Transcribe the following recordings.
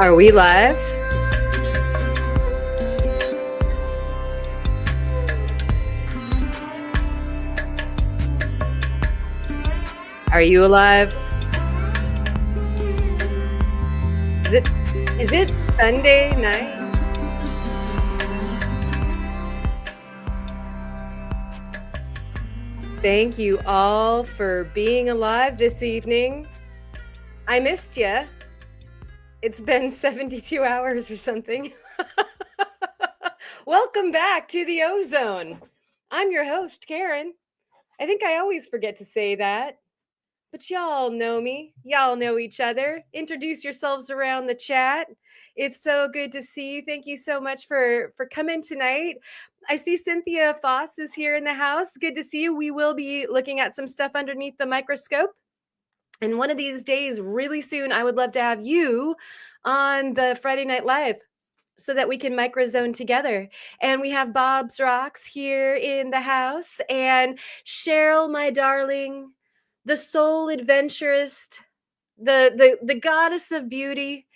Are we live? Are you alive? Is it is it Sunday night? Thank you all for being alive this evening. I missed you. It's been 72 hours or something. Welcome back to the Ozone. I'm your host, Karen. I think I always forget to say that. But y'all know me. Y'all know each other. Introduce yourselves around the chat. It's so good to see you. Thank you so much for coming tonight. I see Cynthia Foss is here in the house. Good to see you. We will be looking at some stuff underneath the microscope. And one of these days, really soon, I would love to have you on the Friday Night Live so that we can microzone together. And we have Bob's Rocks here in the house, and Cheryl, my darling, the soul adventurist, the goddess of beauty.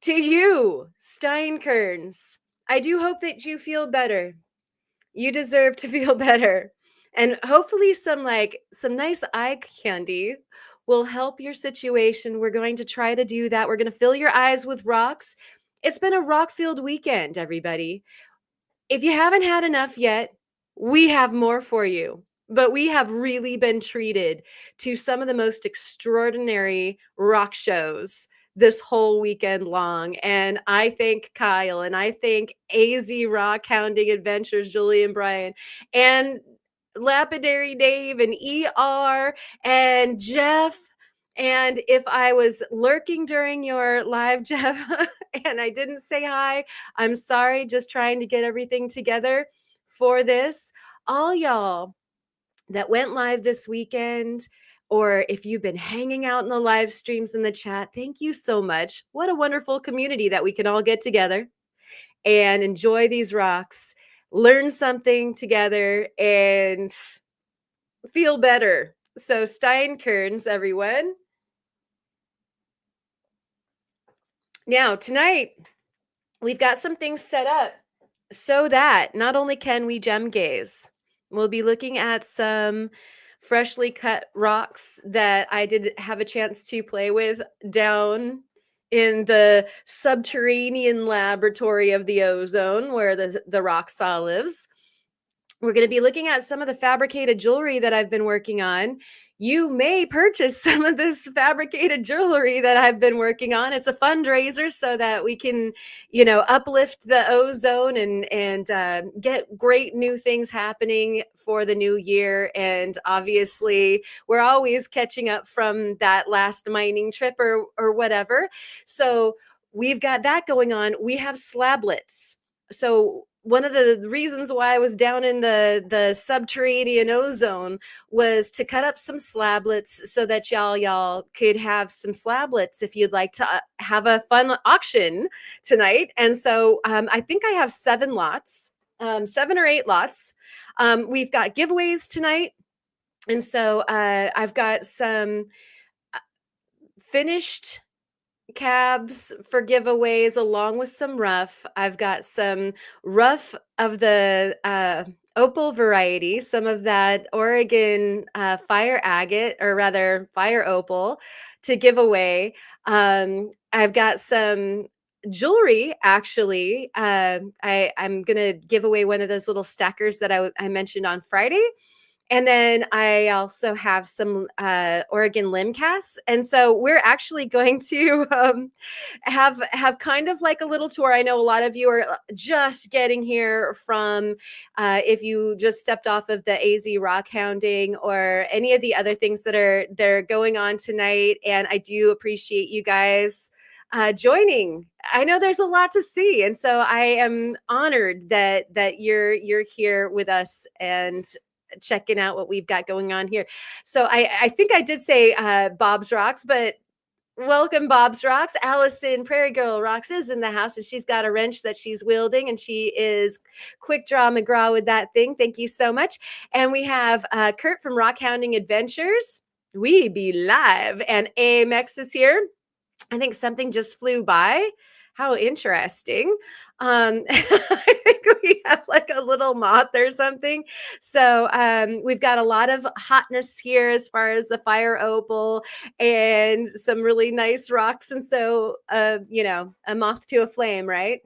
To you, Steinkerns, I do hope that you feel better. You deserve to feel better. And hopefully some nice eye candy will help your situation. We're going to try to do that. We're going to fill your eyes with rocks. It's been a rock-filled weekend, everybody. If you haven't had enough yet, we have more for you. But we have really been treated to some of the most extraordinary rock shows this whole weekend long. And I thank Kyle and I thank AZ Rock Hounding Adventures, Julie and Brian, and Lapidary Dave and ER and Jeff. And if I was lurking during your live, Jeff, and I didn't say hi, I'm sorry, just trying to get everything together for this. All y'all that went live this weekend, or if you've been hanging out in the live streams in the chat, thank you so much. What a wonderful community that we can all get together and enjoy these rocks, learn something together, and feel better. So, Steinkerns, everyone. Now, tonight, we've got some things set up so that not only can we gem gaze, we'll be looking at some freshly cut rocks that I did have a chance to play with down in the subterranean laboratory of the ozone where the rock saw lives. We're going to be looking at some of the fabricated jewelry that I've been working on. You may purchase some of this fabricated jewelry that I've been working on. It's a fundraiser so that we can, uplift the ozone and get great new things happening for the new year. And obviously, we're always catching up from that last mining trip or whatever. So we've got that going on. We have slablets. So one of the reasons why I was down in the subterranean ozone was to cut up some slablets so that y'all could have some slablets if you'd like to have a fun auction tonight. And so I think I have 7 lots, 7 or 8 lots. We've got giveaways tonight. And so I've got some finished cabs for giveaways along with some rough. I've got some rough of the opal variety, some of that Oregon fire agate, or rather fire opal, to give away. I've got some jewelry actually. I'm gonna give away one of those little stackers that I mentioned on Friday. And then I also have some Oregon limb casts. And so we're actually going to have kind of like a little tour. I know a lot of you are just getting here from if you just stepped off of the AZ rock hounding or any of the other things that are going on tonight. And I do appreciate you guys joining. I know there's a lot to see, and so I am honored that you're here with us and checking out what we've got going on here. So I think I did say Bob's Rocks, but welcome Bob's Rocks. Allison Prairie Girl Rocks is in the house, and she's got a wrench that she's wielding, and she is quick draw McGraw with that thing. Thank you so much. And we have Kurt from Rock Hounding Adventures. We be live, and AMX is here. I think something just flew by. How interesting. I think we have like a little moth or something. So we've got a lot of hotness here as far as the fire opal and some really nice rocks. And so, a moth to a flame, right?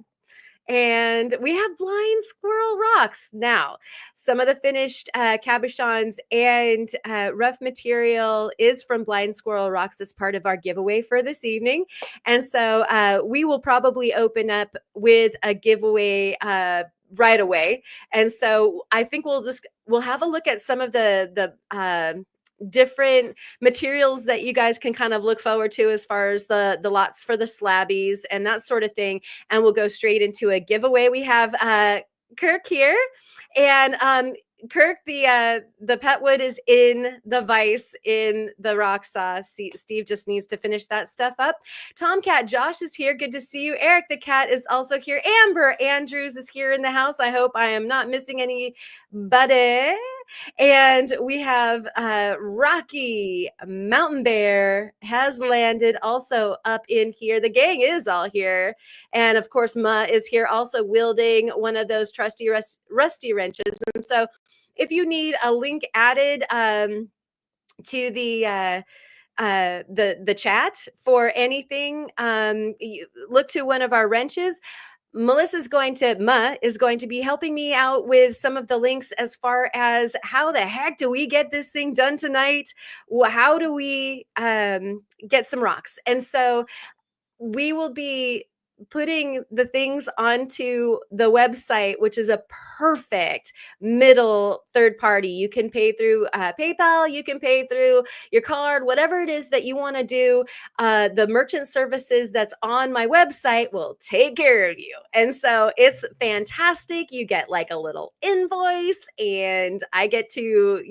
And we have blind squirrel rocks now. Some of the finished cabochons and rough material is from blind squirrel rocks as part of our giveaway for this evening. And so we will probably open up with a giveaway right away. And so I think we'll have a look at some of the different materials that you guys can kind of look forward to as far as the lots for the slabbies and that sort of thing, and we'll go straight into a giveaway. We have Kirk here, and Kirk, the pet wood is in the vise in the rock saw. Steve just needs to finish that stuff up. Tomcat Josh is here. Good to see you. Eric the cat is also here. Amber Andrews is here in the house. I hope I am not missing anybody. And we have Rocky Mountain Bear has landed also up in here. The gang is all here. And of course, Ma is here also wielding one of those trusty rusty wrenches. And so if you need a link added to the chat for anything, look to one of our wrenches. Ma is going to be helping me out with some of the links as far as how the heck do we get this thing done tonight? How do we get some rocks? And so we will be putting the things onto the website, which is a perfect middle third party. You can pay through PayPal, you can pay through your card, whatever it is that you want to do. The merchant services that's on my website will take care of you. And so it's fantastic. You get like a little invoice, and I get to,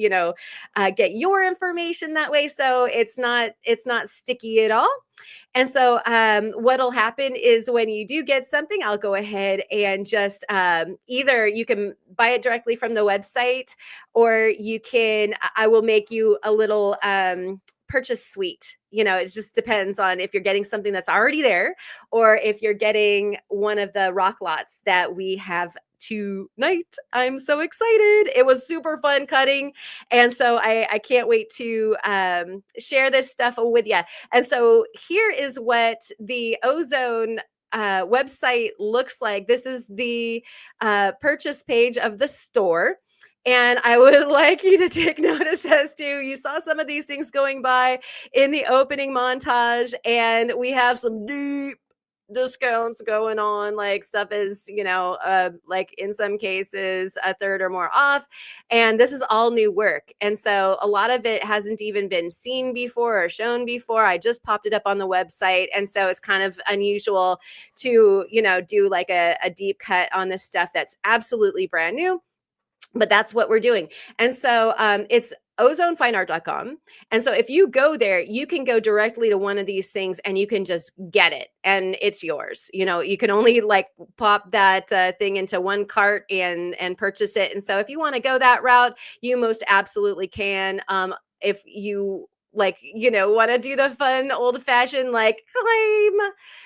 get your information that way. So it's not sticky at all. And so what'll happen is when you do get something, I'll go ahead and just either you can buy it directly from the website, or I will make you a little purchase suite. It just depends on if you're getting something that's already there, or if you're getting one of the rock lots that we have tonight. I'm so excited. It was super fun cutting. And so I can't wait to share this stuff with you. And so here is what the Ozone website looks like. This is the purchase page of the store. And I would like you to take notice as to, you saw some of these things going by in the opening montage, and we have some deep discounts going on. Like stuff is, like in some cases a third or more off. And this is all new work. And so a lot of it hasn't even been seen before or shown before. I just popped it up on the website. And so it's kind of unusual to, do like a deep cut on this stuff that's absolutely brand new. But that's what we're doing. And so it's ozonefineart.com. And so if you go there, you can go directly to one of these things and you can just get it and it's yours. You can only like pop that thing into one cart and purchase it. And so if you want to go that route, you most absolutely can. If you want to do the fun old fashioned like claim,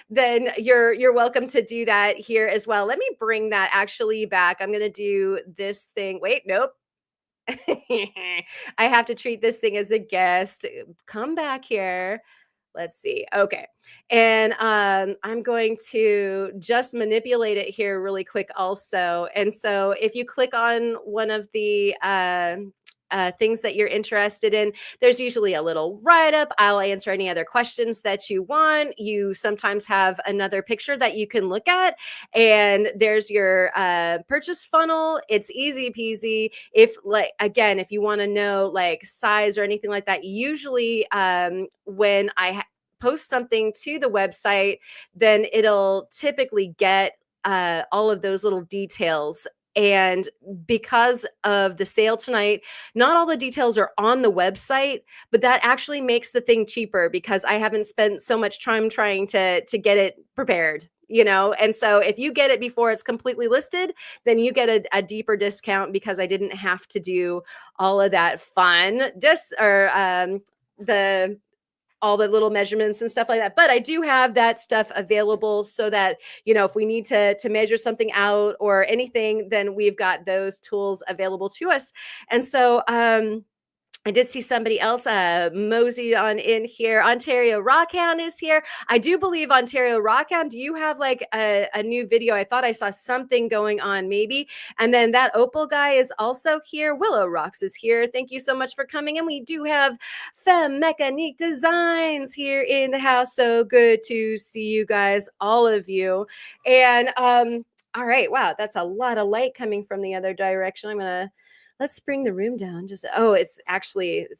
then you're welcome to do that here as well. Let me bring that actually back. I'm going to do this thing. Wait, nope. I have to treat this thing as a guest. Come back here. Let's see. Okay. And I'm going to just manipulate it here really quick also. And so if you click on one of the things that you're interested in, there's usually a little write-up. I'll answer any other questions that you want. You sometimes have another picture that you can look at, and there's your purchase funnel. It's easy peasy. If you want to know like size or anything like that, usually when I post something to the website, then it'll typically get all of those little details. And because of the sale tonight, not all the details are on the website, but that actually makes the thing cheaper because I haven't spent so much time trying to get it prepared, And so if you get it before it's completely listed, then you get a deeper discount because I didn't have to do all of that fun, all the little measurements and stuff like that. But I do have that stuff available so that, if we need to measure something out or anything, then we've got those tools available to us. And so I did see somebody else mosey on in here. Ontario Rockhound is here. I do believe Ontario Rockhound, do you have like a new video? I thought I saw something going on maybe. And then that Opal guy is also here. Willow Rocks is here. Thank you so much for coming. And we do have Femme Mechanique Designs here in the house. So good to see you guys, all of you. And all right, wow, that's a lot of light coming from the other direction. Let's bring the room down. It's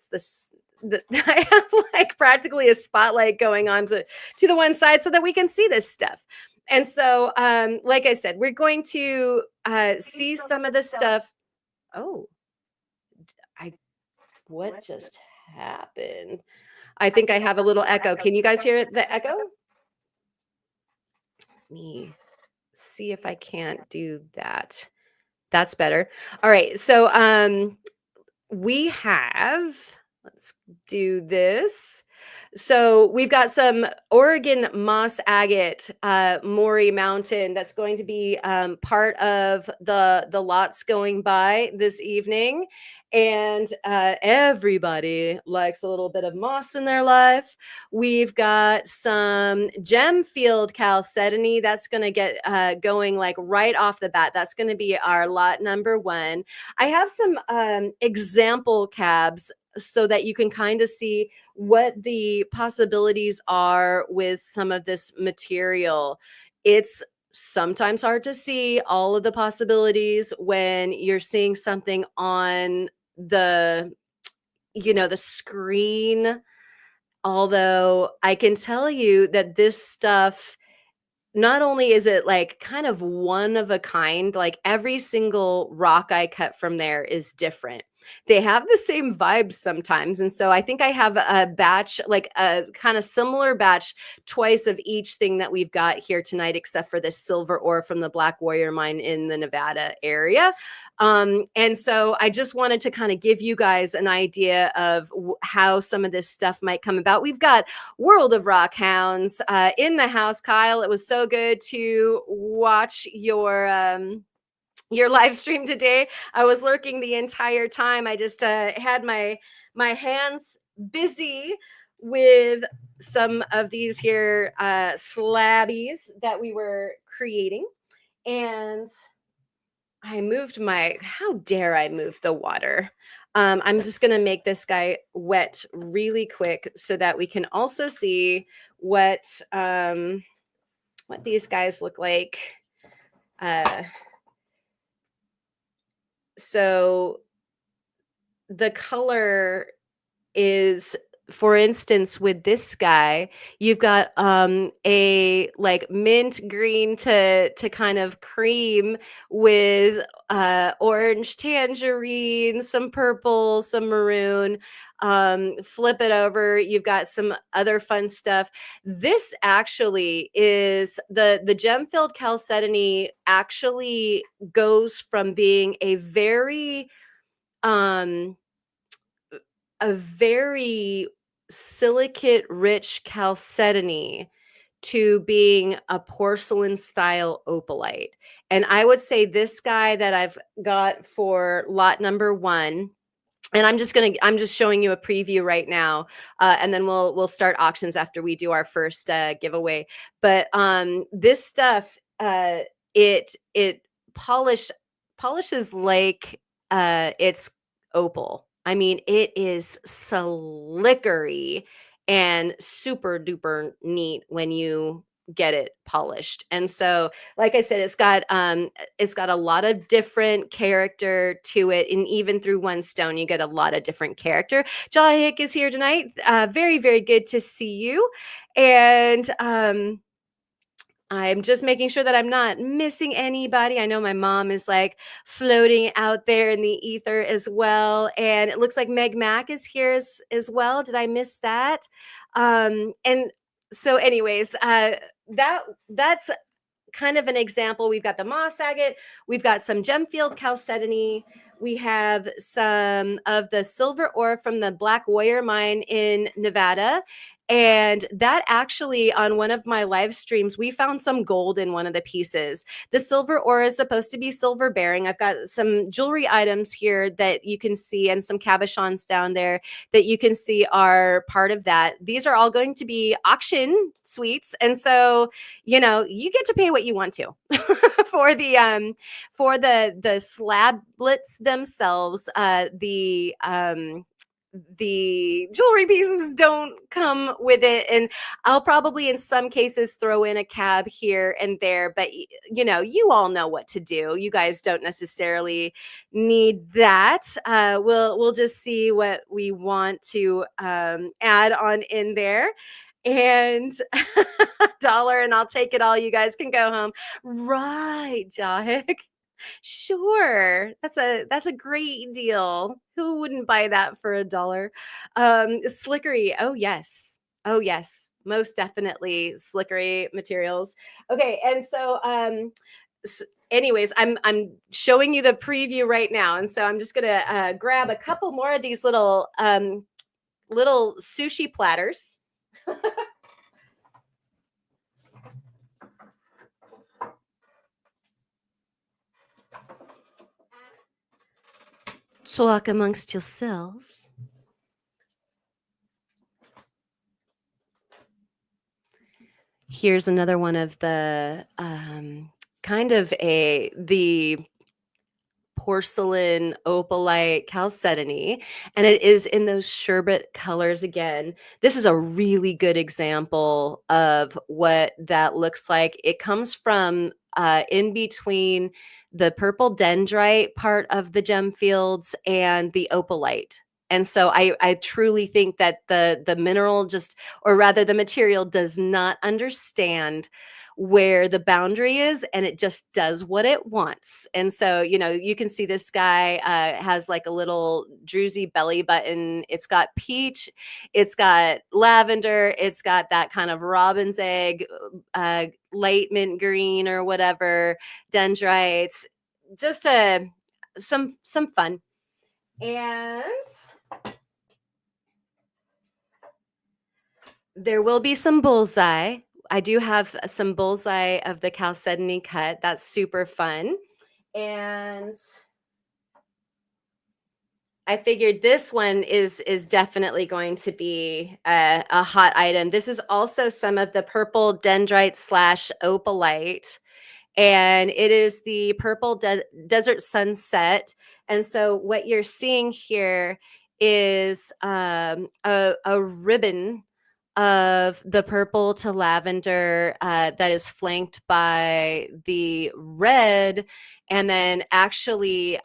this. I have like practically a spotlight going on to the one side so that we can see this stuff. And so, like I said, we're going to see some of this stuff. Oh, what just happened? I think I have a little echo. Can you guys hear the echo? Let me see if I can't do that. That's better. All right. So we have, let's do this. So we've got some Oregon moss agate, Maury Mountain. That's going to be part of the lots going by this evening. And everybody likes a little bit of moss in their life. We've got some Gemfield chalcedony. That's going to get going like right off the bat. That's going to be our lot number 1. I have some example cabs so that you can kind of see what the possibilities are with some of this material. It's sometimes hard to see all of the possibilities when you're seeing something on the screen. Although I can tell you that this stuff, not only is it like kind of one of a kind, like every single rock I cut from there is different. They have the same vibes sometimes. And so I think I have a batch, like a kind of similar batch, twice of each thing that we've got here tonight, except for this silver ore from the Black Warrior mine in the Nevada area. And so I just wanted to kind of give you guys an idea of how some of this stuff might come about. We've got World of Rock Hounds in the house. Kyle, it was so good to watch your live stream today. I was lurking the entire time. I just had my hands busy with some of these here slabbies that we were creating. And I moved how dare I move the water? I'm just going to make this guy wet really quick so that we can also see what these guys look like. So the color is, for instance, with this guy, you've got a like mint green to kind of cream with orange tangerine, some purple, some maroon. Flip it over, you've got some other fun stuff. This actually is the gem-filled chalcedony actually goes from being a very silicate rich chalcedony to being a porcelain style opalite. And I would say this guy that I've got for lot number 1, and I'm just showing you a preview right now, and then we'll start auctions after we do our first giveaway. But this stuff, it polishes like it's opal. I mean, it is slickery and super duper neat when you get it polished. And so, like I said, it's got a lot of different character to it, and even through one stone you get a lot of different character. Jolly Hick is here tonight. Very, very good to see you. And I'm just making sure that I'm not missing anybody. I know my mom is like floating out there in the ether as well. And it looks like Meg Mack is here as well. Did I miss that? And so anyways, that's kind of an example. We've got the moss agate. We've got some Gemfield chalcedony. We have some of the silver ore from the Black Warrior mine in Nevada. And that actually, on one of my live streams, we found some gold in one of the pieces. The silver ore is supposed to be silver bearing. I've got some jewelry items here that you can see, and some cabochons down there that you can see are part of that. These are all going to be auction sweets. And so, you get to pay what you want to for the slablets themselves. The jewelry pieces don't come with it, and I'll probably in some cases throw in a cab here and there, but you all know what to do. You guys don't necessarily need that. We'll just see what we want to add on in there, and dollar, and I'll take it all. You guys can go home. Right, Jack. Sure. That's a great deal. Who wouldn't buy that for $1? Slickery. Oh yes. Oh yes. Most definitely slickery materials. Okay, and so anyways, I'm showing you the preview right now, and so I'm just gonna grab a couple more of these little sushi platters. Talk amongst yourselves. Here's another one of the the porcelain opalite chalcedony, and it is in those sherbet colors again. This is a really good example of what that looks like. It comes from in between the purple dendrite part of the gem fields and the opalite. And so I truly think that the mineral just, or rather the material, does not understand where the boundary is, and it just does what it wants. And so, you can see this guy has like a little druzy belly button. It's got peach, it's got lavender, it's got that kind of robin's egg, light mint green or whatever, dendrites, just some fun. And there will be some bullseye. I do have some bullseye of the chalcedony cut. That's super fun. And I figured this one is definitely going to be a hot item. This is also some of the purple dendrite / opalite, and it is the purple desert sunset. And so what you're seeing here is a ribbon of the purple to lavender that is flanked by the red. And then actually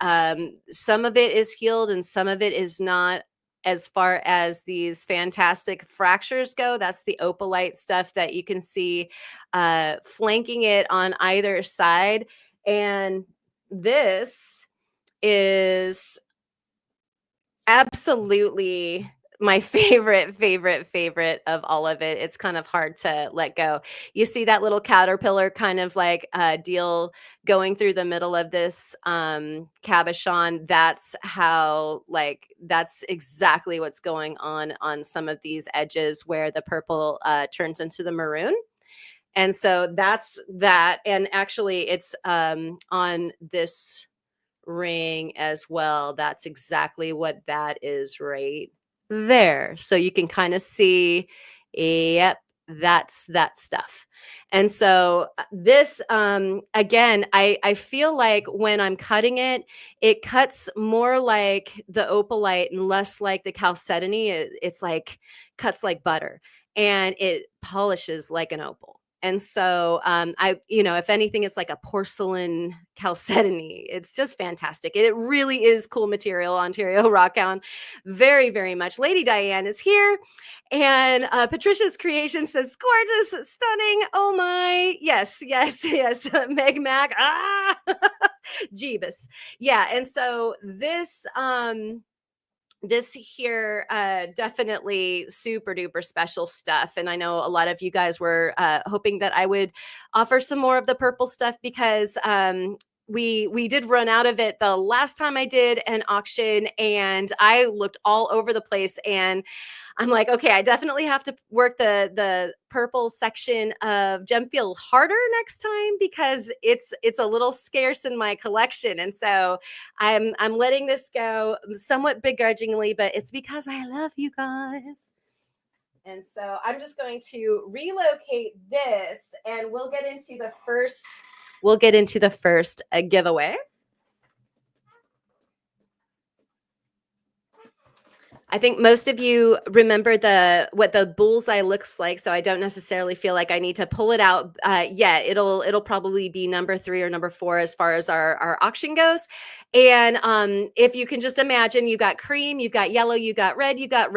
some of it is healed and some of it is not. As far as these fantastic fractures go, that's the opalite stuff that you can see flanking it on either side. And this is absolutely my favorite of all of it. It's kind of hard to let go. You see that little caterpillar kind of like deal going through the middle of this cabochon. That's exactly what's going on some of these edges where the purple turns into the maroon. And so that's that. And actually it's on this ring as well. That's exactly what that is right there. So you can kind of see, yep, that's that stuff. And so this, again, I feel like when I'm cutting it, it cuts more like the opalite and less like the chalcedony. It's like cuts like butter, and it polishes like an opal. And so if anything, it's like a porcelain chalcedony. It's just fantastic. It really is cool material, Ontario Rockhound. Very, very much. Lady Diane is here. And Patricia's Creation says, gorgeous, stunning. Oh my. Yes. Meg Mac. Ah, Jeebus. Yeah. And so this here definitely super duper special stuff, and I know a lot of you guys were hoping that I would offer some more of the purple stuff because we did run out of it the last time I did an auction, and I looked all over the place, and I'm like, okay, I definitely have to work the purple section of gem field harder next time because it's a little scarce in my collection. And so I'm letting this go somewhat begrudgingly, but it's because I love you guys. And so I'm just going to relocate this and we'll get into the first giveaway. I think most of you remember what the bullseye looks like, so I don't necessarily feel like I need to pull it out yet. It'll probably be number 3 or number 4 as far as our auction goes. And if you can just imagine, you got cream, you've got yellow, you got red, you got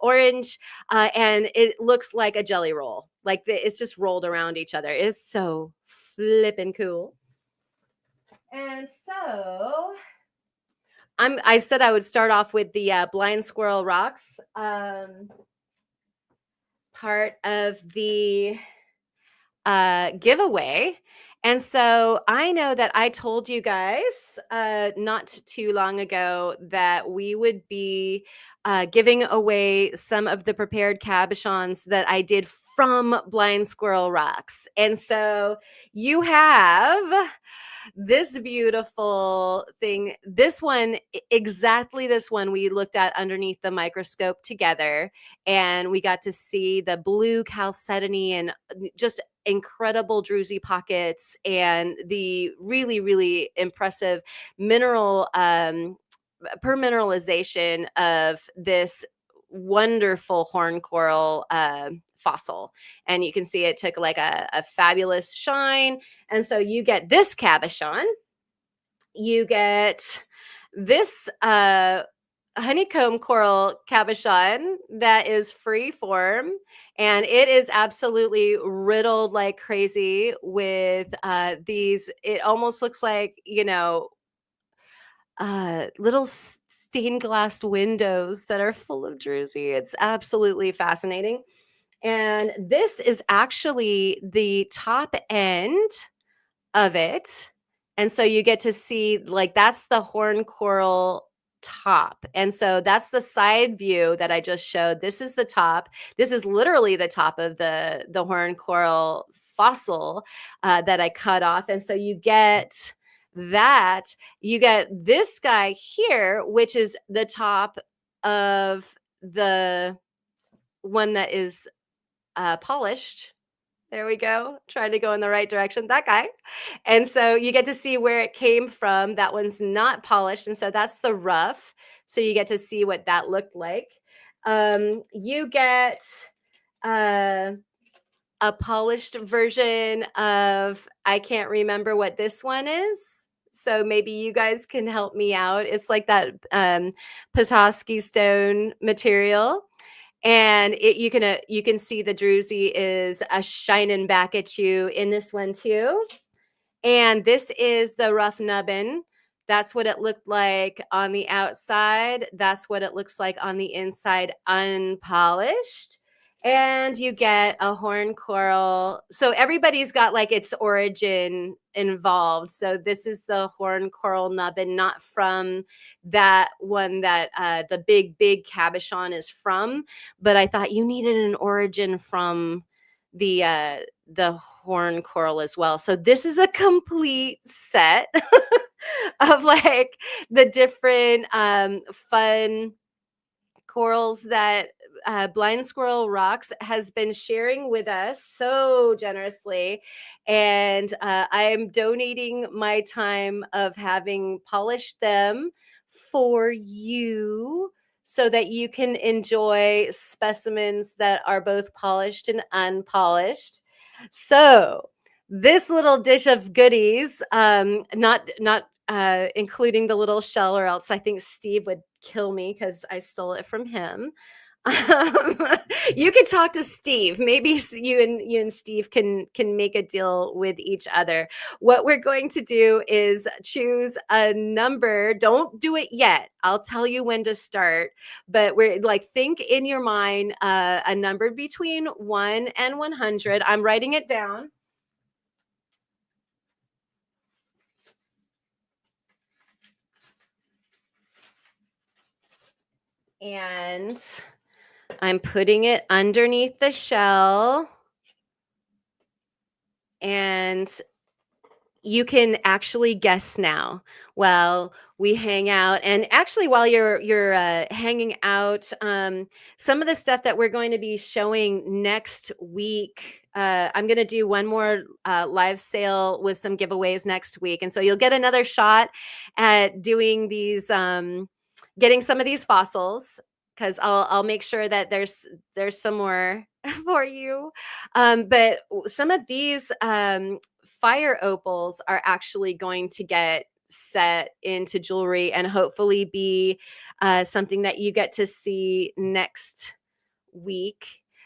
orange, and it looks like a jelly roll. Like it's just rolled around each other. It's so flippin' cool. And so I said I would start off with the blind squirrel rocks part of the giveaway. And so I know that I told you guys not too long ago that we would be giving away some of the prepared cabochons that I did from Blind Squirrel Rocks. And so you have this beautiful thing. This one, exactly this one, we looked at underneath the microscope together, and we got to see the blue chalcedony and just incredible druzy pockets and the really, really impressive mineral permineralization of this wonderful horn coral fossil. And you can see it took like a fabulous shine. And so you get this cabochon, you get this honeycomb coral cabochon that is free form, and it is absolutely riddled like crazy with these. It almost looks like, little stained glass windows that are full of druzy. It's absolutely fascinating. And this is actually the top end of it. And so you get to see, like, that's the horn coral top. And so that's the side view that I just showed. This is the top. This is literally the top of the horn coral fossil that I cut off. And so you get this guy here, which is the top of the one that is polished. There we go. Trying to go in the right direction. That guy. And so you get to see where it came from. That one's not polished. And so that's the rough. So you get to see what that looked like. You get a polished version of, I can't remember what this one is. So maybe you guys can help me out. It's like that Petoskey stone material. And you can see the druzy is shining back at you in this one too. And this is the rough nubbin. That's what it looked like on the outside. That's what it looks like on the inside, unpolished. And you get a horn coral. So everybody's got like its origin involved. So this is the horn coral nubbin, not from that one that the big cabochon is from. But I thought you needed an origin from the horn coral as well. So this is a complete set of like the different fun corals that Blind Squirrel Rocks has been sharing with us so generously. And I am donating my time of having polished them for you so that you can enjoy specimens that are both polished and unpolished. So this little dish of goodies, not including the little shell, or else I think Steve would kill me because I stole it from him. Um, you can talk to Steve. Maybe you and Steve can make a deal with each other. What we're going to do is choose a number. Don't do it yet. I'll tell you when to start. But we're like, think in your mind a number between 1 and 100. I'm writing it down. And I'm putting it underneath the shell, and you can actually guess now while we hang out. And actually, while you're hanging out, some of the stuff that we're going to be showing next week. I'm going to do one more live sale with some giveaways next week, and so you'll get another shot at doing these, getting some of these fossils. Because I'll make sure that there's some more for you, but some of these fire opals are actually going to get set into jewelry and hopefully be something that you get to see next week.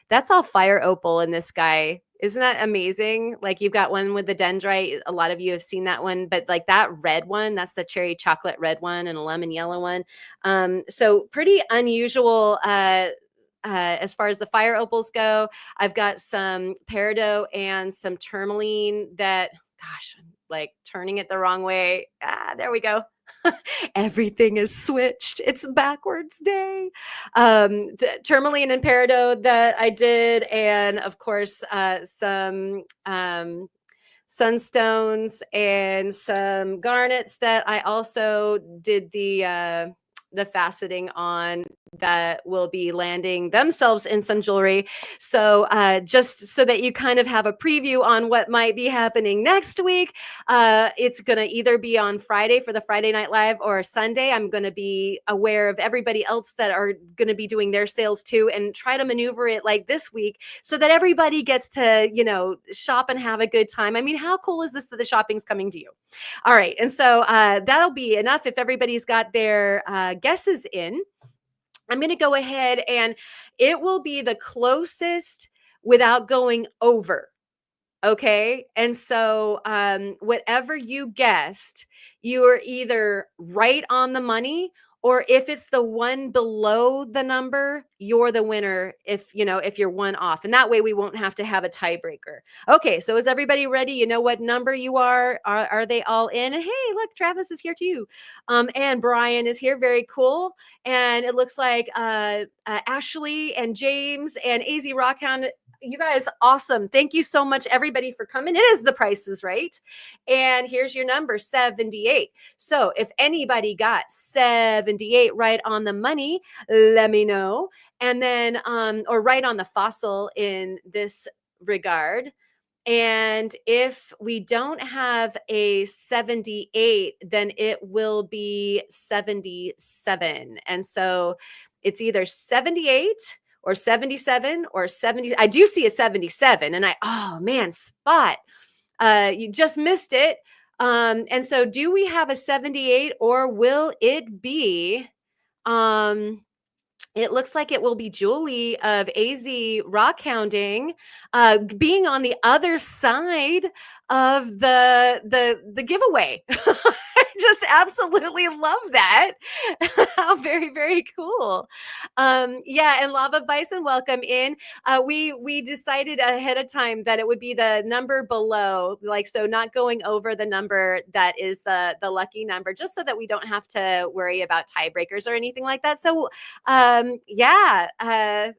That's all fire opal in this guy. Isn't that amazing? Like, you've got one with the dendrite. A lot of you have seen that one, but like that red one, that's the cherry chocolate red one, and a lemon yellow one. So pretty unusual as far as the fire opals go. I've got some peridot and some tourmaline that, gosh, I'm like turning it the wrong way. There we go. Everything is switched. It's backwards day. Tourmaline and peridot that I did, and of course, some sunstones and some garnets that I also did the faceting on, that will be landing themselves in some jewelry. So just so that you kind of have a preview on what might be happening next week, it's going to either be on Friday for the Friday Night Live, or Sunday. I'm going to be aware of everybody else that are going to be doing their sales too, and try to maneuver it like this week so that everybody gets to, shop and have a good time. I mean, how cool is this that the shopping's coming to you? All right. And so that'll be enough if everybody's got their guesses in. I'm going to go ahead, and it will be the closest without going over. Okay. And so whatever you guessed, you are either right on the money, or if it's the one below the number, you're the winner if you're one off. And that way we won't have to have a tiebreaker. Okay, so is everybody ready? You know what number you are? Are they all in? And hey, look, Travis is here too. And Brian is here. Very cool. And it looks like Ashley and James and AZ Rockhound, you guys, awesome. Thank you so much, everybody, for coming. It is The Price is Right. And here's your number, 78. So if anybody got 78 right on the money, let me know. And then, or right on the fossil in this regard. And if we don't have a 78, then it will be 77. And so it's either 78 or 77 or 70. I do see a 77, and oh man, Spot, you just missed it. And so do we have a 78, or will it be, it looks like it will be Julie of AZ Rockhounding, being on the other side of the giveaway. I just absolutely love that. How very, very cool. Yeah, and Lava Bison, welcome in. We decided ahead of time that it would be the number below, like, so not going over the number that is the lucky number, just so that we don't have to worry about tiebreakers or anything like that. So yeah,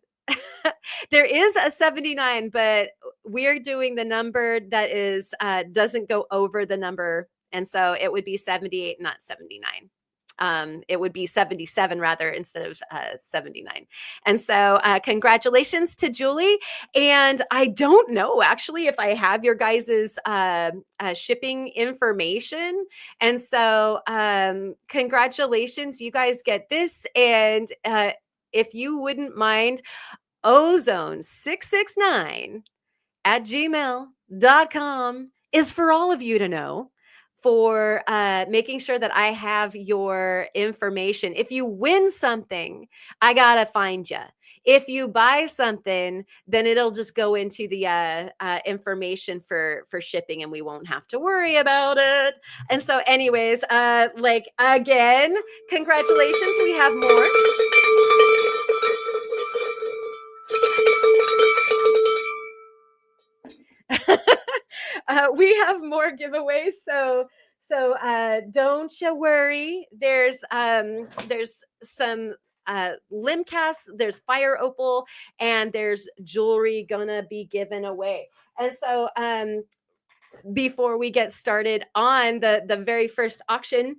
there is a 79, but we're doing the number that is doesn't go over the number, and so it would be 78, not 79. It would be 77 rather, instead of 79. And so congratulations to Julie. And I don't know actually if I have your guys's shipping information. And so congratulations, you guys get this. And if you wouldn't mind, Ozone669 at gmail.com is for all of you to know, for making sure that I have your information. If you win something, I gotta find you. If you buy something, then it'll just go into the information for shipping, and we won't have to worry about it. And so anyways, like, again, congratulations. We have more. We have more giveaways, so don't you worry. There's some limb casts, there's fire opal, and there's jewelry gonna be given away. And so before we get started on the very first auction,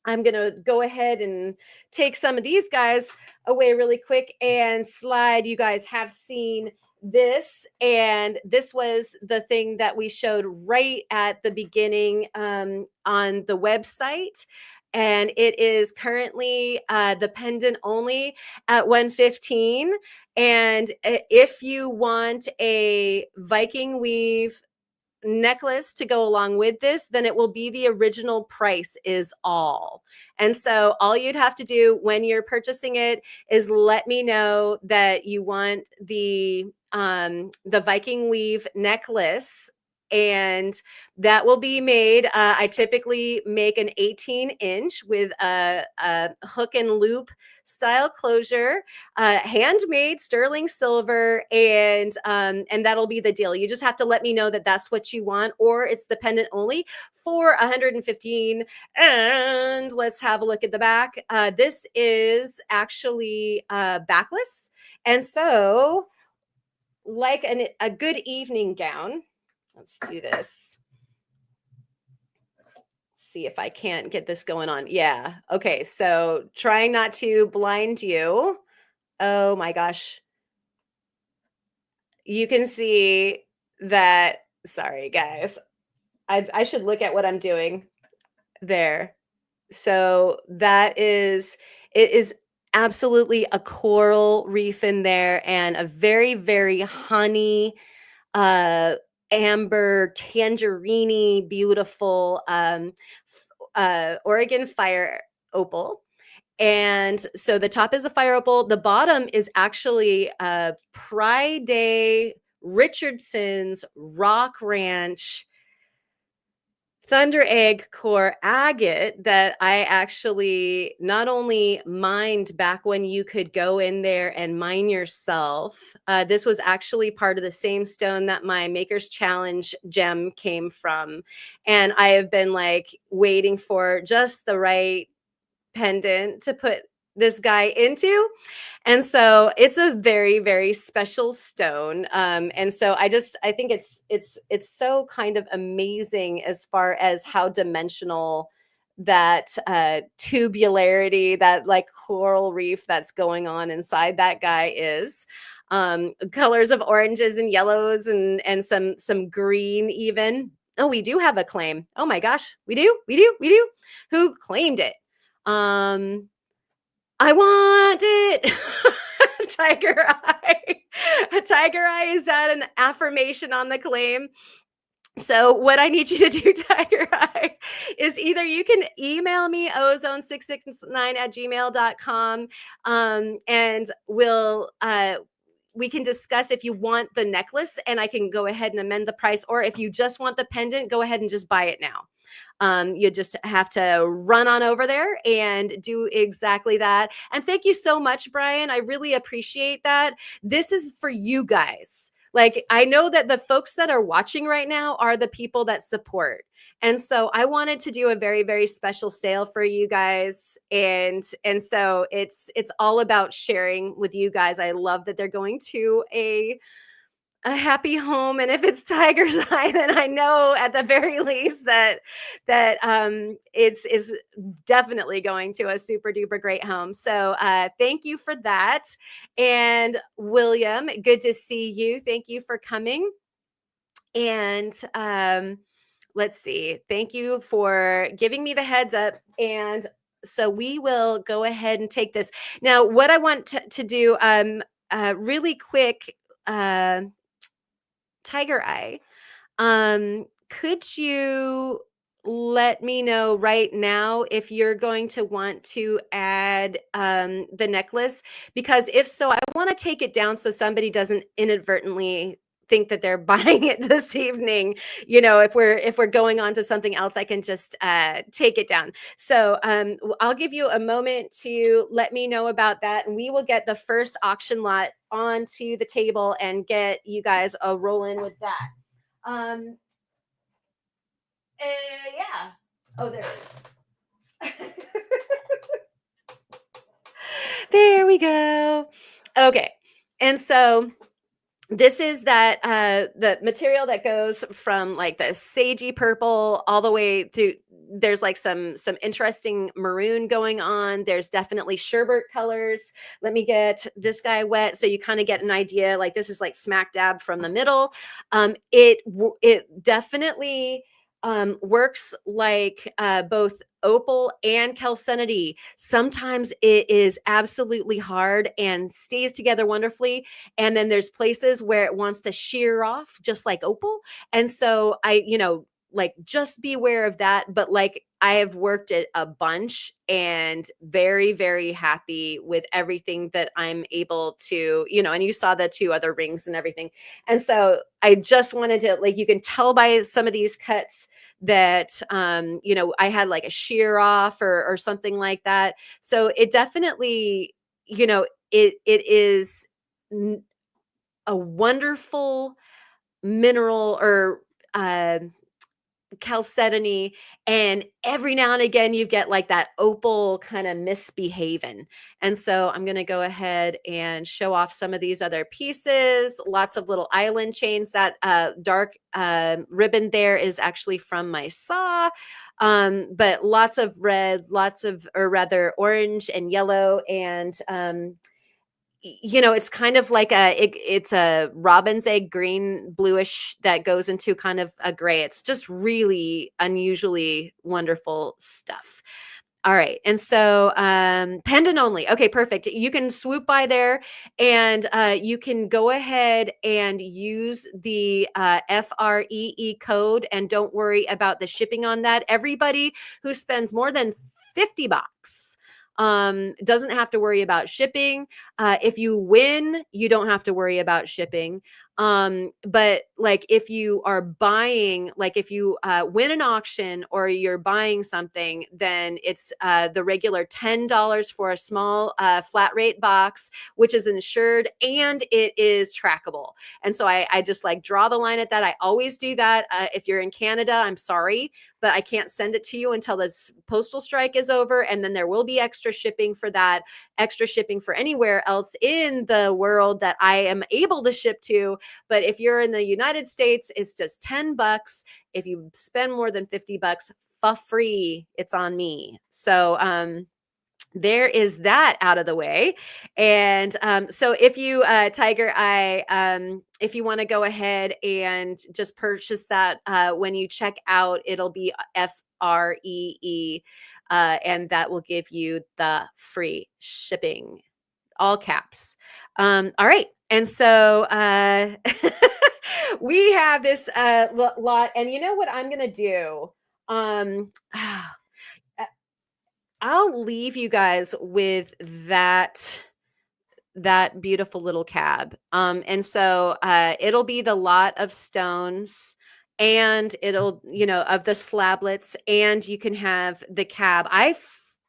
I'm going to go ahead and take some of these guys away really quick and slide. You guys have seen this, and this was the thing that we showed right at the beginning on the website. And it is currently the pendant only at 115. And if you want a Viking weave necklace to go along with this, then it will be the original price is all. And so all you'd have to do when you're purchasing it is let me know that you want the Viking weave necklace, and that will be made. I typically make an 18-inch with a hook and loop style closure, handmade sterling silver, and that'll be the deal. You just have to let me know that that's what you want, or it's the pendant only for 115. And let's have a look at the back. This is actually backless, and so like a good evening gown. Let's do this. See if I can't get this going on. Yeah. Okay. So trying not to blind you. Oh my gosh. You can see that. Sorry, guys. I should look at what I'm doing there. So it is absolutely a coral reef in there, and a very, very honey, uh, amber, tangerine, beautiful Oregon fire opal. And so the top is a fire opal. The bottom is actually Pride Day Richardson's Rock Ranch Thunder Egg Core agate that I actually not only mined back when you could go in there and mine yourself. This was actually part of the same stone that my Maker's Challenge gem came from. And I have been like waiting for just the right pendant to put this guy into. And so it's a very, very special stone. And so I think it's so kind of amazing as far as how dimensional that tubularity, that like coral reef that's going on inside that guy is. Colors of oranges and yellows and some green even. Oh, we do have a claim. Oh my gosh, we do. Who claimed it? I want it. Tiger eye. A tiger eye, is that an affirmation on the claim? So what I need you to do, Tiger Eye, is either you can email me ozone669@gmail.com, and we can discuss if you want the necklace and I can go ahead and amend the price, or if you just want the pendant, go ahead and just buy it now. You just have to run on over there and do exactly that. And thank you so much, Brian. I really appreciate that. This is for you guys. Like, I know that the folks that are watching right now are the people that support. And so I wanted to do a very, very special sale for you guys. And so it's all about sharing with you guys. I love that they're going to a happy home, and if it's tiger's eye, then I know at the very least that it's is definitely going to a super duper great home. So thank you for that. And William, good to see you. Thank you for coming. And let's see, thank you for giving me the heads up. And so we will go ahead and take this now. What I want to do really quick, Tiger Eye, could you let me know right now if you're going to want to add the necklace? Because if so, I want to take it down so somebody doesn't inadvertently think that they're buying it this evening. You know, if we're going on to something else, I can just take it down. So I'll give you a moment to let me know about that, and we will get the first auction lot onto the table and get you guys rolling with that. Yeah. Oh, there it is. There we go. Okay. And so this is that the material that goes from like the sagey purple all the way through. There's like some interesting maroon going on. There's definitely sherbet colors. Let me get this guy wet so you kind of get an idea. Like this is like smack dab from the middle. It definitely works like both opal and chalcedony. Sometimes it is absolutely hard and stays together wonderfully, and then there's places where it wants to shear off just like opal. And so like just beware of that. But like I have worked it a bunch and very, very happy with everything that I'm able to, and you saw the two other rings and everything. And so I just wanted to, like, you can tell by some of these cuts that I had like a shear off or something like that. So it definitely, it is a wonderful mineral or chalcedony, and every now and again you get like that opal kind of misbehaving. And so I'm going to go ahead and show off some of these other pieces. Lots of little island chains. That dark ribbon there is actually from my saw. But lots of red, lots of, or rather orange and yellow, and it's kind of like it's a robin's egg green bluish that goes into kind of a gray. It's just really unusually wonderful stuff. All right. And so pendant only. Okay, perfect. You can swoop by there, and you can go ahead and use the FREE code, and don't worry about the shipping on that. Everybody who spends more than $50 doesn't have to worry about shipping. If you win, you don't have to worry about shipping. But like if you are buying, like if you win an auction or you're buying something, then it's the regular $10 for a small flat rate box, which is insured and it is trackable. And so I just like draw the line at that. I always do that. If you're in Canada, I'm sorry, but I can't send it to you until this postal strike is over. And then there will be extra shipping for that, extra shipping for anywhere else in the world that I am able to ship to. But if you're in the United States, it's just $10. If you spend more than $50, for free, it's on me. So there is that out of the way. And so if you Tiger Eye, if you want to go ahead and just purchase that, when you check out, it'll be FREE, and that will give you the free shipping, all caps. All right. And so we have this lot, and you know what I'm going to do? I'll leave you guys with that beautiful little cab. And so it'll be the lot of stones, and it'll, of the slablets, and you can have the cab. I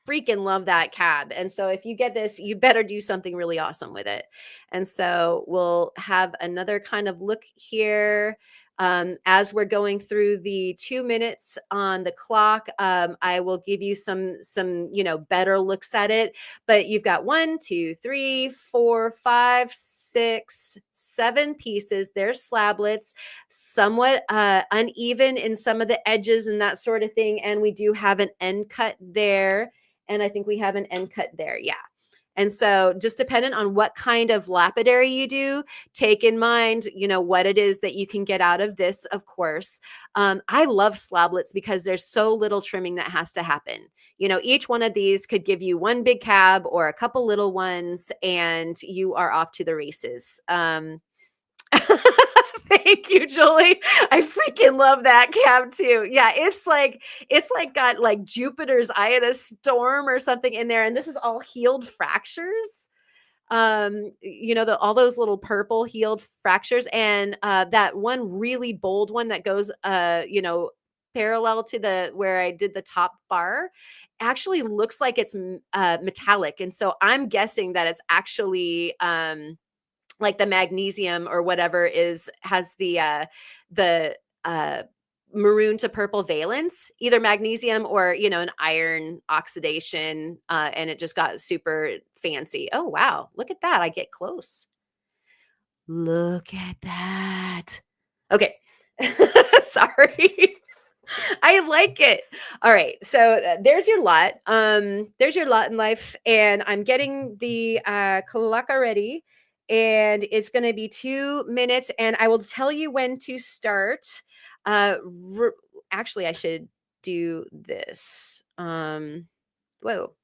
freaking love that cab. And so if you get this, you better do something really awesome with it. And so we'll have another kind of look here. As we're going through the 2 minutes on the clock, I will give you some better looks at it. But you've got 1, 2, 3, 4, 5, 6, 7 pieces. They're slablets, somewhat uneven in some of the edges and that sort of thing. And we do have an end cut there. And I think we have an end cut there. Yeah. And so just dependent on what kind of lapidary you do, take in mind, what it is that you can get out of this, of course. I love slablets because there's so little trimming that has to happen. Each one of these could give you one big cab or a couple little ones, and you are off to the races. Thank you, Julie. I freaking love that cab too. Yeah, it's like got like Jupiter's eye of the storm or something in there, and this is all healed fractures. All those little purple healed fractures, and that one really bold one that goes parallel to the where I did the top bar actually looks like it's metallic, and so I'm guessing that it's actually like the magnesium or whatever has the maroon to purple valence, either magnesium or, an iron oxidation. And it just got super fancy. Oh, wow. Look at that. I get close. Look at that. Okay. Sorry. I like it. All right. So there's your lot. There's your lot in life. And I'm getting the kalaka ready. And it's going to be 2 minutes. And I will tell you when to start. Uh, r- Actually, I should do this. Whoa.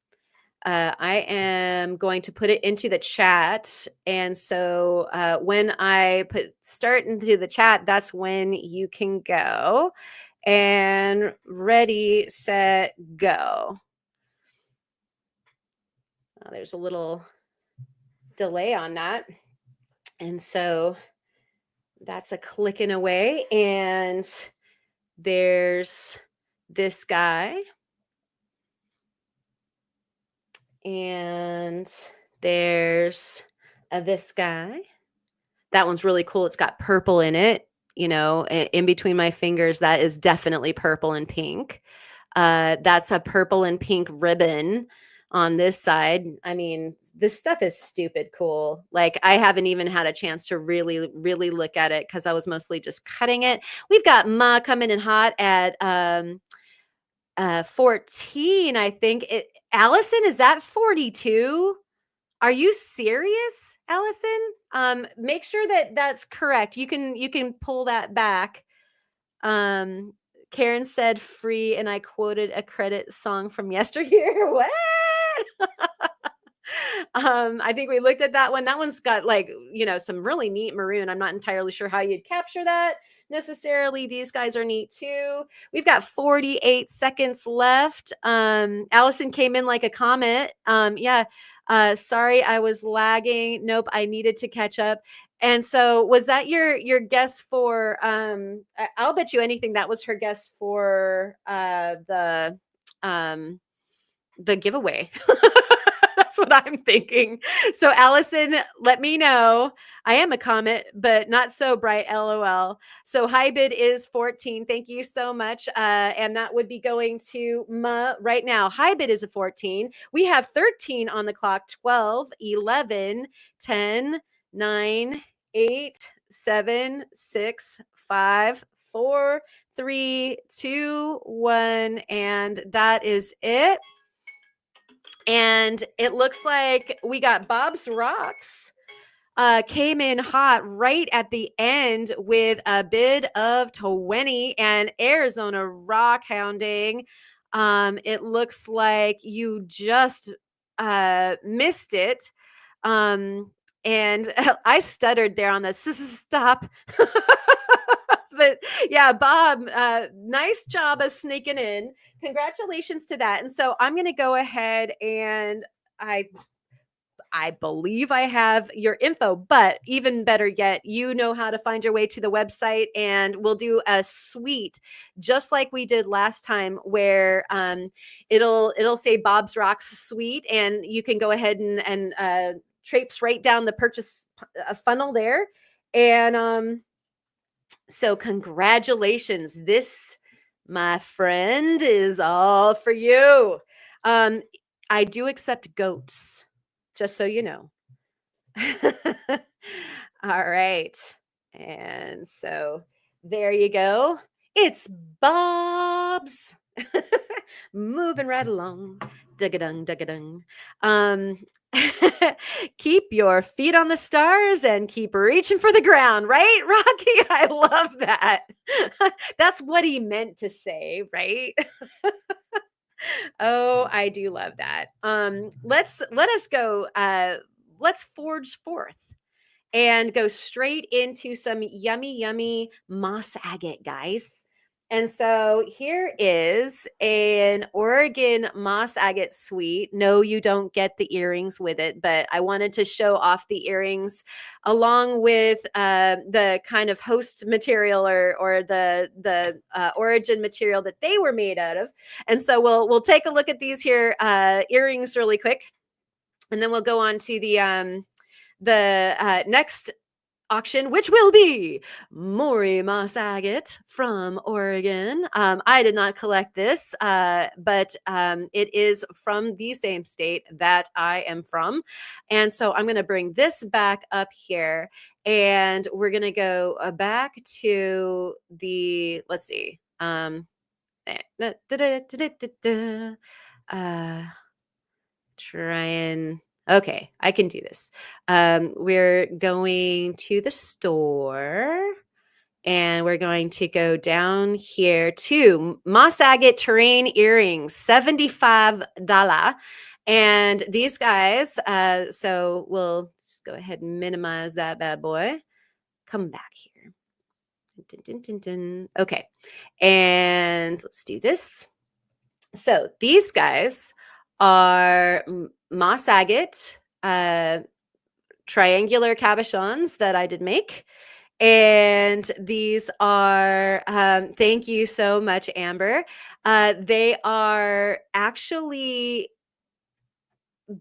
I am going to put it into the chat. And so when I put start into the chat, that's when you can go. And ready, set, go. There's a little delay on that. And so that's a clicking away. And there's this guy. And there's this guy. That one's really cool. It's got purple in it, in between my fingers. That is definitely purple and pink. That's a purple and pink ribbon on this side. I mean, this stuff is stupid cool. Like, I haven't even had a chance to really, really look at it because I was mostly just cutting it. We've got Ma coming in hot at 14, I think. Allison, is that 42? Are you serious, Allison? Make sure that that's correct. You can pull that back. Karen said free, and I quoted a credit song from yesteryear. What? I think we looked at that one. That one's got some really neat maroon. I'm not entirely sure how you'd capture that necessarily. These guys are neat too. We've got 48 seconds left. Allison came in like a comet. Yeah. Sorry, I was lagging. Nope, I needed to catch up. And so was that your guess for I'll bet you anything that was her guess for the giveaway. That's what I'm thinking. So Allison, let me know. I am a comet, but not so bright, LOL. So high bid is 14. Thank you so much. And that would be going to Ma right now. High bid is a 14. We have 13 on the clock, 12, 11, 10, 9, 8, 7, 6, 5, 4, 3, 2, 1. And that is it. And it looks like we got Bob's Rocks came in hot right at the end with a bid of 20, and Arizona Rock Hounding. It looks like you just missed it. And I stuttered there on the stop. But yeah, Bob, nice job of sneaking in. Congratulations to that. And so I'm going to go ahead and I believe I have your info, but even better yet, you know how to find your way to the website, and we'll do a suite just like we did last time, where it'll say Bob's Rocks suite, and you can go ahead and traipse right down the purchase funnel there. And so congratulations. This, my friend, is all for you. I do accept goats, just so you know. All right. And so there you go. It's Bob's. Moving right along. Dugga-dung, dugga-dung. Keep your feet on the stars and keep reaching for the ground, right, Rocky? I love that. That's what he meant to say, right? Oh, I do love that. Let us go. Let's forge forth and go straight into some yummy, yummy moss agate, guys. And so here is an Oregon moss agate suite. No, you don't get the earrings with it, but I wanted to show off the earrings along with the kind of host material or the origin material that they were made out of. And so we'll take a look at these here earrings really quick, and then we'll go on to the next auction, which will be Maury Moss agate from Oregon. I did not collect this, but it is from the same state that I am from. And so I'm going to bring this back up here, and we're going to go back to the, let's see. Try and okay, I can do this. We're going to the store, and we're going to go down here to Moss Agate Terrain Earrings, $75. And these guys, so we'll just go ahead and minimize that bad boy. Come back here. Dun, dun, dun, dun. Okay, and let's do this. So these guys are moss agate triangular cabochons that I did make. And these are, thank you so much, Amber. They are actually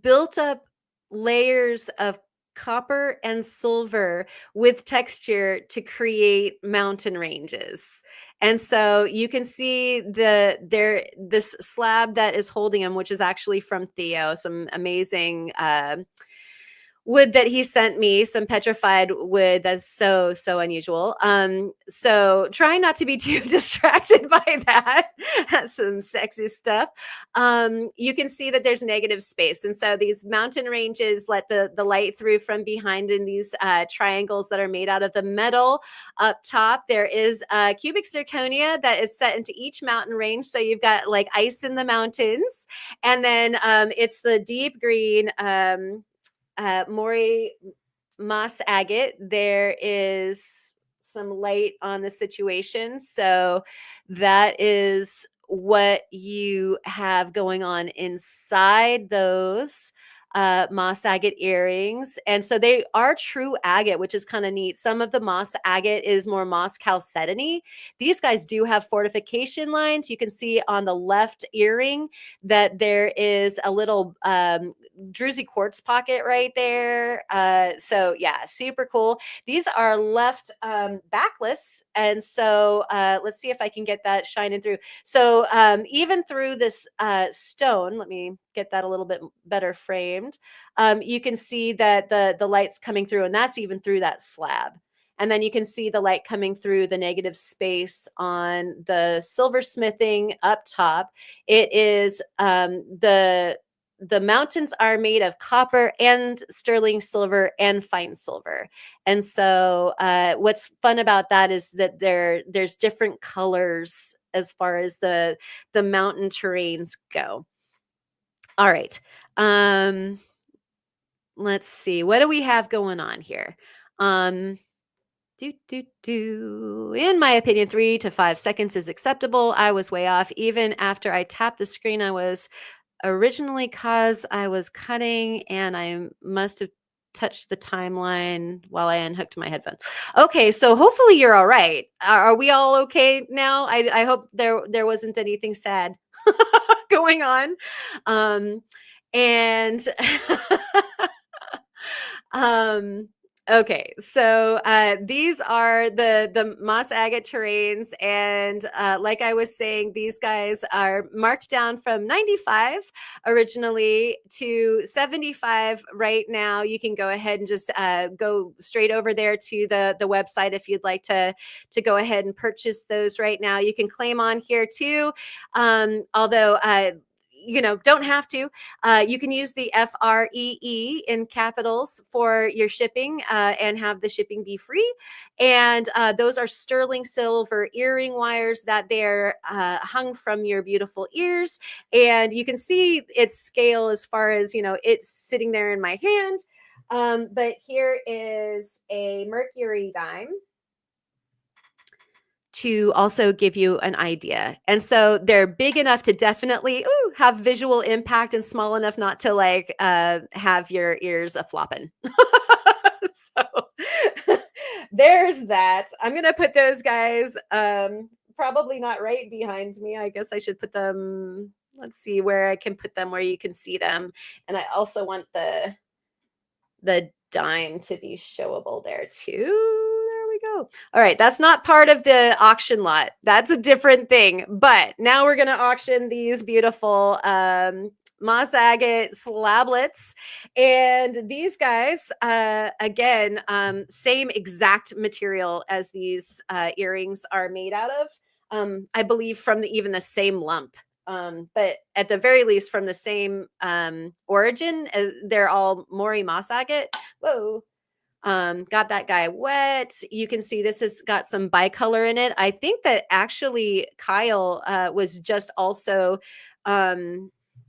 built up layers of copper and silver with texture to create mountain ranges. And so you can see this slab that is holding them, which is actually from Theo, some amazing wood that he sent me, some petrified wood that's so unusual. So trying not to be too distracted by that. That's some sexy stuff. You can see that there's negative space, and so these mountain ranges let the light through from behind in these triangles that are made out of the metal. Up top there is cubic zirconia that is set into each mountain range, so you've got like ice in the mountains. And then it's the deep green Maury Moss agate. There is some light on the situation. So that is what you have going on inside those moss agate earrings. And so they are true agate, which is kind of neat. Some of the moss agate is more moss chalcedony. These guys do have fortification lines. You can see on the left earring that there is a little druzy quartz pocket right there. So yeah, super cool. These are left backless. And so let's see if I can get that shining through. So even through this stone, let me get that a little bit better framed. You can see that the light's coming through, and that's even through that slab. And then you can see the light coming through the negative space on the silversmithing up top. It is the mountains are made of copper and sterling silver and fine silver. And so what's fun about that is that there's different colors as far as the mountain terrains go. All right. Let's see. What do we have going on here? In my opinion, 3 to 5 seconds is acceptable. I was way off. Even after I tapped the screen, I was originally cause I was cutting, and I must have touched the timeline while I unhooked my headphone. Okay, so hopefully you're all right. Are we all okay now? I hope there wasn't anything sad going on. And okay, so these are the moss agate terrains, and like I was saying, these guys are marked down from 95 originally to 75 right now. You can go ahead and just go straight over there to the website if you'd like to go ahead and purchase those right now. You can claim on here too, although don't have to. You can use the FREE in capitals for your shipping and have the shipping be free. And those are sterling silver earring wires that they're hung from your beautiful ears. And you can see its scale as far as, it's sitting there in my hand. But here is a mercury dime to also give you an idea. And so they're big enough to definitely have visual impact, and small enough not to like have your ears a-flopping. So there's that. I'm going to put those guys probably not right behind me. I guess I should put them, let's see where I can put them where you can see them. And I also want the dime to be showable there too. There we go. All right, that's not part of the auction lot. That's a different thing. But now we're going to auction these beautiful moss agate slablets. And these guys, again, same exact material as these earrings are made out of. I believe from even the same lump. But at the very least, from the same origin, as they're all Mori moss agate. Whoa. Got that guy wet. You can see this has got some bicolor in it. I think that actually Kyle was just also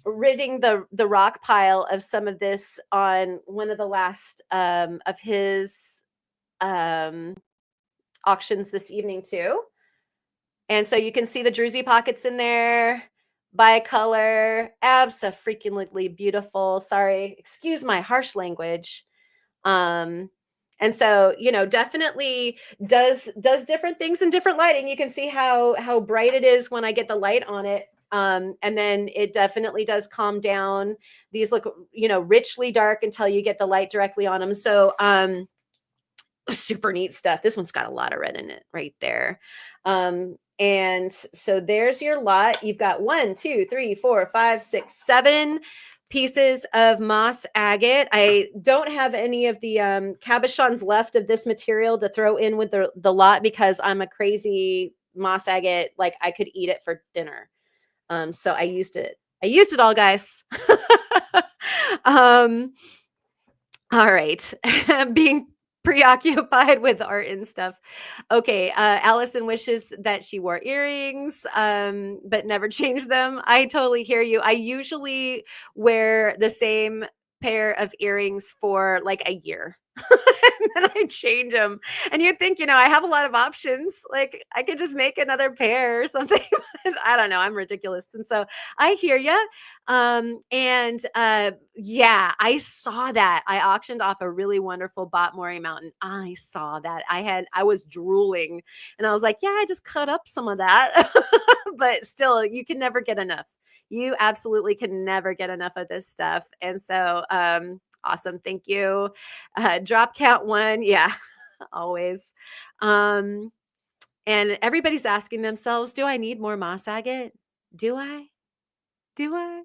ridding the rock pile of some of this on one of the last of his auctions this evening too. And so you can see the druzy pockets in there, bicolor, abso-freaking-lutely beautiful. Sorry, excuse my harsh language. And so, you know, definitely does different things in different lighting. You can see how bright it is when I get the light on it. And then it definitely does calm down. These look, you know, richly dark until you get the light directly on them. So, super neat stuff. This one's got a lot of red in it right there. And so there's your lot. You've got 1, 2, 3, 4, 5, 6, 7 pieces of moss agate. I don't have any of the cabochons left of this material to throw in with the lot because I'm a crazy moss agate. Like I could eat it for dinner. So I used it. I used it all, guys. All right. Being preoccupied with art and stuff. Okay, Allison wishes that she wore earrings, but never changed them. I totally hear you. I usually wear the same pair of earrings for like a year. And then I change them. And you think, you know, I have a lot of options. Like I could just make another pair or something. I don't know. I'm ridiculous. And so I hear you. And yeah, I saw that. I auctioned off a really wonderful Botmori mountain. I saw that. I was drooling and I was like, yeah, I just cut up some of that. But still, you can never get enough. You absolutely can never get enough of this stuff. And so awesome. Thank you. Drop count 1. Yeah, always. And everybody's asking themselves, do I need more moss agate? Do I? Do I?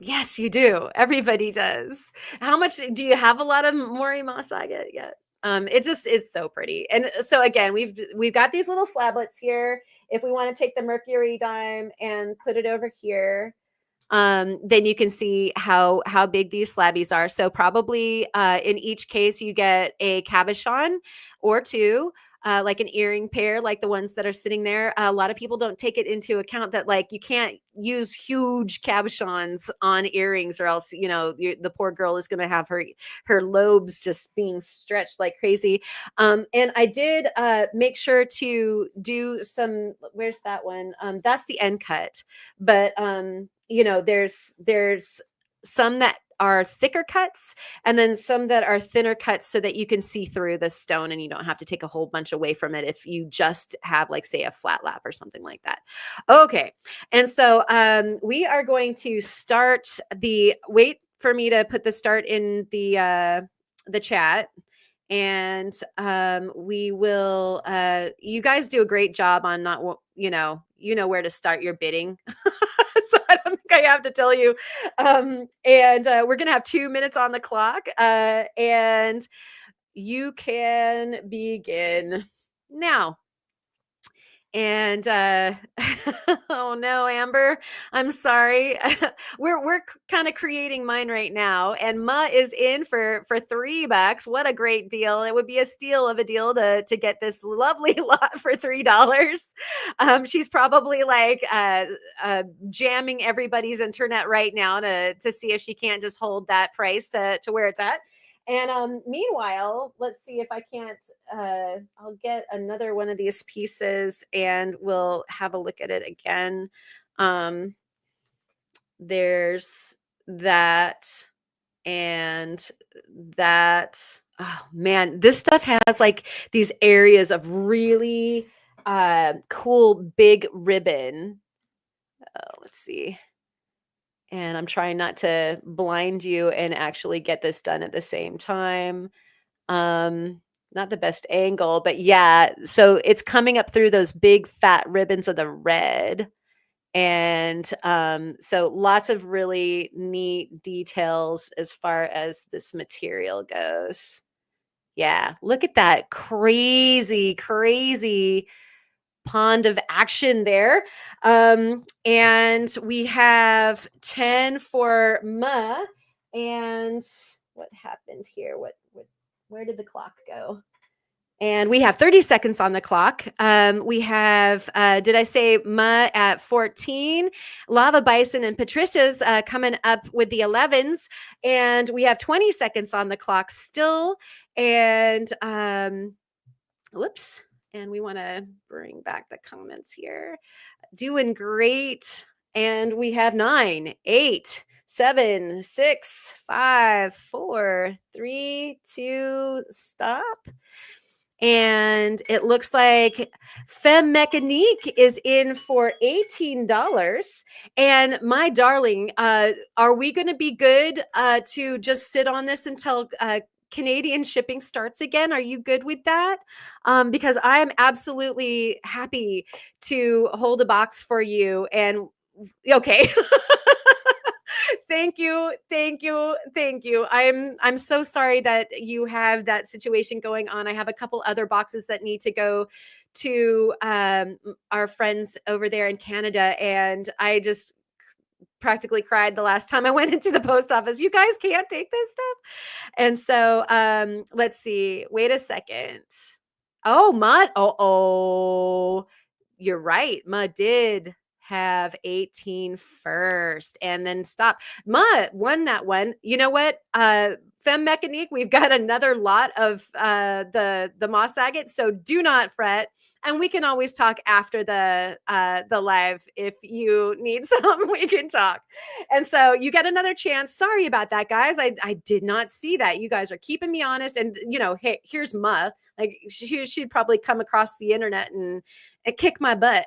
Yes, you do. Everybody does. How much do you have? A lot of Mori moss agate yet? It just is so pretty. And so again, we've got these little slablets here. If we want to take the mercury dime and put it over here, then you can see how big these slabbies are. So probably in each case you get a cabochon or 2, like an earring pair, like the ones that are sitting there. A lot of people don't take it into account that like you can't use huge cabochons on earrings, or else you know the poor girl is going to have her lobes just being stretched like crazy. And I did make sure to do some. Where's that one? That's the end cut, but you know, there's some that are thicker cuts and then some that are thinner cuts so that you can see through the stone and you don't have to take a whole bunch away from it if you just have like say a flat lap or something like that. Okay. And so we are going to start wait for me to put the start in the chat. And we will you guys do a great job on not you know where to start your bidding. So I don't think I have to tell you. And we're gonna have 2 minutes on the clock, and you can begin now. And oh no, Amber, I'm sorry. we're kind of creating mine right now, and Ma is in for $3. What a great deal! It would be a steal of a deal to get this lovely lot for $3. She's probably like jamming everybody's internet right now to see if she can't just hold that price to where it's at. And meanwhile, let's see if I can't, I'll get another one of these pieces and we'll have a look at it again. There's that and that. Oh man, this stuff has like these areas of really cool big ribbon. Let's see. And I'm trying not to blind you and actually get this done at the same time. Um, Not the best angle, but yeah, so it's coming up through those big fat ribbons of the red. And so lots of really neat details as far as this material goes. Yeah, look at that crazy, crazy pond of action there. And we have 10 for Ma. And what happened here? Where did the clock go? And we have 30 seconds on the clock. We have, did I say Ma at 14? Lava Bison and Patricia's coming up with the 11s. And we have 20 seconds on the clock still. And whoops. And we want to bring back the comments here. Doing great. And we have 9, 8, 7, 6, 5, 4, 3, 2, stop. And it looks like Femme Mechanique is in for $18. And my darling, are we going to be good to just sit on this until Canadian shipping starts again? Are you good with that? Because I am absolutely happy to hold a box for you. And okay. Thank you, thank you, thank you. I'm so sorry that you have that situation going on. I have a couple other boxes that need to go to our friends over there in Canada, and I just practically cried the last time I went into the post office. You guys can't take this stuff. And so let's see. Wait a second. Oh, Mud. Oh, you're right. Mud did have 18 first and then stop. Mud won that one. You know what? Femme Mechanique, we've got another lot of the moss agate, so do not fret. And we can always talk after the live if you need some. We can talk. And so you get another chance. Sorry about that, guys. I did not see that. You guys are keeping me honest. And hey, here's Ma. Like she'd probably come across the internet and kick my butt.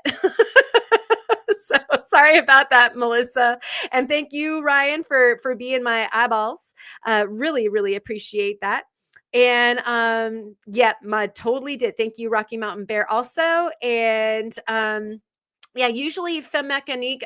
So sorry about that, Melissa. And thank you, Ryan, for being my eyeballs. Really, really appreciate that. And yeah, Ma totally did. Thank you, Rocky Mountain Bear, also. And yeah, usually Femme Mechanique,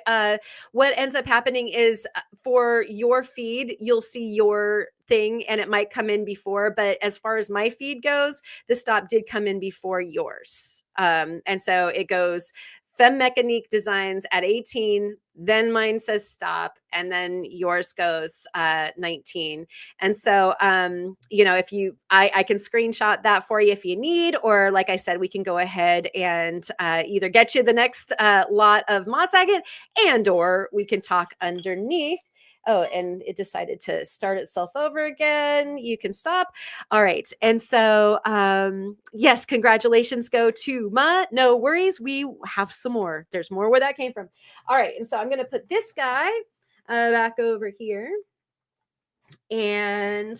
what ends up happening is for your feed, you'll see your thing and it might come in before. But as far as my feed goes, the stop did come in before yours. And so it goes Femme Mechanique Designs at 18, then mine says stop, and then yours goes 19. And so, if I can screenshot that for you if you need, or like I said, we can go ahead and either get you the next lot of moss agate, and or we can talk underneath. Oh, and it decided to start itself over again. You can stop. All right. And so, yes, congratulations go to Ma. No worries. We have some more. There's more where that came from. All right. And so I'm going to put this guy back over here. And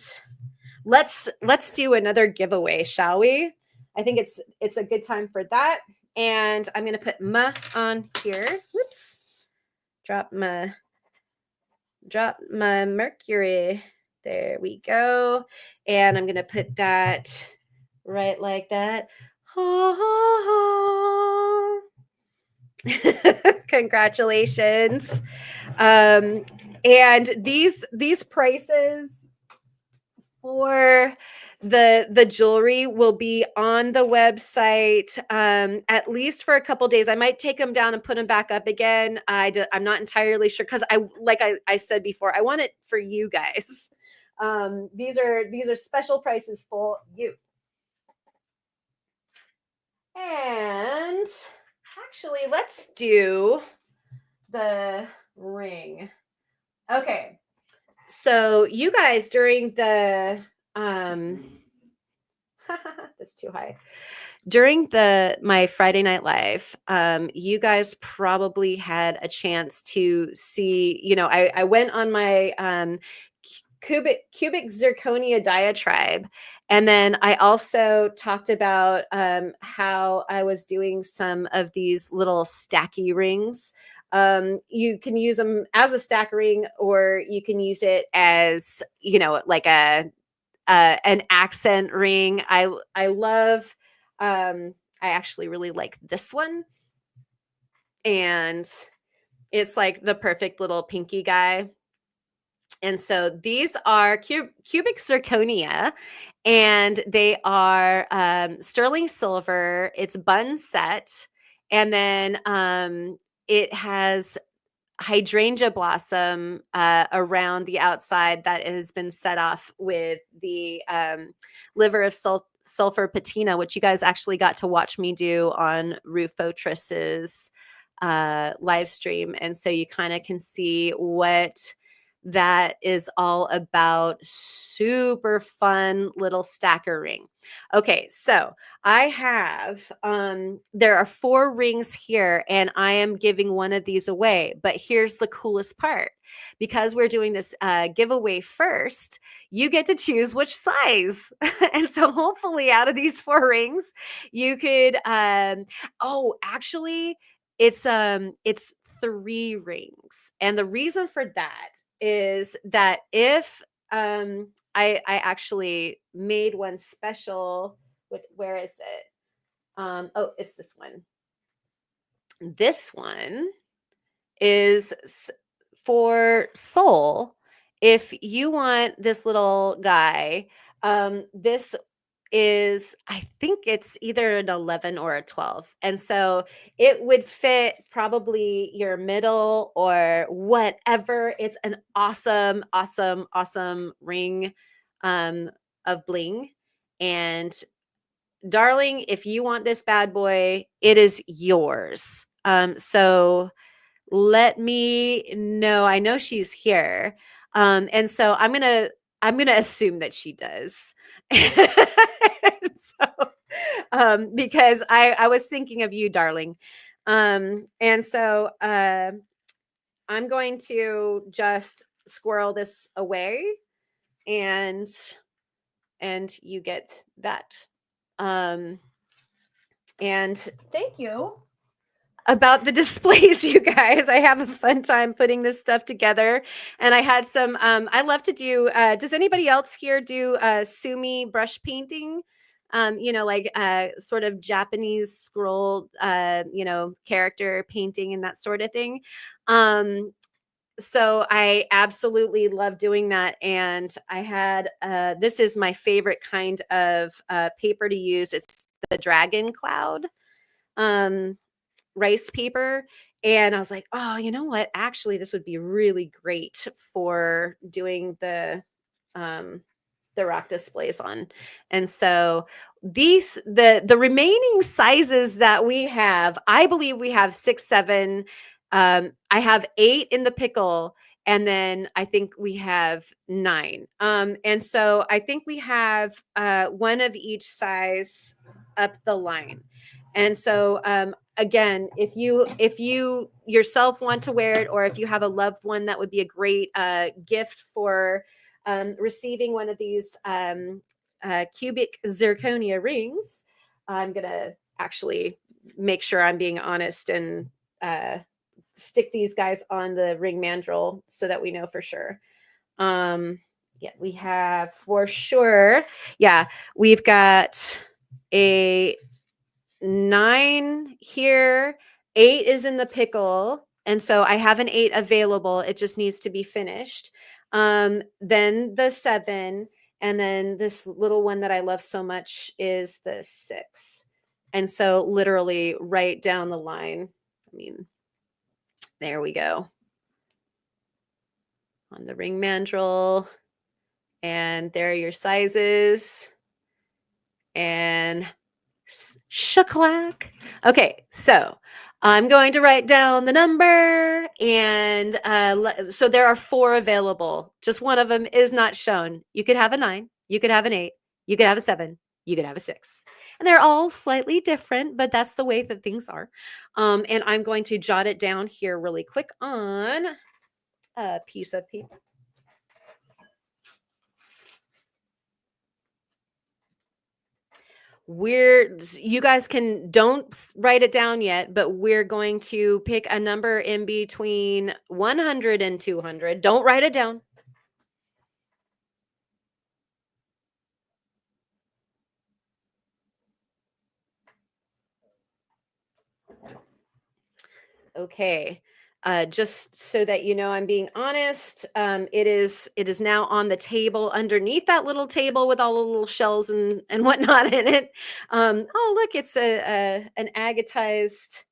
let's do another giveaway, shall we? I think it's a good time for that. And I'm going to put Ma on here. Whoops. Drop my mercury. There we go. And I'm going to put that right like that. Congratulations. And these prices for the jewelry will be on the website at least for a couple days. I might take them down and put them back up again. I'm not entirely sure because I said before, I want it for you guys. These are special prices for you. And actually, let's do the ring. Okay. So you guys during the that's too high. During my Friday Night Live, you guys probably had a chance to see, I went on my cubic zirconia diatribe. And then I also talked about how I was doing some of these little stacky rings You can use them as a stack ring, or you can use it as, like an accent ring. I love. I actually really like this one, and it's like the perfect little pinky guy. And so these are cubic zirconia, and they are sterling silver. It's bun set, and then it has hydrangea blossom around the outside that has been set off with the liver of sulfur patina, which you guys actually got to watch me do on Rufotris's live stream. And so you kind of can see what that is all about. Super fun little stacker ring. Okay, so I have, there are 4 rings here, and I am giving one of these away. But here's the coolest part. Because we're doing this giveaway first, you get to choose which size. And so hopefully out of these 4 rings, you could, actually, it's 3 rings. And the reason for that is that if, I actually made one special. Where is it? Oh, it's this one. This one is for Soul. If you want this little guy, this is, I think it's either an 11 or a 12. And so it would fit probably your middle or whatever. It's an awesome, awesome, awesome ring of bling. And darling, if you want this bad boy, it is yours. So let me know. I know she's here. And so I'm gonna assume that she does. So, because I was thinking of you, darling. And so I'm going to just squirrel this away, and you get that. And thank you about the displays, you guys. I have a fun time putting this stuff together, and I had some. I love to do. Does anybody else here do sumi brush painting? Like sort of Japanese scroll, character painting and that sort of thing. So I absolutely love doing that. And I had, this is my favorite kind of paper to use. It's the Dragon Cloud rice paper. And I was like, oh, you know what? Actually, this would be really great for doing the rock displays on. And so the remaining sizes that we have, I believe we have 6, 7. I have 8 in the pickle, and then I think we have 9. And so I think we have one of each size up the line. And so again, if you yourself want to wear it, or if you have a loved one, that would be a great gift for receiving one of these cubic zirconia rings. I'm gonna actually make sure I'm being honest and stick these guys on the ring mandrel so that we know for sure. Yeah, we have for sure. Yeah, we've got a 9 here. 8 is in the pickle. And so I have an 8 available. It just needs to be finished. Then the 7. And then this little one that I love so much is the 6. And so literally right down the line. I mean, there we go. On the ring mandrel. And there are your sizes. And shaklack. Okay, so I'm going to write down the number, and so there are 4 available. Just one of them is not shown. You could have a 9, you could have an 8, you could have a 7, you could have a 6. And they're all slightly different, but that's the way that things are. And I'm going to jot it down here really quick on a piece of paper. You guys don't write it down yet, but we're going to pick a number in between 100 and 200. Don't write it down. Okay. Just so that you know, I'm being honest. It is now on the table underneath that little table with all the little shells and whatnot in it. Oh, look, it's an agatized.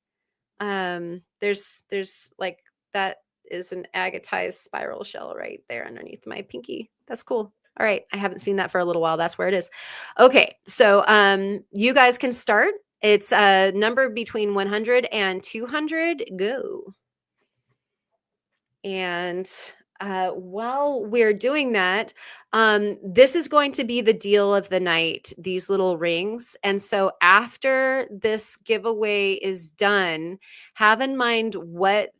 There's like that is an agatized spiral shell right there underneath my pinky. That's cool. All right, I haven't seen that for a little while. That's where it is. Okay, so you guys can start. It's a number between 100 and 200. Go. And while we're doing that, this is going to be the deal of the night, these little rings. And so after this giveaway is done, have in mind what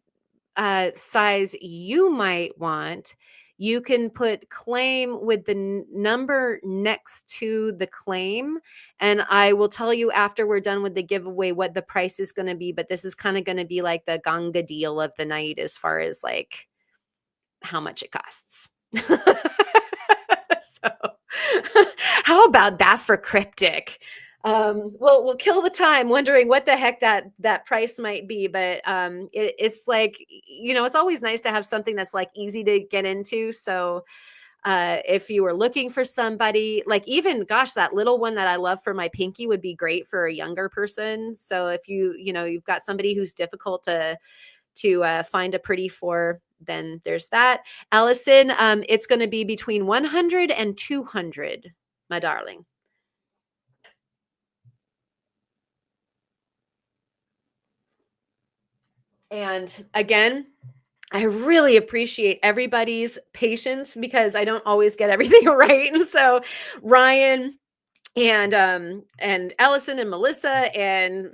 size you might want. You can put claim with the number next to the claim. And I will tell you after we're done with the giveaway what the price is going to be. But this is kind of going to be like the ganga deal of the night as far as like how much it costs. So, how about that for cryptic? We'll kill the time wondering what the heck that price might be, but it's like it's always nice to have something that's like easy to get into. So if you were looking for somebody, like even gosh, that little one that I love for my pinky would be great for a younger person. So if you've got somebody who's difficult to find a pretty for, then there's that. Allison, it's going to be between 100 and 200, my darling. And again, I really appreciate everybody's patience because I don't always get everything right. And so Ryan and Allison and Melissa and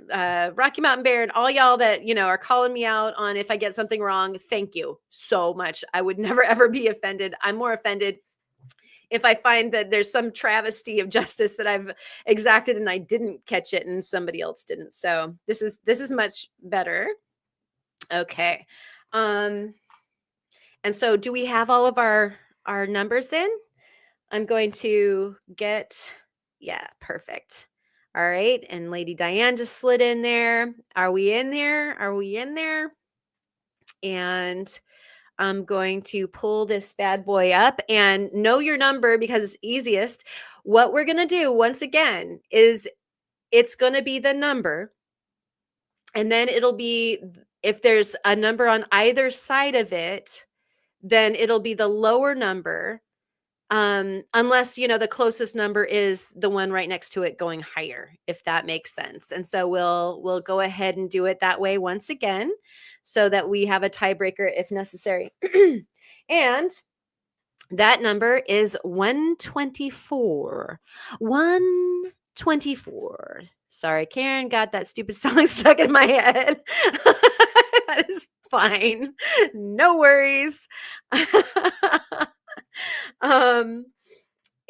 Rocky Mountain Bear and all y'all that are calling me out on if I get something wrong, thank you so much. I would never ever be offended. I'm more offended if I find that there's some travesty of justice that I've exacted and I didn't catch it and somebody else didn't. So this is much better. Okay. And so do we have all of our numbers in? I'm going to get, yeah, perfect. All right. And Lady Diane just slid in there. Are we in there? Are we in there? And I'm going to pull this bad boy up and know your number because it's easiest. What we're going to do once again is it's going to be the number. And then it'll be, if there's a number on either side of it, then it'll be the lower number. Unless the closest number is the one right next to it going higher, if that makes sense. And so we'll go ahead and do it that way once again so that we have a tiebreaker if necessary. And that number is 124. 124. Sorry, Karen got that stupid song stuck in my head. That is fine. No worries.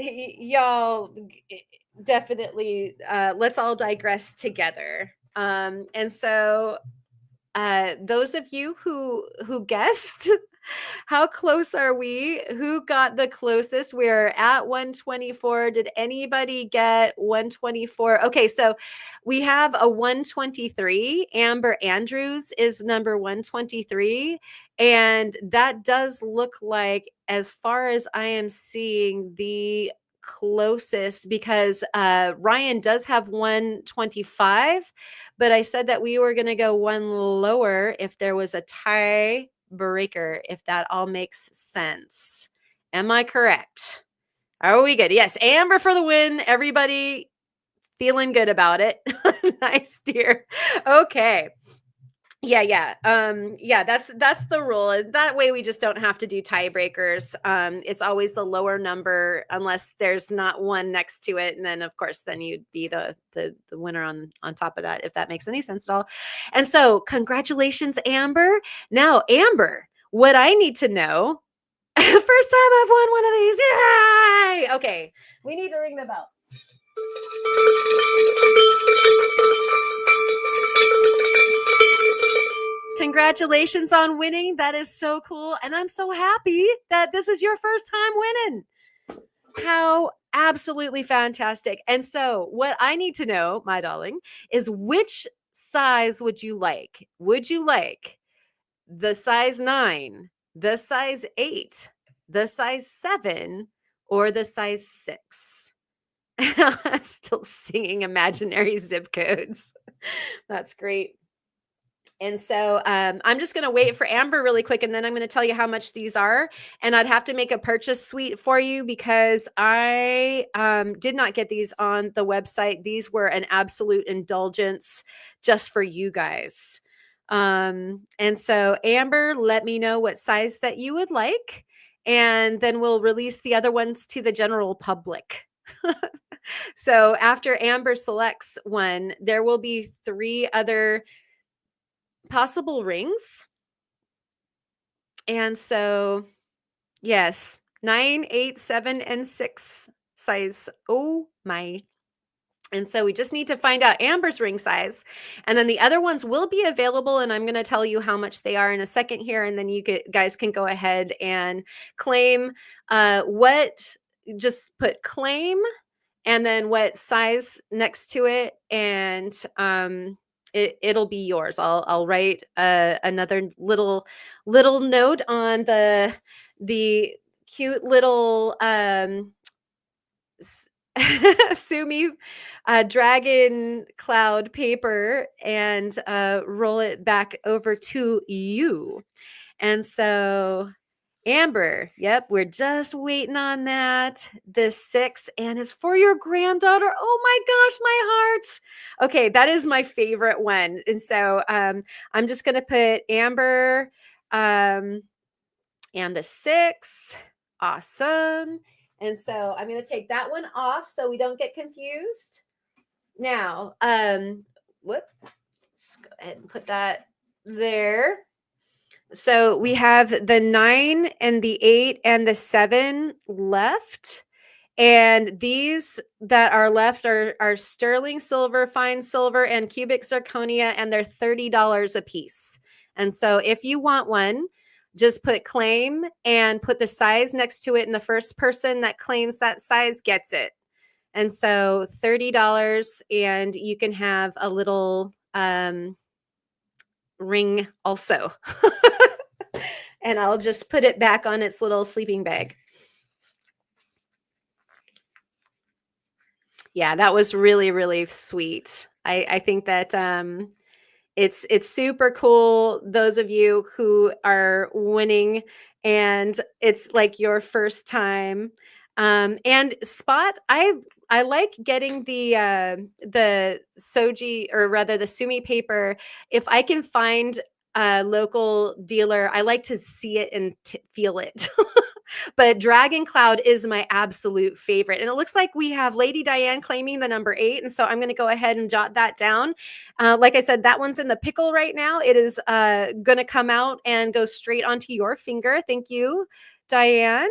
Y'all definitely let's all digress together. And so those of you who guessed, how close are we? Who got the closest? We're at 124. Did anybody get 124? Okay, so we have a 123. Amber Andrews is number 123. And that does look like, as far as I am seeing, the closest because Ryan does have 125. But I said that we were going to go one lower if there was a tie breaker, if that all makes sense. Am I correct? Are we good? Yes, Amber for the win. Everybody feeling good about it. Nice, dear. Okay. Yeah. That's the rule. That way we just don't have to do tiebreakers. It's always the lower number unless there's not one next to it. And then of course, then you'd be the winner on top of that, if that makes any sense at all. And so congratulations, Amber. Now, Amber, what I need to know, first time I've won one of these. Yay! Okay, we need to ring the bell. congratulations on winning. That is so cool. And I'm so happy that this is your first time winning. How absolutely fantastic. And so, what I need to know, my darling, is which size would you like? Would you like the size 9, the size 8, the size 7, or the size 6? Still singing imaginary zip codes. That's great. And so I'm just going to wait for Amber really quick, and then I'm going to tell you how much these are. And I'd have to make a purchase suite for you because I did not get these on the website. These were an absolute indulgence just for you guys. And so Amber, let me know what size that you would like, and then we'll release the other ones to the general public. So after Amber selects one, there will be 3 other possible rings. And so, yes, 9, 8, 7, and 6 size. Oh my. And so we just need to find out Amber's ring size. And then the other ones will be available. And I'm going to tell you how much they are in a second here. And then you guys can go ahead and claim just put claim and then what size next to it. And it'll be yours. I'll write another little note on the cute little Sumi dragon cloud paper and roll it back over to you. And so Amber, yep, we're just waiting on that. The 6, and it's for your granddaughter. Oh my gosh, my heart. Okay, that is my favorite one. And so I'm just going to put Amber and the 6. Awesome. And so I'm going to take that one off so we don't get confused. Now, let's go ahead and put that there. So we have the 9 and the 8 and the 7 left. And these that are left are sterling silver, fine silver, and cubic zirconia, and they're $30 a piece. And so if you want one, just put claim and put the size next to it, and the first person that claims that size gets it. And so $30, and you can have a little ring also. And I'll just put it back on its little sleeping bag. Yeah, that was really, really sweet. I think that it's super cool, those of you who are winning, and it's like your first time. And Spot, I like getting the soji, or rather the Sumi paper. If I can find a local dealer, I like to see it and feel it. But Dragon Cloud is my absolute favorite. And it looks like we have Lady Diane claiming the number 8. And so I'm going to go ahead and jot that down. Like I said, that one's in the pickle right now. It is going to come out and go straight onto your finger. Thank you, Diane.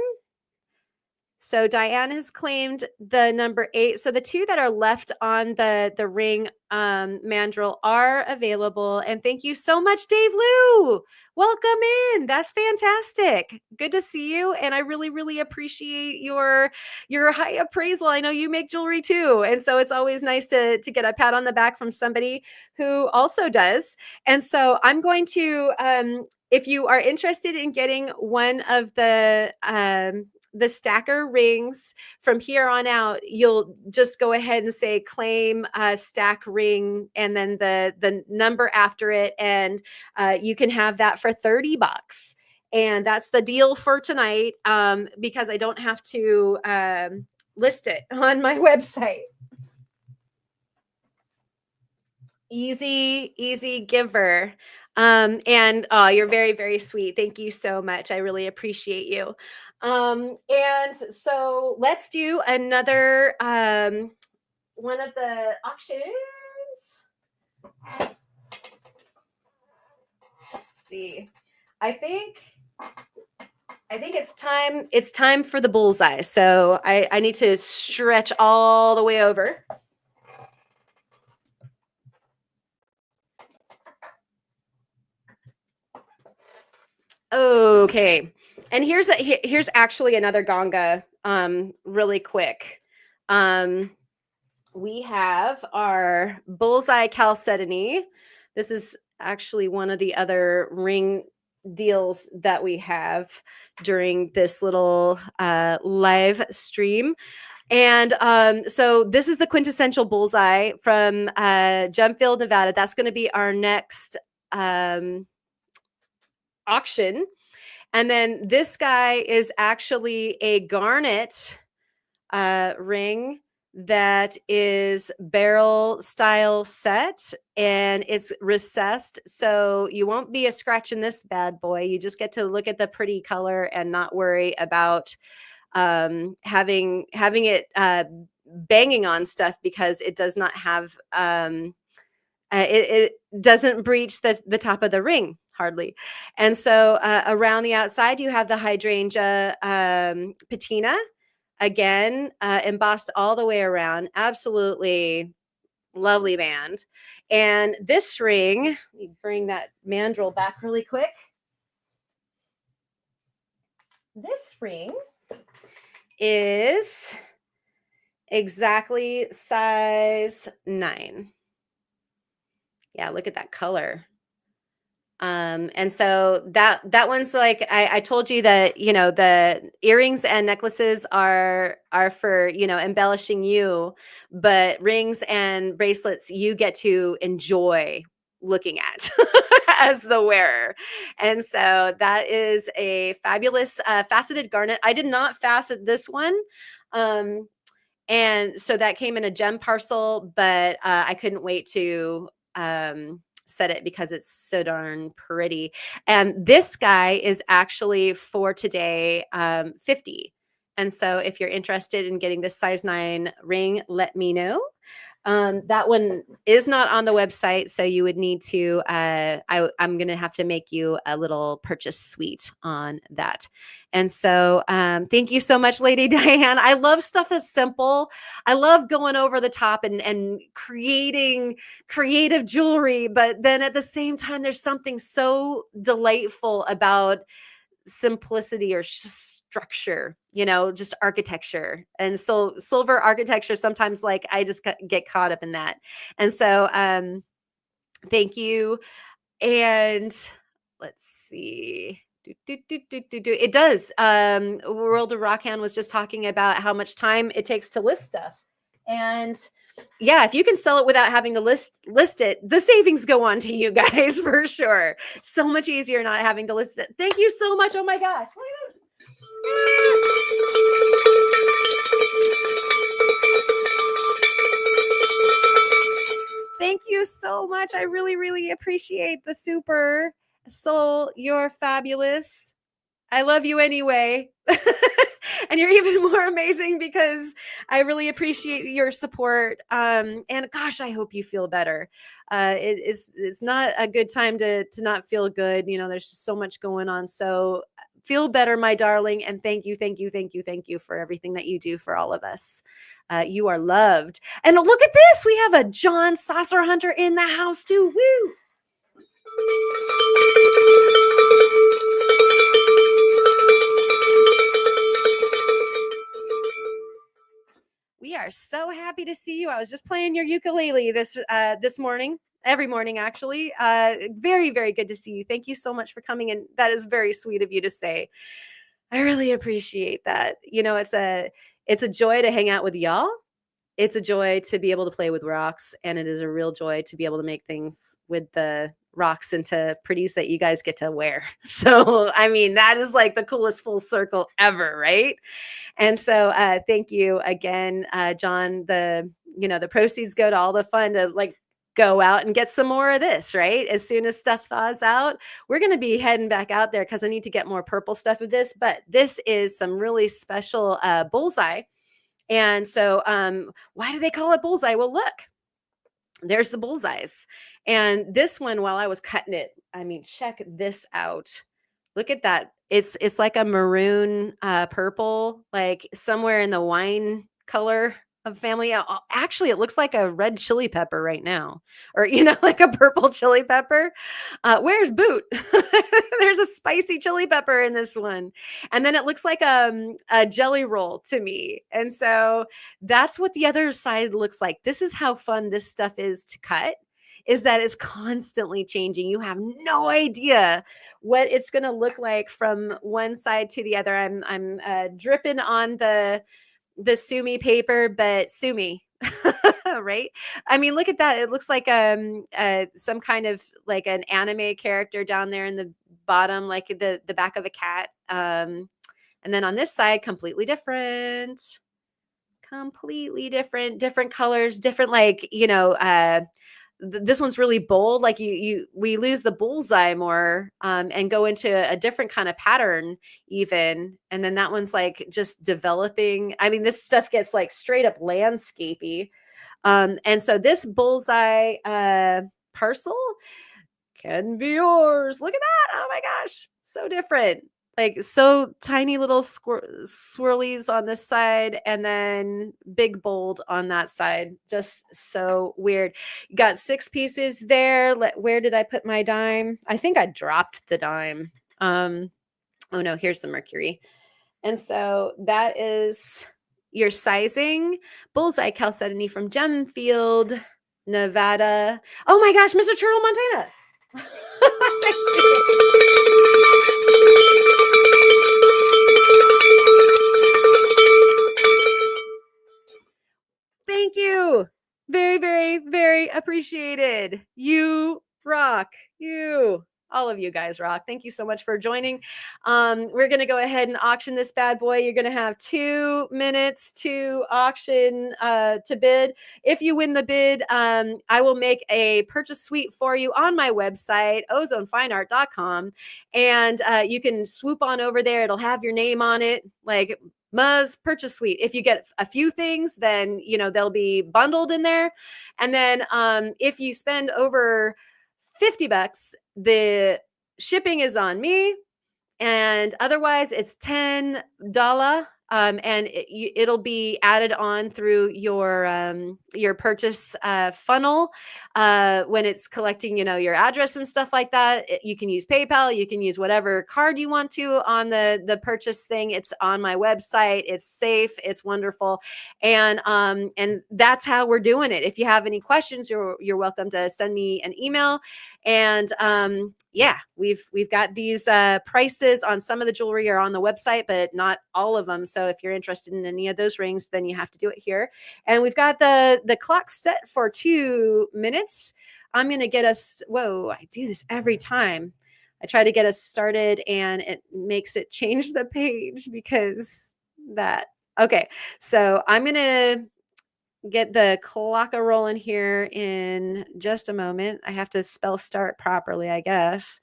So Diane has claimed the number 8. So the 2 that are left on the ring mandrel are available. And thank you so much, Dave Lou. Welcome in. That's fantastic. Good to see you. And I really, really appreciate your high appraisal. I know you make jewelry too. And so it's always nice to get a pat on the back from somebody who also does. And so I'm going to, if you are interested in getting one of the stacker rings from here on out, you'll just go ahead and say claim stack ring and then the number after it, and you can have that for $30. And that's the deal for tonight, because I don't have to list it on my website. Easy giver. And you're very, very sweet. Thank you so much. I really appreciate you. And so let's do another one of the auctions. Let's see. I think it's time for the bullseye. So I need to stretch all the way over. Okay. And here's actually another ganga, really quick. Um, we have our bullseye chalcedony. This is actually one of the other ring deals that we have during this little live stream. And so this is the quintessential bullseye from Gemfield, Nevada. That's going to be our next um, auction. And then this guy is actually a garnet ring that is barrel style set, and it's recessed, so you won't be a scratch in this bad boy. You just get to look at the pretty color and not worry about having it banging on stuff, because it does not have it doesn't breach the top of the ring hardly. And so around the outside, you have the hydrangea patina, again, embossed all the way around. Absolutely lovely band. And this ring, let me bring that mandrel back really quick. This ring is exactly size 9. Yeah, look at that color. And so that one's like, I told you that, the earrings and necklaces are for, embellishing you, but rings and bracelets you get to enjoy looking at as the wearer. And so that is a fabulous faceted garnet. I did not facet this one. And so that came in a gem parcel, but I couldn't wait to set it because it's so darn pretty. And this guy is actually for today 50. And so if you're interested in getting this size 9 ring, let me know. That one is not on the website, so you would need to. I'm going to have to make you a little purchase suite on that. And so, thank you so much, Lady Diane. I love stuff that's simple. I love going over the top and creating creative jewelry, but then at the same time, there's something so delightful about simplicity or structure, just architecture. And so silver architecture, sometimes, like, I just get caught up in that. And so thank you. And let's see. It does. World of Rockhand was just talking about how much time it takes to list stuff. And yeah, if you can sell it without having to list it, the savings go on to you guys for sure. So much easier not having to list it. Thank you so much. Oh my gosh. Look at this. Thank you so much. I really, really appreciate the super. Soul, you're fabulous. I love you anyway. And you're even more amazing because I really appreciate your support. And gosh, I hope you feel better. It's not a good time to not feel good. There's just so much going on. So feel better, my darling. And thank you, thank you, thank you, thank you for everything that you do for all of us. You are loved. And look at this. We have a John Saucer Hunter in the house too. Woo! We are so happy to see you. I was just playing your ukulele this morning, every morning actually. Very, very good to see you. Thank you so much for coming, and that is very sweet of you to say. I really appreciate that. It's a joy to hang out with y'all. It's a joy to be able to play with rocks, and it is a real joy to be able to make things with the rocks into pretties that you guys get to wear. So, I mean, that is like the coolest full circle ever, right? And so, thank you again, John. The proceeds go to all the fun to, like, go out and get some more of this, right? As soon as stuff thaws out, we're going to be heading back out there because I need to get more purple stuff of this. But this is some really special bullseye. And so, why do they call it bullseye? Well, look, there's the bullseyes. And this one, while I was cutting it, I mean, check this out. Look at that. It's like a maroon purple, like somewhere in the wine color a family. Actually, it looks like a red chili pepper right now, or like a purple chili pepper. Where's Boot? There's a spicy chili pepper in this one, and then it looks like a jelly roll to me. And so that's what the other side looks like. This is how fun this stuff is to cut. Is that it's constantly changing. You have no idea what it's going to look like from one side to the other. I'm dripping on the sumi paper, but sumi, right? I mean, look at that. It looks like some kind of like an anime character down there in the bottom, like the back of a cat. And then on this side, completely different colors, different, like, this one's really bold. Like we lose the bullseye more, and go into a different kind of pattern even. And then that one's like just developing. I mean, this stuff gets like straight up landscapey. And so this bullseye parcel can be yours. Look at that. Oh my gosh. So different. Like so tiny little swirlies on this side, and then big bold on that side. Just so weird. Got 6 pieces there. Where did I put my dime? I think I dropped the dime. Oh no, here's the mercury. And so that is your sizing. Bullseye chalcedony from Gemfield, Nevada. Oh my gosh, Mr. Turtle Montana. Thank you. Very, very, very appreciated. You rock. All of you guys rock. Thank you so much for joining. We're going to go ahead and auction this bad boy. You're going to have 2 minutes to auction, to bid. If you win the bid, I will make a purchase suite for you on my website, ozonefineart.com. And you can swoop on over there. It'll have your name on it, like Ma's purchase suite. If you get a few things, then they'll be bundled in there. And then if you spend over $50, the shipping is on me, and otherwise it's $10. And it'll be added on through your purchase funnel when it's collecting, your address and stuff like that. You can use PayPal, you can use whatever card you want to on the purchase thing. It's on my website. It's safe. It's wonderful, and that's how we're doing it. If you have any questions, you're welcome to send me an email. And yeah, we've got these prices on some of the jewelry are on the website, but not all of them. So if you're interested in any of those rings, then you have to do it here. And we've got the clock set for 2 minutes. I'm going to get us, whoa, I do this every time. I try to get us started and it makes it change the page because that. Okay, so I'm going to get the clock a rolling here in just a moment. I have to spell start properly, I guess.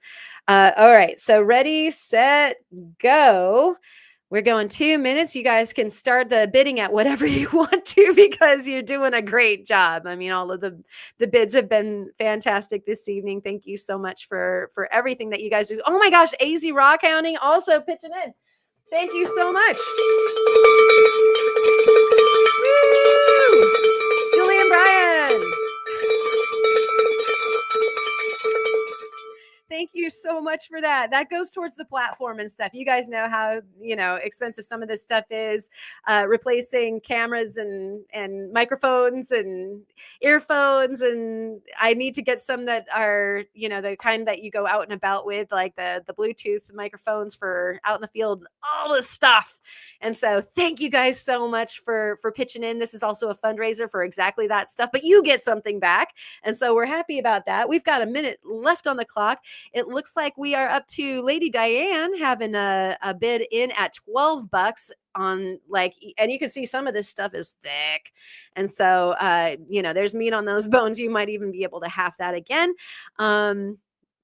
All right, so ready, set, go. We're going 2 minutes. You guys can start the bidding at whatever you want to because you're doing a great job. I mean, all of the bids have been fantastic this evening. Thank you so much for everything that you guys do. Oh my gosh, AZ Rock Hounding also pitching in. Thank you so much. Woo! Julie and Brian. Thank you so much for that. That goes towards the platform and stuff. You guys know how, expensive some of this stuff is. Replacing cameras and microphones and earphones. And I need to get some that are, the kind that you go out and about with, like the Bluetooth microphones for out in the field, all this stuff. And so thank you guys so much for pitching in. This is also a fundraiser for exactly that stuff, but you get something back. And so we're happy about that. We've got a minute left on the clock. It looks like we are up to Lady Diane having a bid in at $12 on, like, and you can see some of this stuff is thick. And so, there's meat on those bones. You might even be able to half that again. Oh,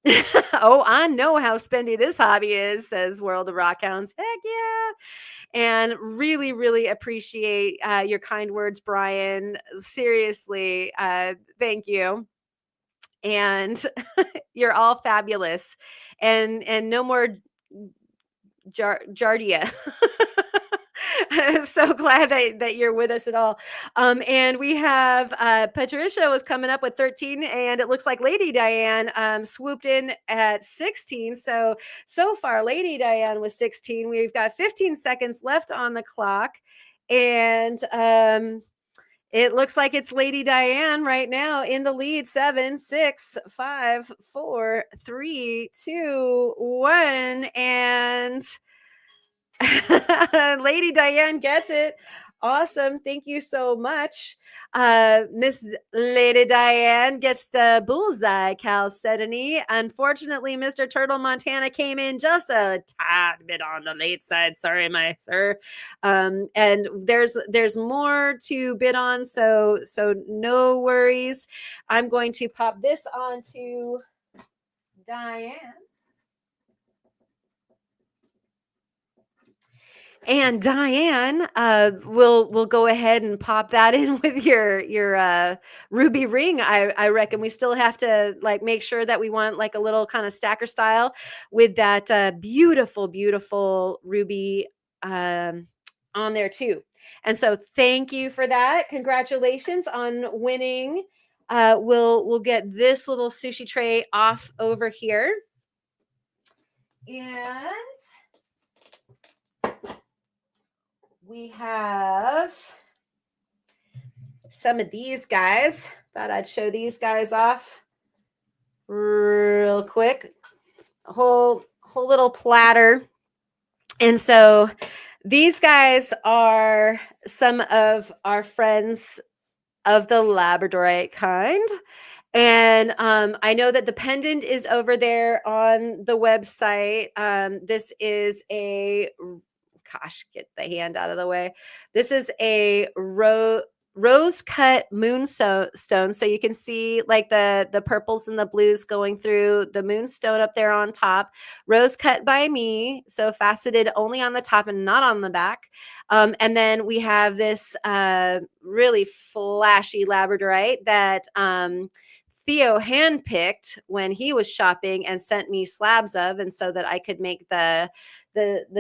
I know how spendy this hobby is, says World of Rockhounds. Heck yeah. And really, really appreciate your kind words, Brian. Seriously, thank you. And you're all fabulous. And no more Jardia. So glad that you're with us at all. And we have Patricia was coming up with 13, and it looks like Lady Diane swooped in at 16. So far, Lady Diane was 16. We've got 15 seconds left on the clock, and it looks like it's Lady Diane right now in the lead. 7, 6, 5, 4, 3, 2, 1, and Lady Diane gets it. Awesome. Thank you so much. Miss Lady Diane gets the bullseye chalcedony. Unfortunately, Mr. Turtle Montana came in just a tad bit on the late side. Sorry, my sir. And there's more to bid on, so no worries. I'm going to pop this on to Diane. And Diane, we'll go ahead and pop that in with your ruby ring. I reckon we still have to like make sure that we want like a little kind of stacker style with that beautiful ruby on there too. And so thank you for that. Congratulations on winning. We'll get this little sushi tray off over here. And we have some of these guys. Thought I'd show these guys off real quick. A whole little platter. And so these guys are some of our friends of the Labradorite kind. And I know that the pendant is over there on the website. This is a gosh, get the hand out of the way. This is a rose cut moonstone. So you can see like the purples and the blues going through the moonstone up there on top. Rose cut by me. So faceted only on the top and not on the back. And then we have this really flashy Labradorite that Theo handpicked when he was shopping and sent me slabs of, and so that I could make the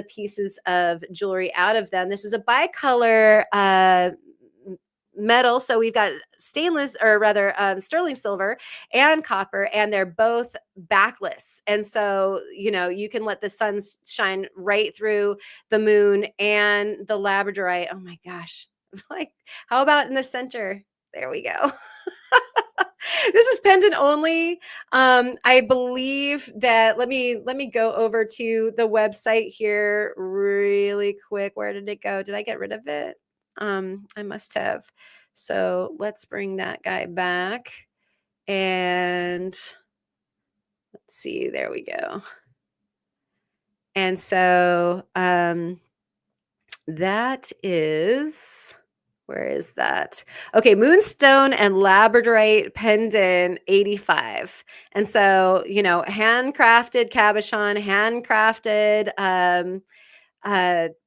pieces of jewelry out of them. This is a bicolor metal, so we've got stainless, or rather sterling silver and copper, and they're both backless, and so you can let the sun shine right through the moon and the labradorite. Oh my gosh. Like, how about in the center? There we go. This is pendant only. I believe that let me go over to the website here really quick. Where did it go? Did I get rid of it? I must have. So let's bring that guy back. And let's see, there we go. And so that is, where is that? Okay, Moonstone and Labradorite pendant 85. And so, handcrafted cabochon, handcrafted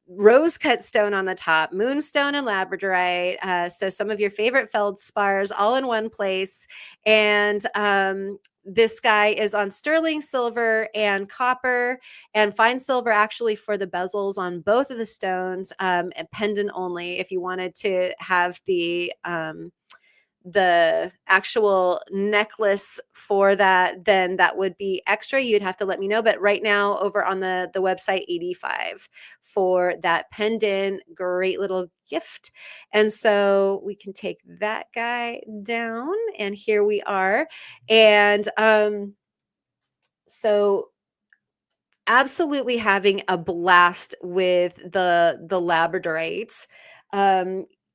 rose cut stone on the top, moonstone and labradorite. So some of your favorite feldspars all in one place. And this guy is on sterling silver and copper and fine silver actually for the bezels on both of the stones, and pendant only. If you wanted to have the actual necklace for that, then that would be extra. You'd have to let me know. But right now over on the website, 85 for that pendant. Great little gift. And so we can take that guy down, and here we are. And so absolutely having a blast with the labradorites.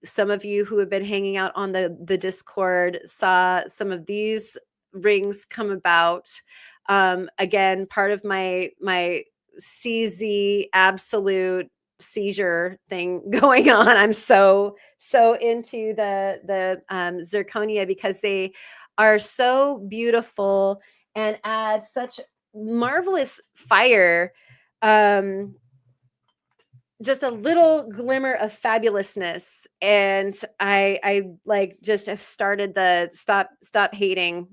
Some of you who have been hanging out on the Discord saw some of these rings come about. Again, part of my CZ absolute seizure thing going on. I'm so into the zirconia because they are so beautiful and add such marvelous fire. Just a little glimmer of fabulousness, and I like just have started the stop hating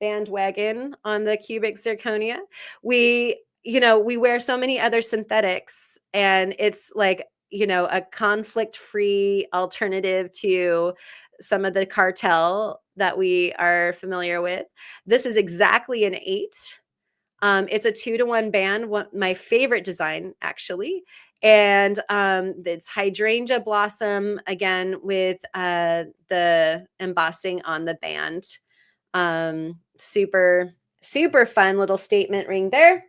bandwagon on the cubic zirconia. We we wear so many other synthetics, and it's like, a conflict-free alternative to some of the cartel that we are familiar with. This is exactly an 8. It's a 2-to-1 band, my favorite design, actually. And it's hydrangea blossom, again, with the embossing on the band. Super, super fun little statement ring there.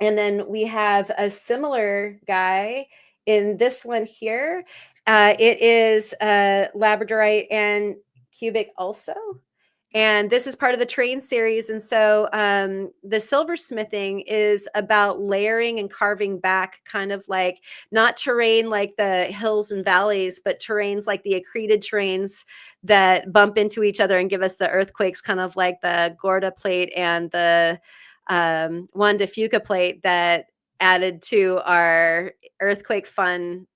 And then we have a similar guy in this one here. It is labradorite and cubic also. And this is part of the Train series. And so the silversmithing is about layering and carving back, kind of like not terrain like the hills and valleys, but terrains like the accreted terrains that bump into each other and give us the earthquakes, kind of like the Gorda plate and the Juan de Fuca plate that added to our earthquake fun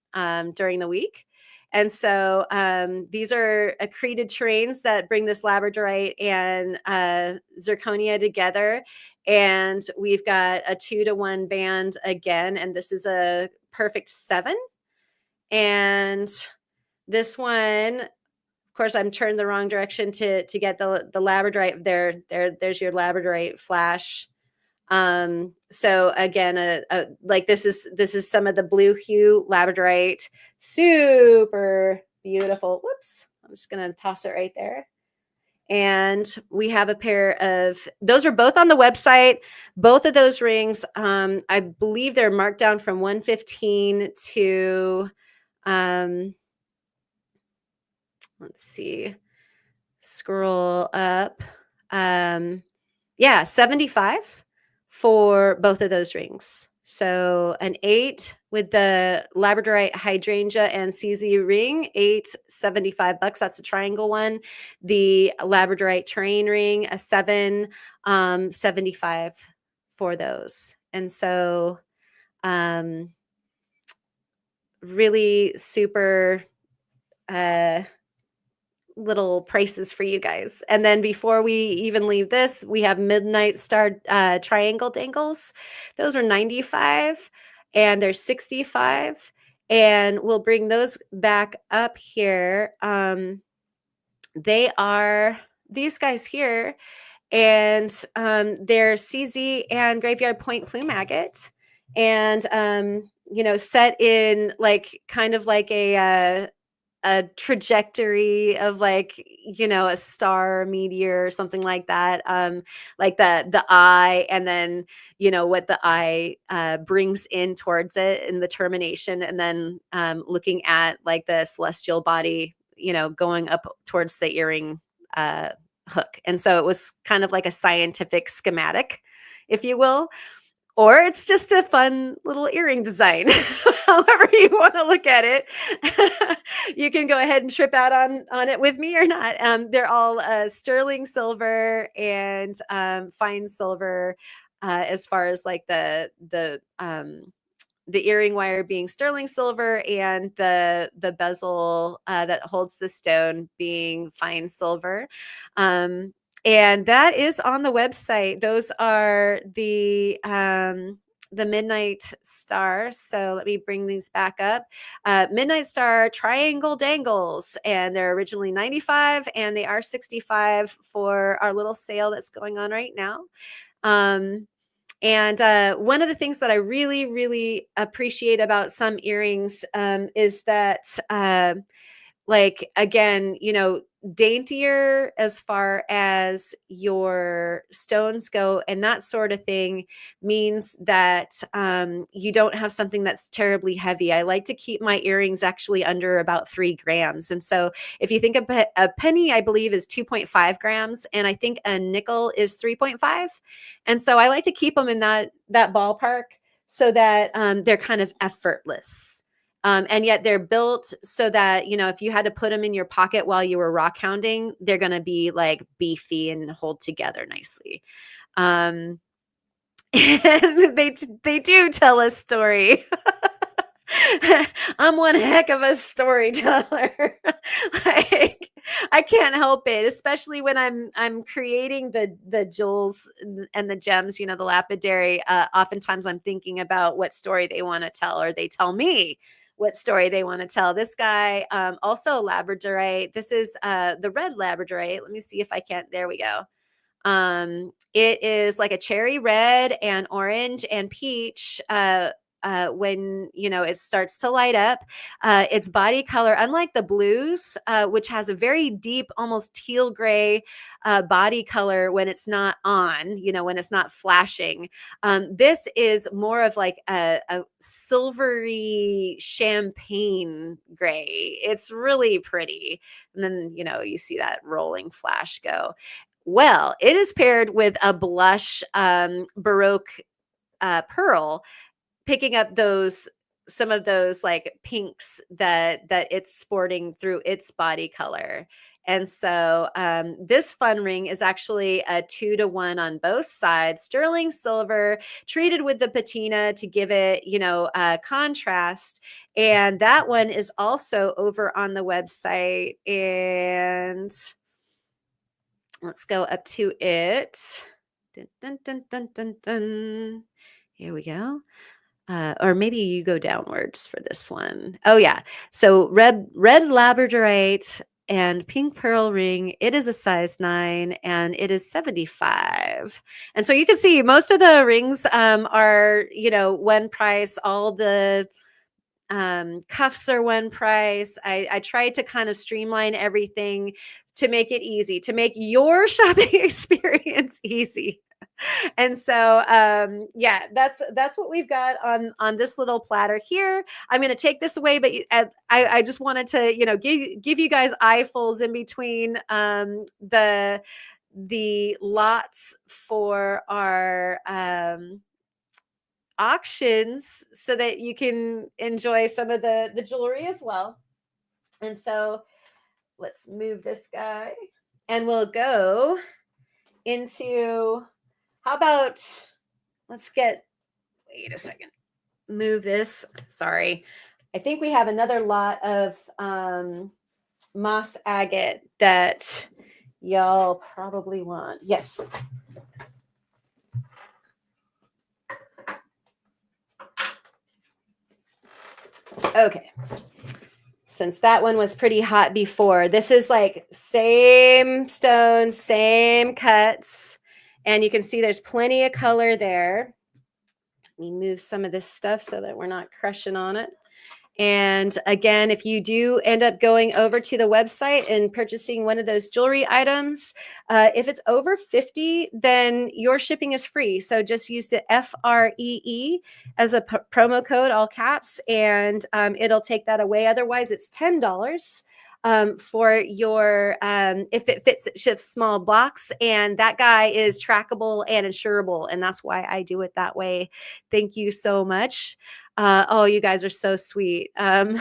during the week. And so these are accreted terrains that bring this labradorite and zirconia together. And we've got a 2-to-1 band again, and this is a perfect 7. And this one, of course, I'm turned the wrong direction to get the labradorite. There's your labradorite flash. So again, like this is some of the blue hue labradorite, super beautiful. Whoops, I'm just gonna toss it right there. And we have a pair of, those are both on the website. Both of those rings, I believe they're marked down from 115 to, let's see, scroll up. Yeah, 75 for both of those rings. So an 8 with the labradorite hydrangea and CZ ring, $8.75. That's the triangle one. The labradorite terrain ring, a 7, 75 for those. And so really super little prices for you guys. And then before we even leave this, we have Midnight Star triangle dangles. Those are 95 and they're 65. And we'll bring those back up here. They are these guys here, and they're CZ and Graveyard Point plume agate, and set in like kind of like a trajectory of like a star meteor or something like that, like the eye, and then what the eye brings in towards it in the termination, and then looking at like the celestial body going up towards the earring hook. And so it was kind of like a scientific schematic, if you will, or it's just a fun little earring design. However you want to look at it. You can go ahead and trip out on it with me or not. They're all sterling silver and fine silver, as far as like the earring wire being sterling silver, and the bezel that holds the stone being fine silver. And that is on the website. Those are the Midnight Star. So let me bring these back up. Midnight Star triangle dangles, and they're originally 95, and they are 65 for our little sale that's going on right now. And one of the things that I really, really appreciate about some earrings is that, like, again, daintier as far as your stones go and that sort of thing means that you don't have something that's terribly heavy. I like to keep my earrings actually under about 3 grams. And so if you think a penny, I believe, is 2.5 grams, and I think a nickel is 3.5. And so I like to keep them in that ballpark so that they're kind of effortless. And yet they're built so that, if you had to put them in your pocket while you were rock hounding, they're going to be like beefy and hold together nicely. And they do tell a story. I'm one heck of a storyteller. Like, I can't help it, especially when I'm creating the jewels and the gems, the lapidary. Oftentimes I'm thinking about what story they want to tell, or they tell me what story they want to tell. This guy, also labradorite. This is the red labradorite. Let me see if I can't. There we go. It is like a cherry red and orange and peach. When it starts to light up, its body color, unlike the blues, which has a very deep, almost teal gray body color when it's not on, when it's not flashing. This is more of like a silvery champagne gray. It's really pretty. And then, you see that rolling flash go. Well, it is paired with a blush Baroque pearl, picking up some of those like pinks that it's sporting through its body color. And so this fun ring is actually a 2-to-1 on both sides, sterling silver, treated with the patina to give it, contrast. And that one is also over on the website. And let's go up to it. Dun, dun, dun, dun, dun, dun. Here we go. Or maybe you go downwards for this one. Oh yeah. So red labradorite and pink pearl ring. It is a size 9 and it is 75. And so you can see most of the rings are, one price. All the cuffs are one price. I tried to kind of streamline everything to make it easy, to make your shopping experience easy. And so yeah, that's what we've got on this little platter here. I'm going to take this away, but I just wanted to give you guys eyefuls in between the lots for our auctions, so that you can enjoy some of the jewelry as well. And so let's move this guy, and we'll go into, how about, wait a second, move this. Sorry. I think we have another lot of moss agate that y'all probably want. Yes. Okay. Since that one was pretty hot before, this is like same stone, same cuts. And you can see there's plenty of color there. Let me move some of this stuff so that we're not crushing on it. And again, if you do end up going over to the website and purchasing one of those jewelry items, if it's over 50, then your shipping is free. So just use the FREE as a promo code, all caps, and it'll take that away. Otherwise, it's $10 for your, if it fits, it ships small blocks, and that guy is trackable and insurable. And that's why I do it that way. Thank you so much. Oh, you guys are so sweet. One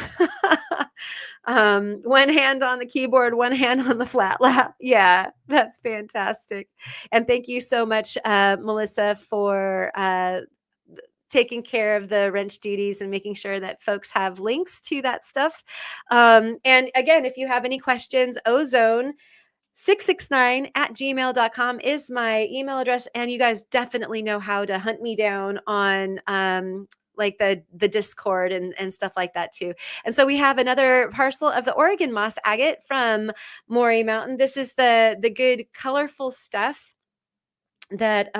hand on the keyboard, one hand on the flat lap. Yeah, that's fantastic. And thank you so much, Melissa, for taking care of the wrench duties and making sure that folks have links to that stuff. And again, if you have any questions, Ozone 669@gmail.com is my email address. And you guys definitely know how to hunt me down on like the Discord and stuff like that too. And so we have another parcel of the Oregon moss agate from Maury Mountain. This is the good colorful stuff that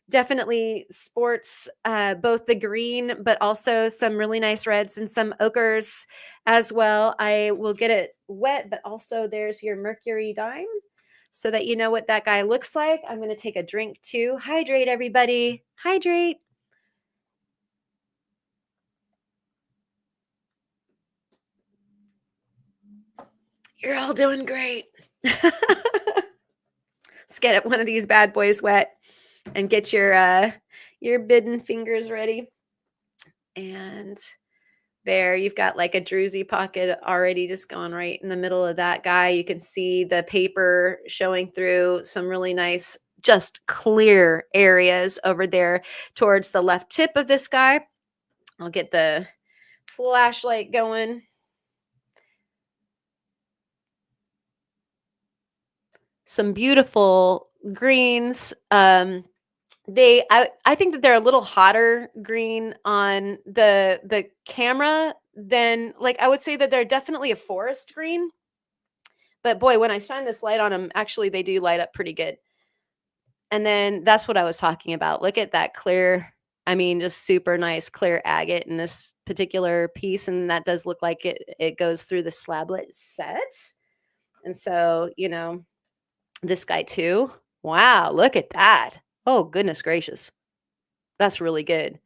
definitely sports both the green, but also some really nice reds and some ochres as well. I will get it wet, but also there's your mercury dime, so that you know what that guy looks like. I'm going to take a drink too. Hydrate, everybody. Hydrate. You're all doing great. Let's get one of these bad boys wet and get your bidden fingers ready. And there, you've got like a druzy pocket already just going right in the middle of that guy. You can see the paper showing through some really nice, just clear areas over there towards the left tip of this guy. I'll get the flashlight going. Some beautiful greens. I think that they're a little hotter green on the camera than, like, I would say that they're definitely a forest green. But boy, when I shine this light on them, actually they do light up pretty good. And then that's what I was talking about. Look at that clear, I mean, just super nice clear agate in this particular piece. And that does look like it goes through the slablet set. And so, this guy too. Wow, look at that. Oh, goodness gracious. That's really good.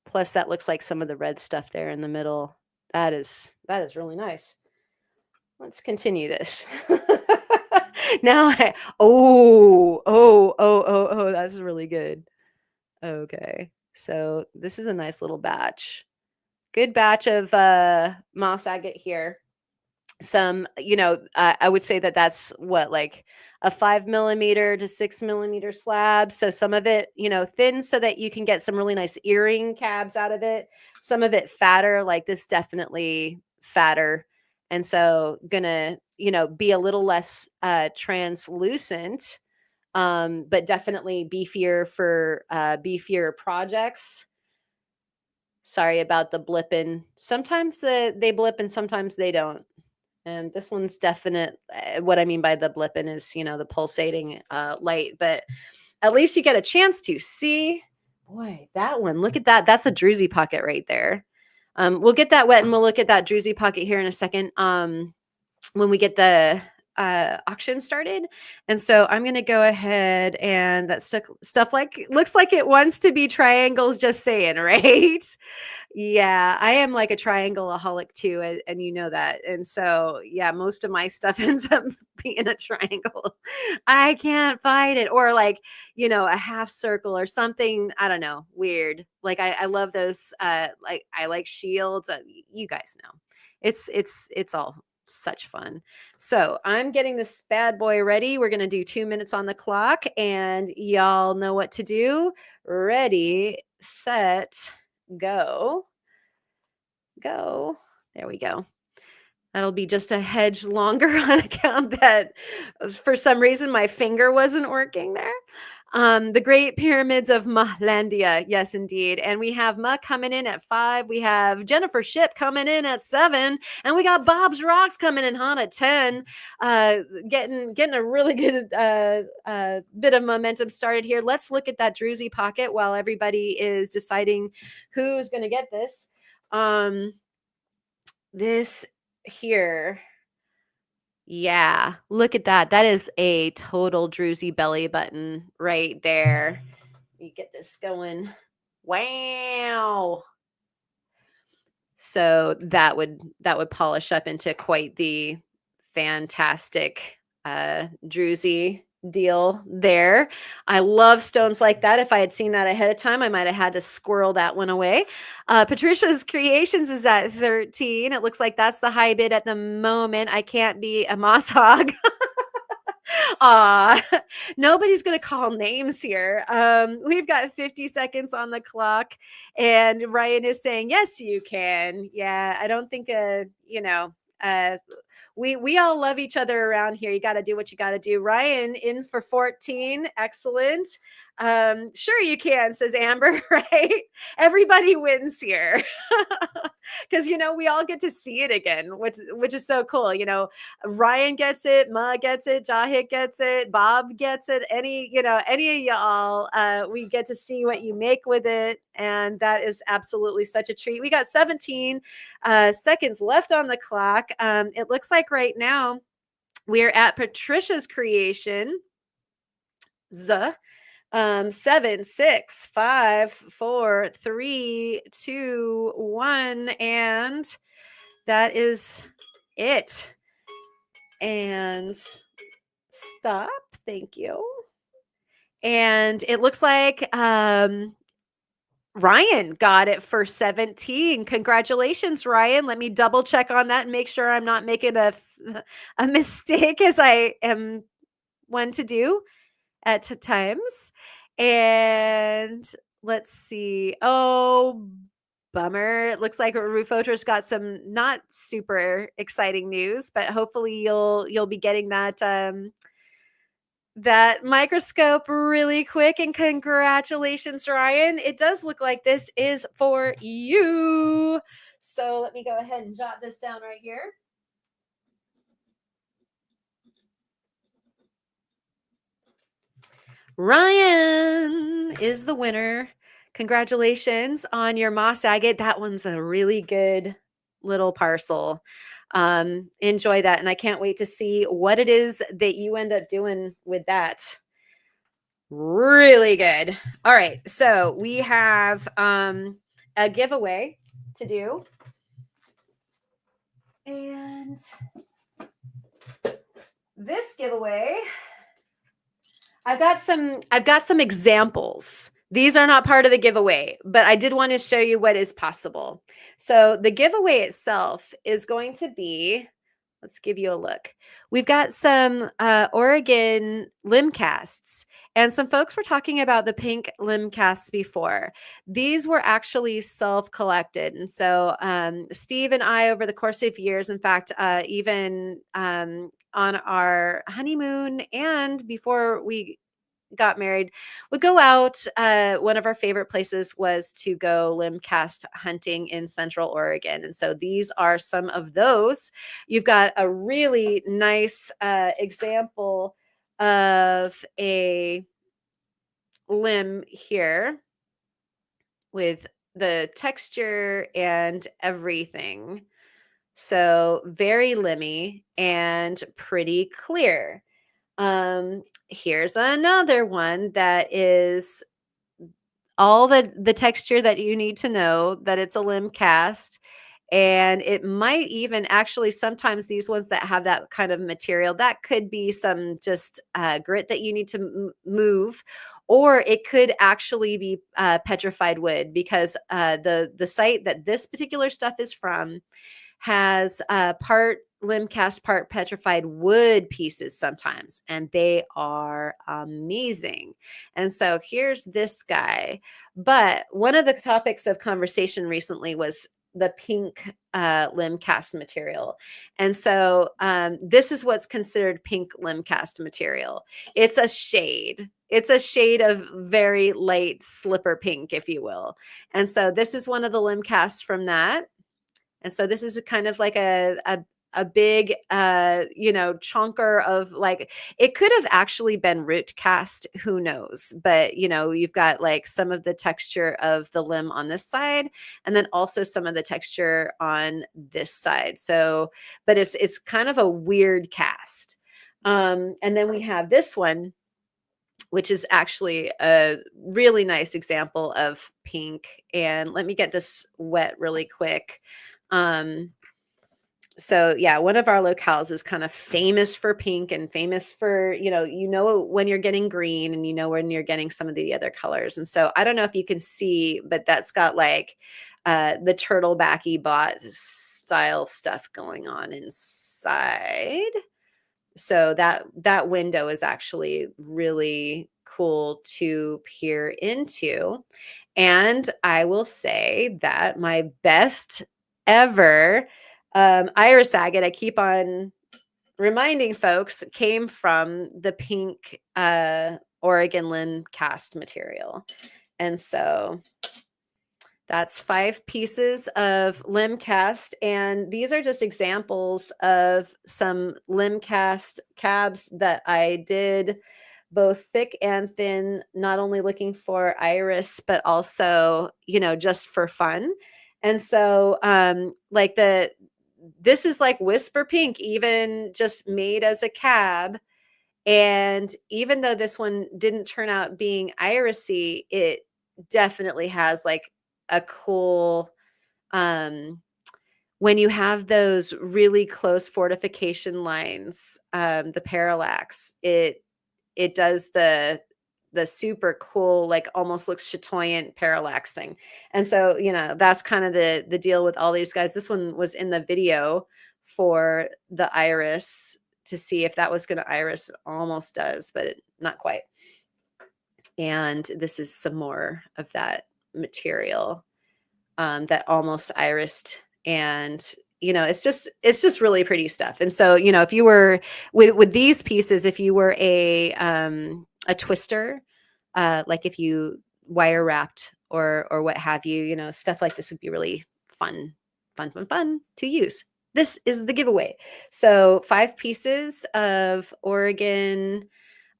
Plus that looks like some of the red stuff there in the middle. That is really nice. Let's continue this. Now that's really good. Okay. So this is a nice little batch. Good batch of moss agate here. Some, I would say that that's what, like a 5 millimeter to 6 millimeter slab. So some of it, thin so that you can get some really nice earring cabs out of it. Some of it fatter, like this definitely fatter. And so gonna, be a little less translucent, but definitely beefier for beefier projects. Sorry about the blipping. Sometimes they blip and sometimes they don't. And this one's definite. What I mean by the blipping is, the pulsating light, but at least you get a chance to see. Boy, that one, look at that. That's a druzy pocket right there. We'll get that wet and we'll look at that druzy pocket here in a second when we get the auction started. And so I'm going to go ahead, and that stuff like looks like it wants to be triangles, just saying, right? Yeah, I am like a triangleaholic too, and you know that. And so, yeah, most of my stuff ends up being a triangle. I can't fight it. Or like, a half circle or something, I don't know, weird. Like I love those like I like shields. You guys know. It's all such fun. So I'm getting this bad boy ready. We're going to do 2 minutes on the clock, and y'all know what to do. Ready, set, go. There we go. That'll be just a hedge longer on account that for some reason my finger wasn't working there. The Great Pyramids of Mahlandia. Yes, indeed. And we have Ma coming in at 5. We have Jennifer Ship coming in at 7. And we got Bob's Rocks coming in hot at 10. Getting a really good bit of momentum started here. Let's look at that druzy pocket while everybody is deciding who's going to get this. This here. Yeah, look at that. That is a total druzy belly button right there. Let me get this going. Wow. So that would polish up into quite the fantastic druzy deal there. I love stones like that. If I had seen that ahead of time, I might have had to squirrel that one away. Patricia's Creations is at 13. It looks like that's the high bid at the moment. I can't be a moss hog. Nobody's gonna call names here. We've got 50 seconds on the clock, and Ryan is saying, yes, you can. Yeah, I don't think we all love each other around here. You got to do what you got to do. Ryan in for 14. Excellent. Sure you can, says Amber, right? Everybody wins here. Because, we all get to see it again, which is so cool. Ryan gets it, Ma gets it, Jahit gets it, Bob gets it. Any of y'all, we get to see what you make with it. And that is absolutely such a treat. We got 17 seconds left on the clock. It looks like right now we're at Patricia's Creation. 7, 6, 5, 4, 3, 2, 1, and that is it. And stop. Thank you. And it looks like Ryan got it for 17. Congratulations, Ryan. Let me double check on that and make sure I'm not making a mistake, as I am one to do at times. And let's see. Oh, bummer. It looks like Rufotra's got some not super exciting news, but hopefully you'll be getting that microscope really quick. And congratulations, Ryan. It does look like this is for you. So let me go ahead and jot this down right here. Ryan is the winner. Congratulations on your moss agate. That one's a really good little parcel. Enjoy that. And I can't wait to see what it is that you end up doing with that. Really good. All right. So we have a giveaway to do. And this giveaway, I've got some examples. These are not part of the giveaway, but I did want to show you what is possible. So the giveaway itself is going to be, let's give you a look. We've got some Oregon limb casts, and some folks were talking about the pink limb casts before. These were actually self-collected, and so Steve and I, over the course of years, in fact, even on our honeymoon and before we got married, would go out. One of our favorite places was to go limb cast hunting in Central Oregon. And so these are some of those. You've got a really nice example of a limb here with the texture and everything. So very limby and pretty clear. Here's another one that is all the texture that you need to know that it's a limb cast. And it might even actually, sometimes these ones that have that kind of material, that could be some just grit that you need to move, or it could actually be petrified wood, because the site that this particular stuff is from has part limb cast, part petrified wood pieces sometimes, and they are amazing. And so here's this guy. But one of the topics of conversation recently was the pink limb cast material. And so this is what's considered pink limb cast material. It's a shade. It's a shade of very light slipper pink, if you will. And so this is one of the limb casts from that. And so this is a kind of like a big, chunker of, like, it could have actually been root cast, who knows? But, you've got like some of the texture of the limb on this side, and then also some of the texture on this side. So, but it's kind of a weird cast. And then we have this one, which is actually a really nice example of pink. And let me get this wet really quick. So yeah, one of our locales is kind of famous for pink and famous for, when you're getting green, and when you're getting some of the other colors. And so I don't know if you can see, but that's got like the turtle backy bot style stuff going on inside. So that window is actually really cool to peer into. And I will say that my best ever iris agate, I keep on reminding folks, came from the pink Oregon limb cast material. And so that's 5 pieces of limb cast. And these are just examples of some limb cast cabs that I did, both thick and thin, not only looking for iris, but also, just for fun. And so this is like whisper pink, even just made as a cab. And even though this one didn't turn out being irisy, it definitely has like a cool, when you have those really close fortification lines, the parallax, it does the super cool, like almost looks chatoyant parallax thing. And so, that's kind of the deal with all these guys. This one was in the video for the iris to see if that was going to iris. It almost does, but not quite. And this is some more of that material. that almost irised, and it's just really pretty stuff. And so if you were with these pieces, if you were a twister, like if you wire wrapped or what have you, stuff like this would be really fun to use. This is the giveaway. So 5 pieces of Oregon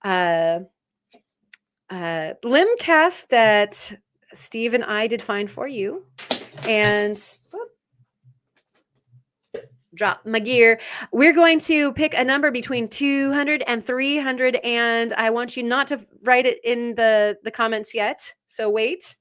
limb cast that Steve and I did find for you. And drop my gear. We're going to pick a number between 200 and 300, and I want you not to write it in the comments yet. So wait.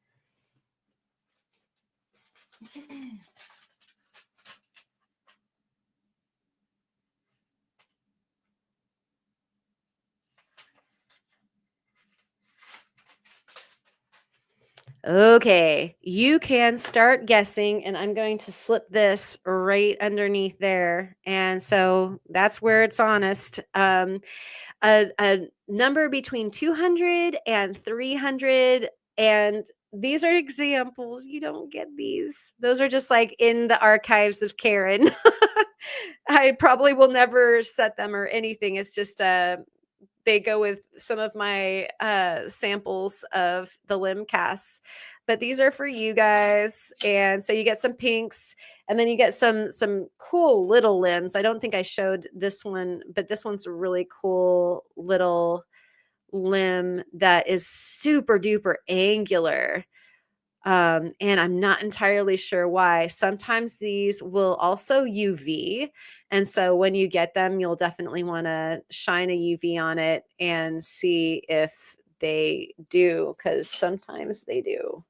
Okay, you can start guessing, and I'm going to slip this right underneath there. And so that's where it's honest. A number between 200 and 300, and these are examples. You don't get these. Those are just like in the archives of Karen. I probably will never set them or anything. It's just they go with some of my samples of the limb casts, but these are for you guys. And so you get some pinks, and then you get some cool little limbs. I don't think I showed this one, but this one's a really cool little limb that is super duper angular. And I'm not entirely sure why. Sometimes these will also UV. And so when you get them, you'll definitely want to shine a UV on it and see if they do, because sometimes they do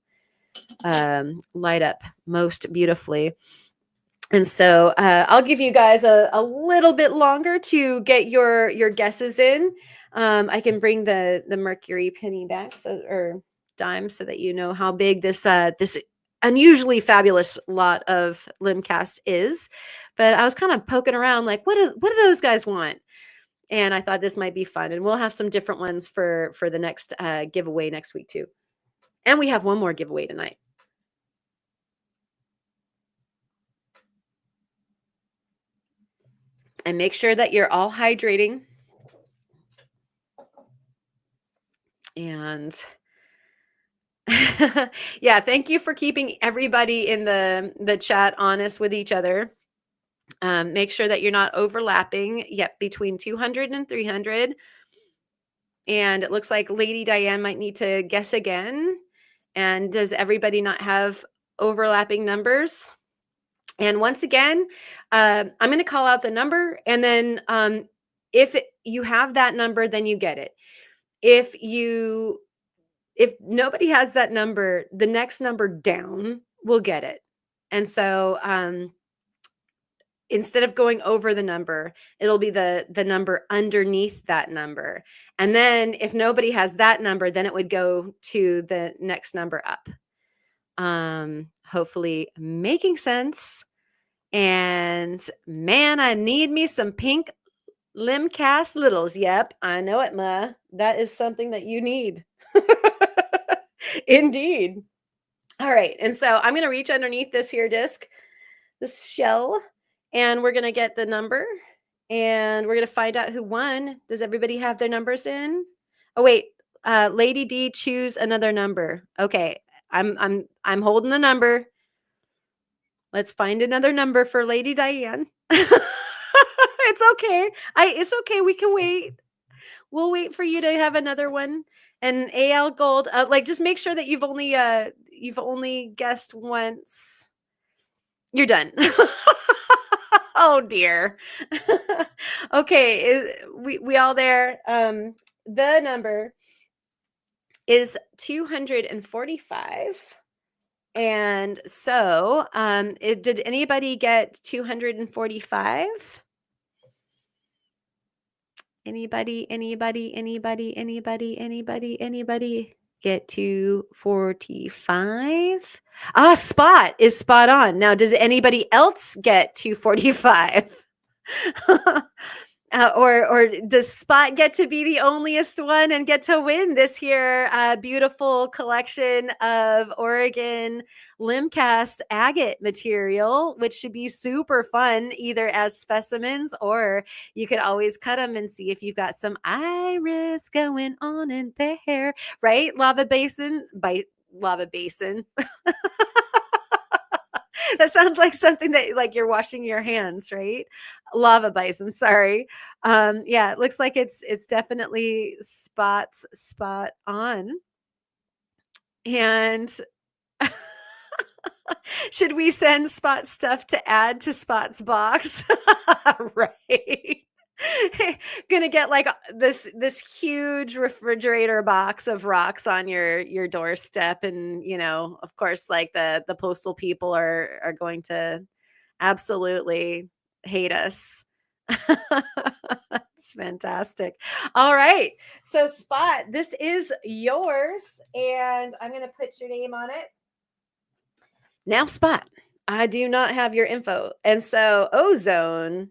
light up most beautifully. And so I'll give you guys a little bit longer to get your guesses in. I can bring the mercury penny back, or dime, so that you know how big this unusually fabulous lot of limb cast is. But I was kind of poking around, like, what do those guys want? And I thought this might be fun, and we'll have some different ones for the next giveaway next week too. And we have one more giveaway tonight. And make sure that you're all hydrating. And yeah, thank you for keeping everybody in the chat honest with each other. Make sure that you're not overlapping yet between 200 and 300. And it looks like Lady Diane might need to guess again. And does everybody not have overlapping numbers? And once again, I'm going to call out the number, and then if you have that number, then you get it. If nobody has that number, the next number down will get it. And so instead of going over the number, it'll be the number underneath that number. And then if nobody has that number, then it would go to the next number up. Hopefully making sense. And man, I need me some pink limb cast littles. Yep, I know it, Ma. That is something that you need. Indeed. All right. And so I'm going to reach underneath this here disc, this shell, and we're going to get the number, and we're going to find out who won. Does everybody have their numbers in? Oh, wait. Lady D, choose another number. Okay. I'm holding the number. Let's find another number for Lady Diane. It's okay. It's okay. We can wait. We'll wait for you to have another one. And AL Gold, like, just make sure that you've only guessed once. You're done. Oh dear. Okay, we all there. The number is 245. And so, did anybody get 245? Anybody get 245? Spot is spot on. Now, does anybody else get 245? Or does Spot get to be the onlyest one and get to win this here beautiful collection of Oregon limcast agate material, which should be super fun, either as specimens or you could always cut them and see if you've got some iris going on in there, right? Lava basin. That sounds like something that like you're washing your hands, right? Lava bison, sorry. Yeah, it looks like it's definitely Spot's spot on. And should we send Spot stuff to add to Spot's box? Right. Gonna get like this huge refrigerator box of rocks on your doorstep, and of course, like the postal people are going to absolutely hate us. It's fantastic. All right, so Spot, this is yours, and I'm gonna put your name on it now. Spot, I do not have your info, and so Ozone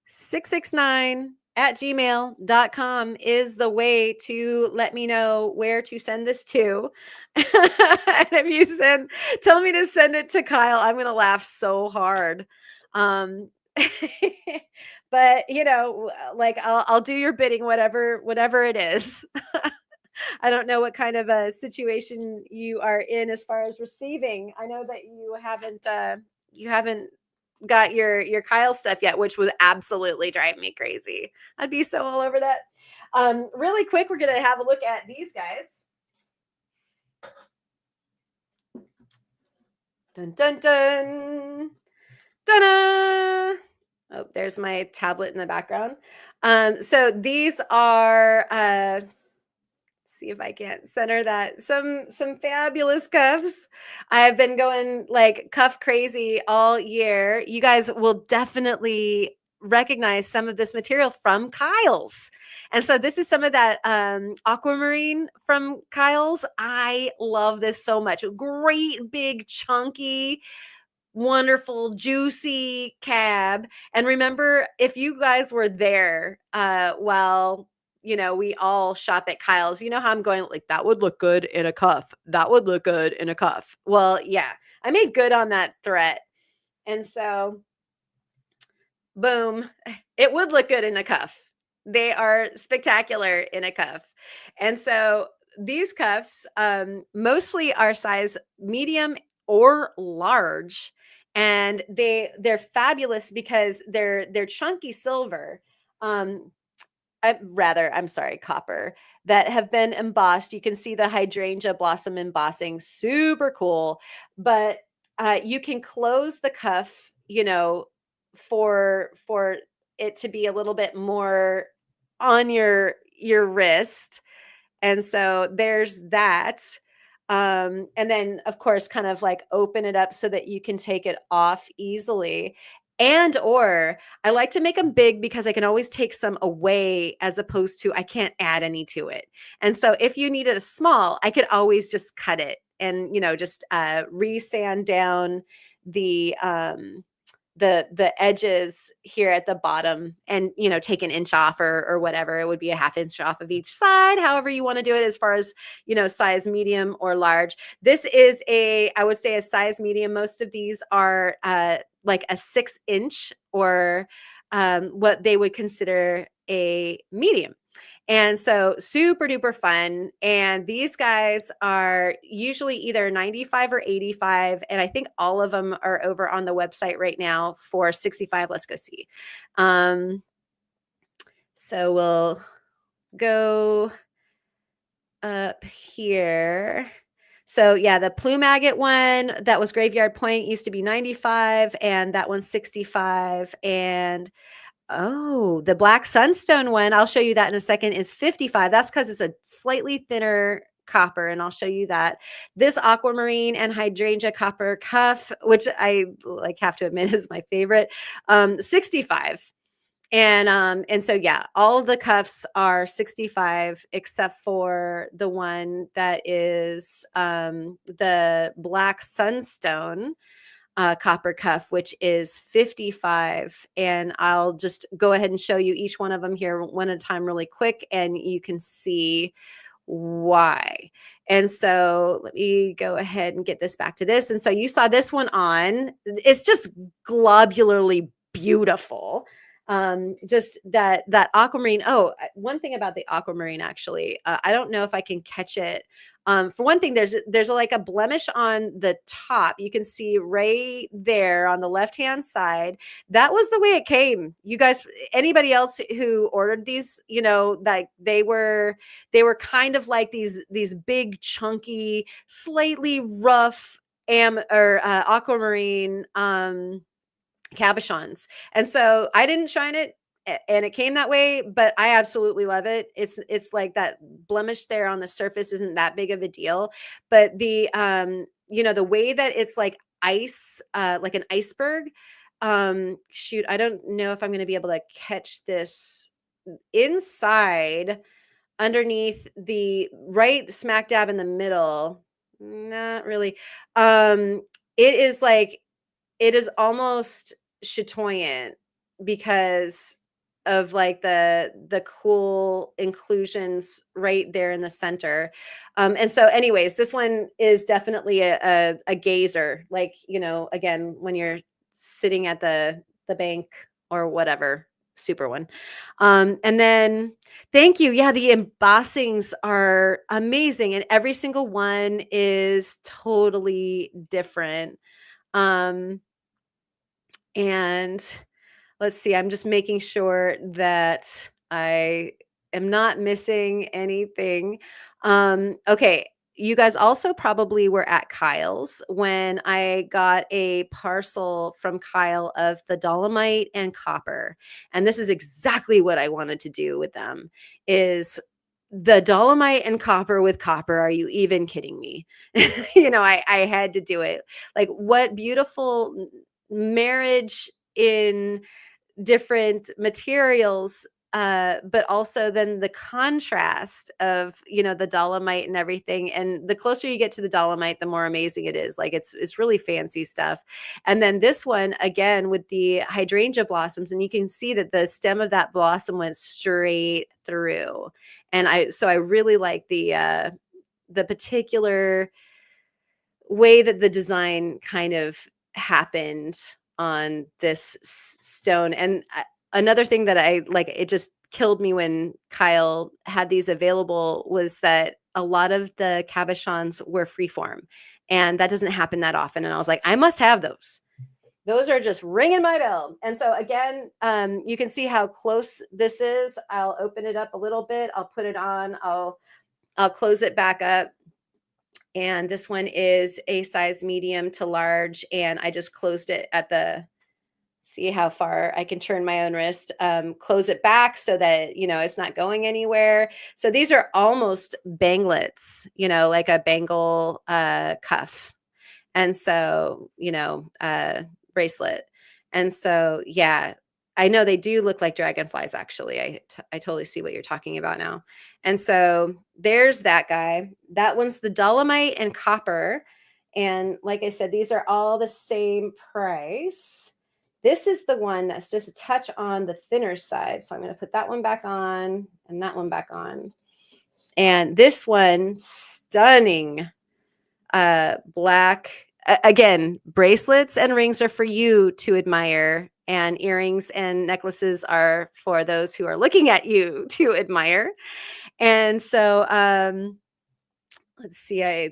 669@gmail.com is the way to let me know where to send this to. And if you tell me to send it to Kyle, I'm going to laugh so hard. Um, but like I'll do your bidding, whatever it is. I don't know what kind of a situation you are in as far as receiving. I know that you haven't got your Kyle stuff yet, which would absolutely drive me crazy. I'd be so all over that. Really quick, we're gonna have a look at these guys. Dun dun dun. Ta-da! Oh, there's my tablet in the background. So these are see if I can't center that. Some fabulous cuffs. I've been going like cuff crazy all year. You guys will definitely recognize some of this material from Kyle's. And so this is some of that aquamarine from Kyle's. I love this so much. Great big chunky wonderful juicy cab. And remember, if you guys were there while we all shop at Kyle's, you know how I'm going, like, that would look good in a cuff, that would look good in a cuff. Well, yeah, I made good on that threat. And so boom, it would look good in a cuff. They are spectacular in a cuff. And so these cuffs mostly are size medium or large, and they're fabulous because they're chunky silver. I'm sorry, copper, that have been embossed. You can see the hydrangea blossom embossing, super cool. But you can close the cuff, for it to be a little bit more on your wrist. And so there's that. And then of course kind of like open it up so that you can take it off easily. And or I like to make them big because I can always take some away, as opposed to I can't add any to it. And so if you needed a small, I could always just cut it and just resand down the edges here at the bottom, and take an inch off or whatever. It would be a half inch off of each side, however you want to do it, as far as size medium or large. This is I would say a size medium. Most of these are like a 6-inch, or what they would consider a medium. And so super duper fun. And these guys are usually either 95 or 85. And I think all of them are over on the website right now for 65. Let's go see. So we'll go up here. So yeah, the plume agate one that was Graveyard Point used to be 95, and that one's 65. And oh, the black sunstone one, I'll show you that in a second, is 55. That's because it's a slightly thinner copper, and I'll show you that. This aquamarine and hydrangea copper cuff, which I have to admit is my favorite, 65. And so yeah, all the cuffs are 65 except for the one that is the black sunstone. copper cuff, which is 55. And I'll just go ahead and show you each one of them here one at a time really quick, and you can see why. And so let me go ahead and get this back to this. And so you saw this one on. It's just globularly beautiful. Just that aquamarine. Oh, one thing about the aquamarine, actually, I don't know if I can catch it. For one thing, there's like a blemish on the top. You can see right there on the left hand side. That was the way it came. You guys, anybody else who ordered these, like they were kind of like these big, chunky, slightly rough aquamarine cabochons. And so I didn't shine it, and it came that way, but I absolutely love it. It's like that blemish there on the surface isn't that big of a deal, but the way that it's like ice, like an iceberg. Shoot, I don't know if I'm going to be able to catch this inside underneath the right smack dab in the middle. Not really. It is like it is almost chatoyant because of like the cool inclusions right there in the center. And so anyways, this one is definitely a gazer, like, again, when you're sitting at the bank or whatever, super one. And then thank you. Yeah, the embossings are amazing, and every single one is totally different. Um, and let's see, I'm just making sure that I am not missing anything. Okay, you guys also probably were at Kyle's when I got a parcel from Kyle of the dolomite and copper. And this is exactly what I wanted to do with them is the dolomite and copper with copper. Are you even kidding me? I had to do it. Like, what beautiful marriage in different materials, but also then the contrast of the dolomite and everything. And the closer you get to the dolomite, the more amazing it is. Like, it's really fancy stuff. And then this one again with the hydrangea blossoms, and you can see that the stem of that blossom went straight through. And I really like the particular way that the design kind of happened on this stone. And another thing that I like, it just killed me when Kyle had these available, was that a lot of the cabochons were freeform, and that doesn't happen that often. And I was like, I must have those. Those are just ringing my bell. And so again, you can see how close this is. I'll open it up a little bit. I'll put it on. I'll close it back up. And this one is a size medium to large. And I just closed it at see how far I can turn my own wrist, close it back so that, it's not going anywhere. So these are almost banglets, like a bangle cuff. And so, bracelet. And so, yeah, I know they do look like dragonflies, actually. I totally see what you're talking about now. And so there's that guy. That one's the dolomite and copper. And like I said, these are all the same price. This is the one that's just a touch on the thinner side. So I'm going to put that one back on and that one back on. And this one, stunning black. Again, bracelets and rings are for you to admire, and earrings and necklaces are for those who are looking at you to admire. And so let's see,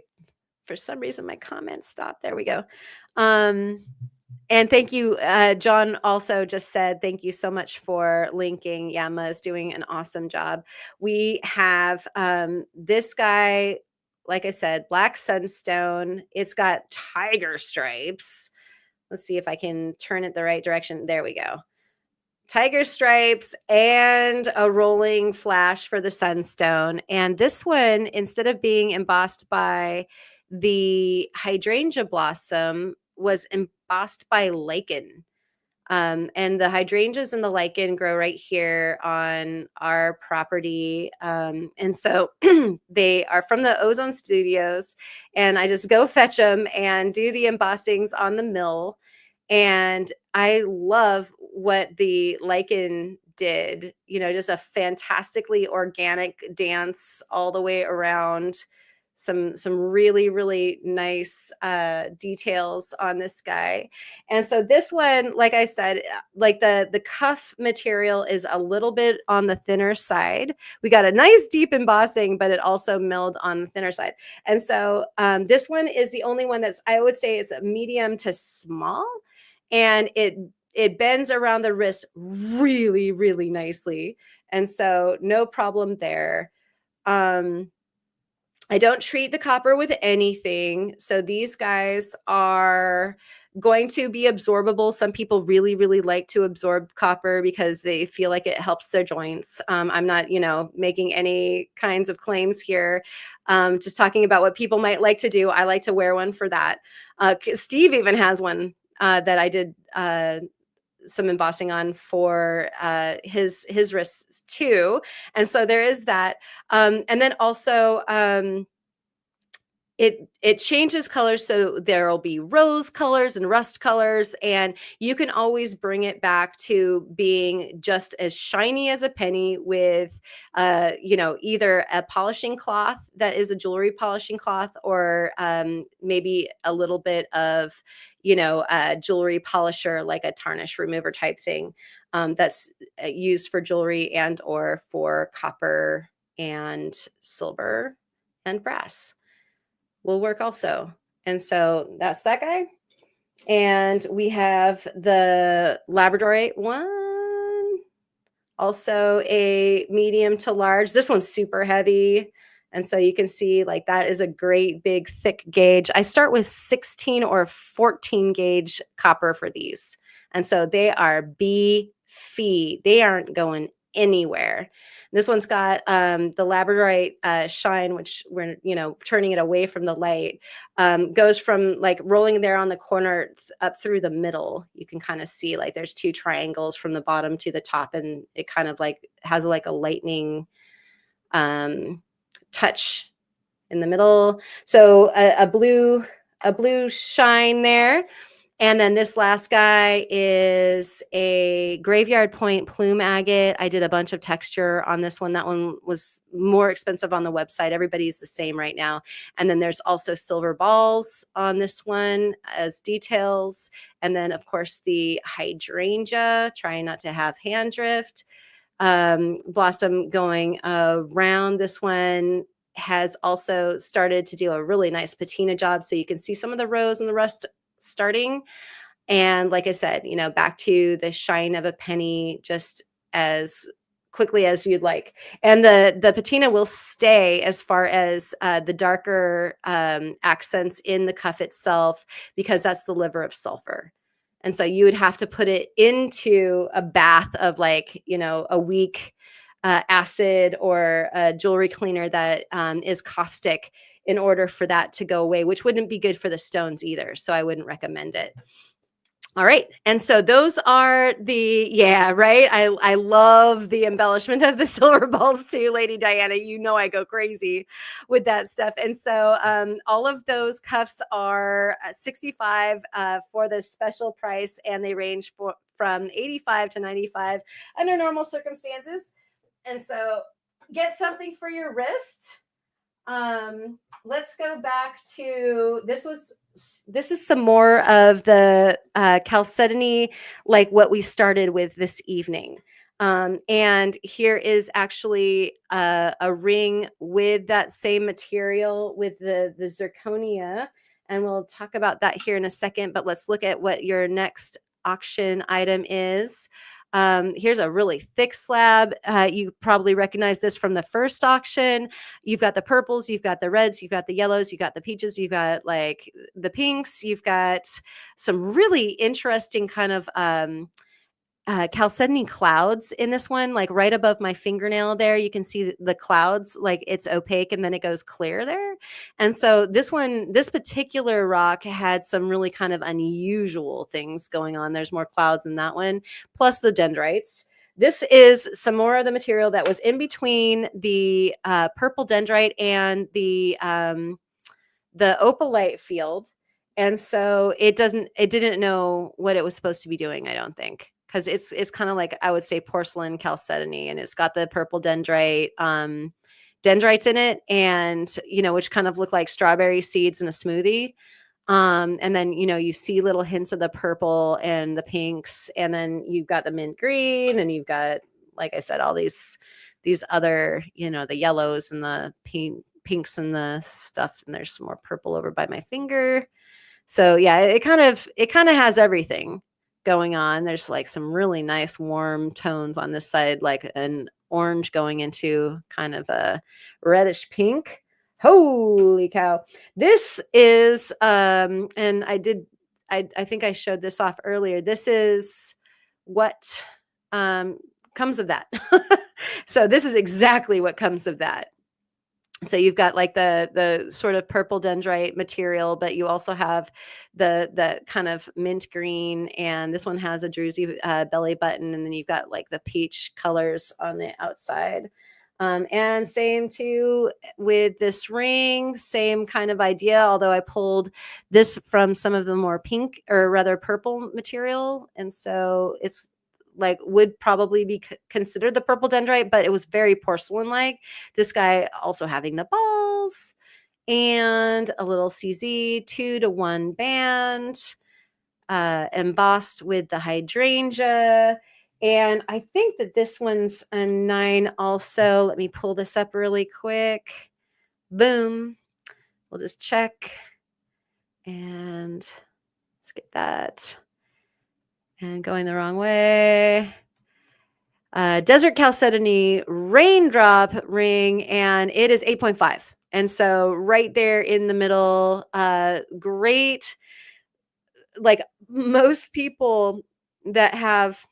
for some reason my comments stopped. There we go. And thank you, John also just said, thank you so much for linking. Yama is doing an awesome job. We have this guy, like I said, black sunstone. It's got tiger stripes. Let's see if I can turn it the right direction. There we go. Tiger stripes and a rolling flash for the sunstone. And this one, instead of being embossed by the hydrangea blossom, was embossed by lichen. And the hydrangeas and the lichen grow right here on our property. And so they are from the Ozone Studios, and I just go fetch them and do the embossings on the mill. And I love what the lichen did, just a fantastically organic dance all the way around. Some really, really nice details on this guy. And so this one, like I said, like the cuff material is a little bit on the thinner side. We got a nice deep embossing, but it also milled on the thinner side. And so this one is the only one that's, I would say, it's a medium to small, and it bends around the wrist really, really nicely. And so no problem there. I don't treat the copper with anything. So these guys are going to be absorbable. Some people really, really like to absorb copper because they feel like it helps their joints. I'm not, making any kinds of claims here. Just talking about what people might like to do. I like to wear one for that. Steve even has one that I did some embossing on for his wrists too. And so there is that. And then also it changes colors, so there'll be rose colors and rust colors, and you can always bring it back to being just as shiny as a penny with either a polishing cloth that is a jewelry polishing cloth, or maybe a little bit of a jewelry polisher, like a tarnish remover type thing, that's used for jewelry and or for copper and silver and brass will work also. And so that's that guy. And we have the Labradorite one, also a medium to large. This one's super heavy. And so you can see like that is a great big thick gauge. I start with 16 or 14 gauge copper for these. And so they are beefy. They aren't going anywhere. This one's got the Labradorite shine, which we're, turning it away from the light, goes from like rolling there on the corner up through the middle. You can kind of see like there's two triangles from the bottom to the top, and it kind of like has like a lightning touch in the middle. So a blue shine there. And then this last guy is a graveyard point plume agate. I did a bunch of texture on this one. That one was more expensive on the website. Everybody's the same right now. And then there's also silver balls on this one as details. And then, of course, the hydrangea, trying not to have hand drift. Blossom going around. This one has also started to do a really nice patina job. So you can see some of the rose and the rust starting. And like I said, back to the shine of a penny just as quickly as you'd like. And the patina will stay as far as the darker accents in the cuff itself, because that's the liver of sulfur. And so you would have to put it into a bath of like, a weak acid or a jewelry cleaner that is caustic in order for that to go away, which wouldn't be good for the stones either. So I wouldn't recommend it. All right. And so those are right. I love the embellishment of the silver balls too, Lady Diana. I go crazy with that stuff. And so all of those cuffs are $65 for the special price, and they range from $85 to $95 under normal circumstances. And so get something for your wrist. Let's go back to this is some more of the chalcedony, like what we started with this evening. And here is actually a ring with that same material with the zirconia. And we'll talk about that here in a second, but let's look at what your next auction item is. Here's a really thick slab. You probably recognize this from the first auction. You've got the purples, you've got the reds, you've got the yellows, you've got the peaches, you've got like the pinks, you've got some really interesting kind of chalcedony clouds in this one, like right above my fingernail there. You can see the clouds, like it's opaque and then it goes clear there. And so this particular rock had some really kind of unusual things going on. There's more clouds in that one, plus the dendrites. This is some more of the material that was in between the purple dendrite and the opalite field. And so it didn't know what it was supposed to be doing, I don't think, because it's kind of like, I would say, porcelain chalcedony, and it's got the purple dendrites in it, and which kind of look like strawberry seeds in a smoothie. And then you see little hints of the purple and the pinks, and then you've got the mint green, and you've got, like I said, all these other, the yellows and the pinks and the stuff, and there's some more purple over by my finger. So yeah, it kind of has everything going on. There's like some really nice warm tones on this side, like an orange going into kind of a reddish pink. Holy cow. This is and I think I showed this off earlier. This is what comes of that. So this is exactly what comes of that. So you've got like the sort of purple dendrite material, but you also have the kind of mint green, and this one has a druzy belly button, and then you've got like the peach colors on the outside. And same too with this ring, same kind of idea, although I pulled this from some of the more pink, or rather purple material, and so it's like would probably be considered the purple dendrite, but it was very porcelain-like. This guy also having the balls and a little CZ 2-to-1 band, embossed with the hydrangea. And I think that this one's a 9 also. Let me pull this up really quick. Boom. We'll just check. And let's get that. And going the wrong way. Desert chalcedony raindrop ring, and it is 8.5. And so right there in the middle, great. Like most people that have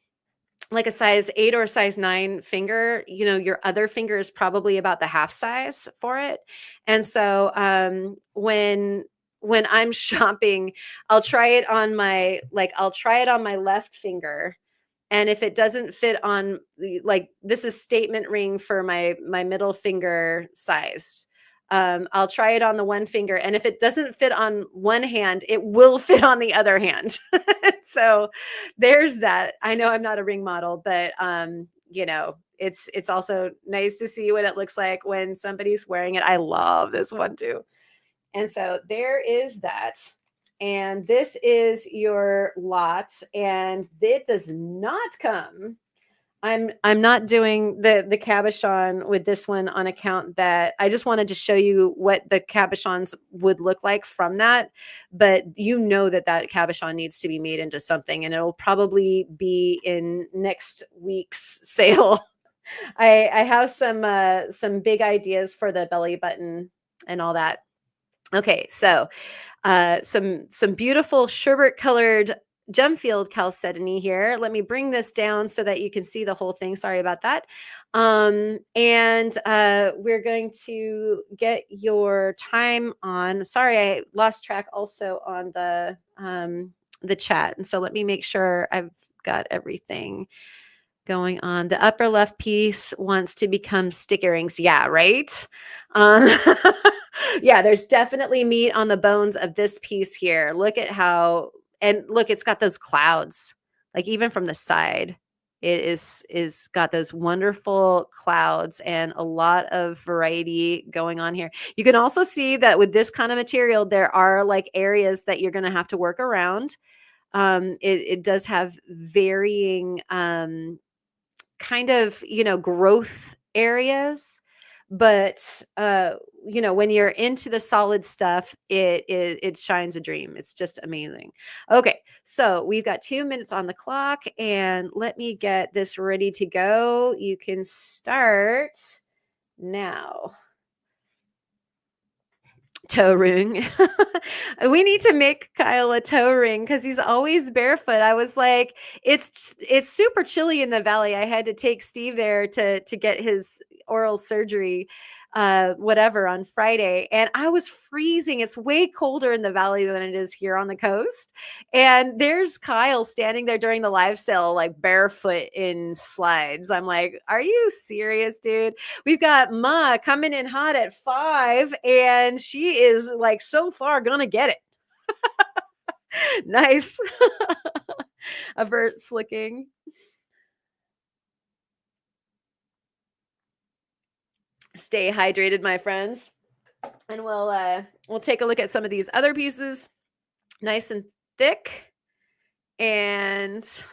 like a size 8 or a size 9 finger, your other finger is probably about the half size for it. And so when I'm shopping, I'll try it on my left finger. And if it doesn't fit on, like, this is statement ring for my middle finger size. I'll try it on the one finger, and if it doesn't fit on one hand, it will fit on the other hand. So there's that. I know I'm not a ring model, but it's also nice to see what it looks like when somebody's wearing it. I love this one too. And so there is that. And this is your lot, and it does not come. I'm not doing the cabochon with this one on account that I just wanted to show you what the cabochons would look like from that. But that cabochon needs to be made into something, and it'll probably be in next week's sale. I have some big ideas for the belly button and all that. Okay, so some beautiful sherbet colored Gemfield chalcedony here. Let me bring this down so that you can see the whole thing. Sorry about that. And we're going to get your time on. Sorry, I lost track also on the chat. And so let me make sure I've got everything going on. The upper left piece wants to become stick earrings. Yeah, right? Yeah, there's definitely meat on the bones of this piece here. Look at how, and look, it's got those clouds, like even from the side, it is got those wonderful clouds and a lot of variety going on here. You can also see that with this kind of material, there are like areas that you're going to have to work around. It does have varying kind of, growth areas, but when you're into the solid stuff, it shines a dream. It's just amazing. Okay, so we've got 2 minutes on the clock, and let me get this ready to go. You can start now. toe ring. We need to make Kyle a toe ring because he's always barefoot. I was like, it's super chilly in the valley. I had to take Steve there to get his oral surgery, whatever, on Friday, and I was freezing. It's way colder in the valley than it is here on the coast. And there's Kyle standing there during the live sale, like barefoot in slides. I'm like, are you serious, dude? We've got Ma coming in hot at 5, and she is like so far gonna get it. Nice. Avert slicking. Stay hydrated, my friends. And we'll take a look at some of these other pieces. Nice and thick and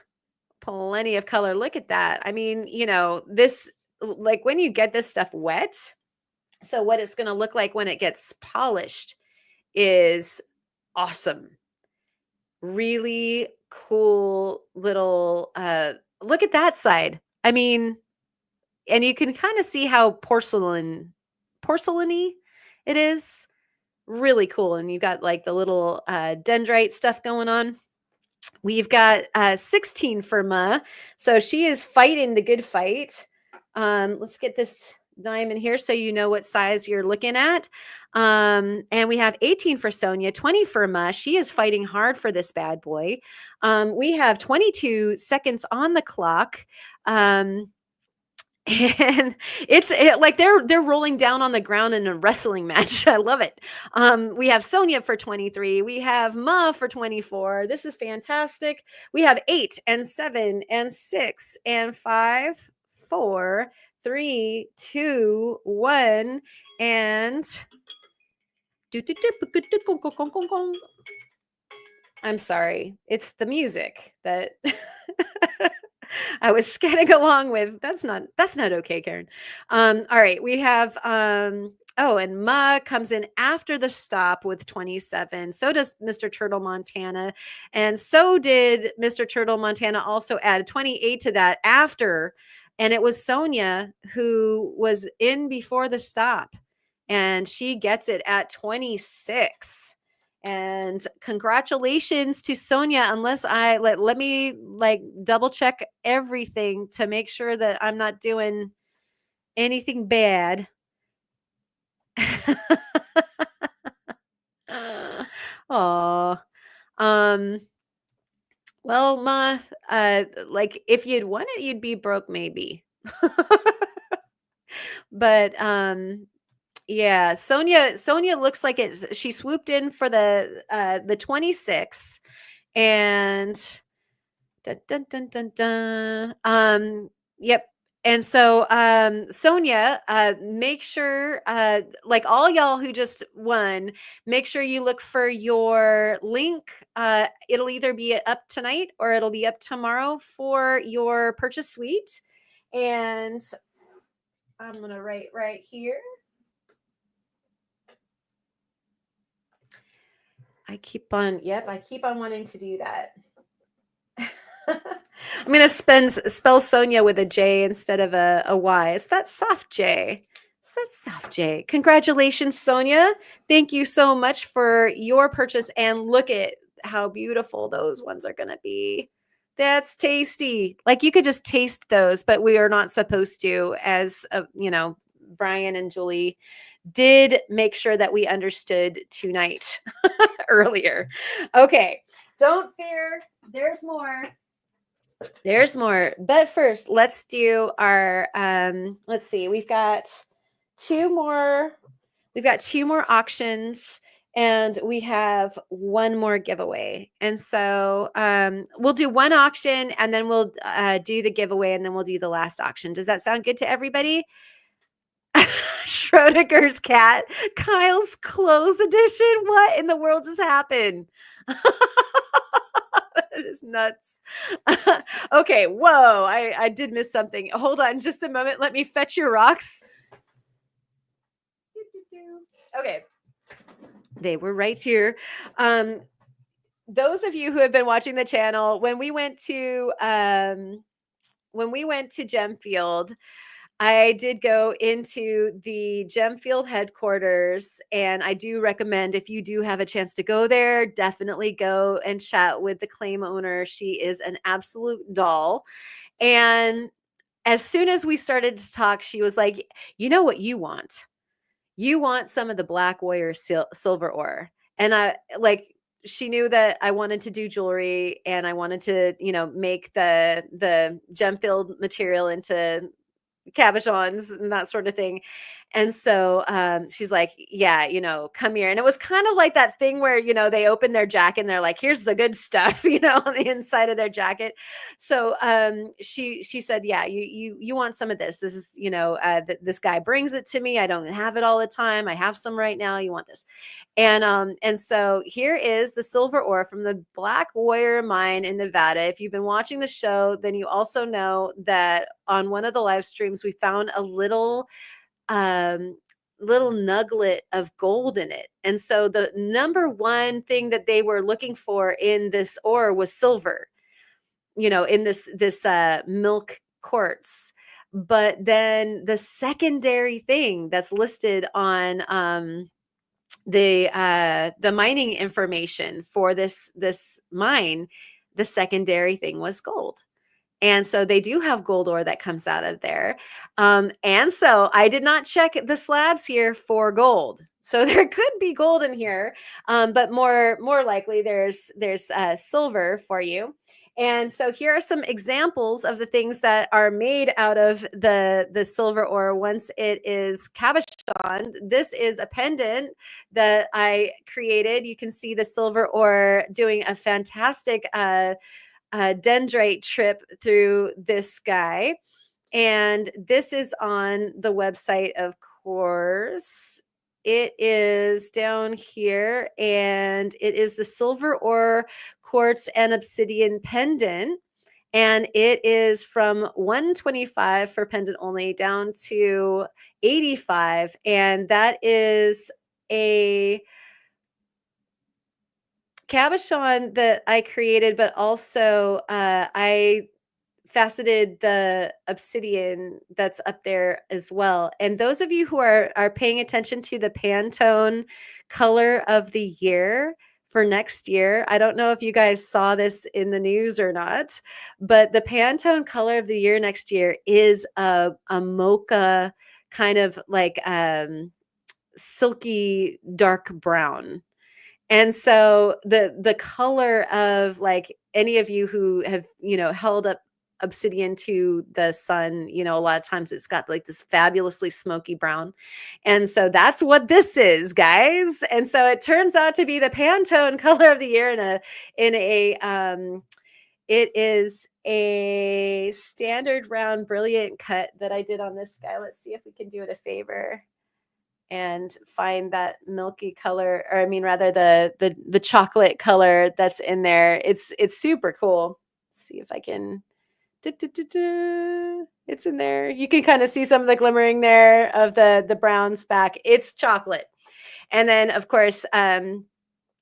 plenty of color. Look at that. I mean, this, like when you get this stuff wet, so what it's going to look like when it gets polished is awesome. Really cool little, look at that side. I mean, and you can kind of see how porcelainy it is. Really cool. And you've got like the little dendrite stuff going on. We've got 16 for Ma. So she is fighting the good fight. Let's get this diamond here so you know what size you're looking at. And we have 18 for Sonia, 20 for Ma. She is fighting hard for this bad boy. We have 22 seconds on the clock. And it's like they're rolling down on the ground in a wrestling match. I love it. We have Sonia for 23. We have Ma for 24. This is fantastic. We have 8 and 7 and 6 and 5, 4, 3, 2, 1, and I'm sorry. It's the music that I was skating along with. That's not okay, Karen. All right, we have and Ma comes in after the stop with 27. So does Mr. Turtle Montana. And so did Mr. Turtle Montana also add 28 to that after. And it was Sonia who was in before the stop. And she gets it at 26. And congratulations to Sonia. Unless let me like double check everything to make sure that I'm not doing anything bad. Oh, well, Ma, like if you'd won it, you'd be broke, maybe. But yeah, Sonia looks like she swooped in for the 26, and dun, dun, dun, dun, dun. Yep. And so Sonia, make sure like all y'all who just won, make sure you look for your link. It'll either be up tonight or it'll be up tomorrow for your purchase suite. And I'm going to write right here. I keep on wanting to do that. I'm going to spell Sonia with a J instead of a Y. It's that soft J. It's that soft J. Congratulations, Sonia. Thank you so much for your purchase. And look at how beautiful those ones are going to be. That's tasty. Like you could just taste those, but we are not supposed to, as Brian and Julie did make sure that we understood tonight earlier. Okay. Don't fear. There's more. There's more. But first, let's do our let's see. We've got two more auctions and we have one more giveaway. And so we'll do one auction and then we'll do the giveaway and then we'll do the last auction. Does that sound good to everybody? Schrodinger's cat, Kyle's clothes edition. What in the world just happened? That is nuts. Okay, whoa, I did miss something. Hold on just a moment. Let me fetch your rocks. Okay, they were right here. Those of you who have been watching the channel, when we went to Gemfield, I did go into the Gemfield headquarters, and I do recommend if you do have a chance to go there, definitely go and chat with the claim owner. She is an absolute doll. And as soon as we started to talk, she was like, "You know what you want? You want some of the black warrior silver ore." And I like she knew that I wanted to do jewelry and I wanted to, make the gem filled material into cabochons and that sort of thing. And so she's like, "Yeah, come here." And it was kind of like that thing where, they open their jacket and they're like, "Here's the good stuff," on the inside of their jacket. So she said, "Yeah, you want some of this. This is, this guy brings it to me. I don't have it all the time. I have some right now. You want this?" And so here is the silver ore from the Black Warrior mine in Nevada. If you've been watching the show, then you also know that on one of the live streams we found a um little nugget of gold in it. And so the number one thing that they were looking for in this ore was silver, in this milk quartz. But then the secondary thing that's listed on the mining information for this mine, the secondary thing was gold. And so they do have gold ore that comes out of there. And so I did not check the slabs here for gold. So there could be gold in here, but more likely there's silver for you. And so here are some examples of the things that are made out of the silver ore once it is cabochon. This is a pendant that I created. You can see the silver ore doing a fantastic dendrite trip through this guy. And this is on the website, of course. It is down here, and it is the silver ore quartz and obsidian pendant. And it is from 125 for pendant only down to 85. And that is a cabochon that I created, but also I faceted the obsidian that's up there as well. And those of you who are paying attention to the Pantone color of the year for next year, I don't know if you guys saw this in the news or not, but the Pantone color of the year next year is a mocha kind of like silky dark brown. And so the color of like any of you who have, held up obsidian to the sun, a lot of times it's got like this fabulously smoky brown. And so that's what this is, guys. And so it turns out to be the Pantone color of the year in a it is a standard round brilliant cut that I did on this guy. Let's see if we can do it a favor and find that milky color, or I mean rather the chocolate color that's in there. It's super cool. Let's see if I can it's in there. You can kind of see some of the glimmering there of the browns back. It's chocolate. And then of course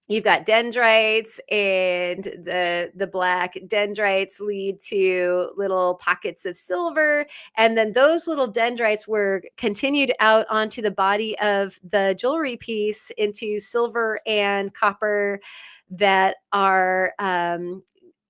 you've got dendrites, and the black dendrites lead to little pockets of silver, and then those little dendrites were continued out onto the body of the jewelry piece into silver and copper that are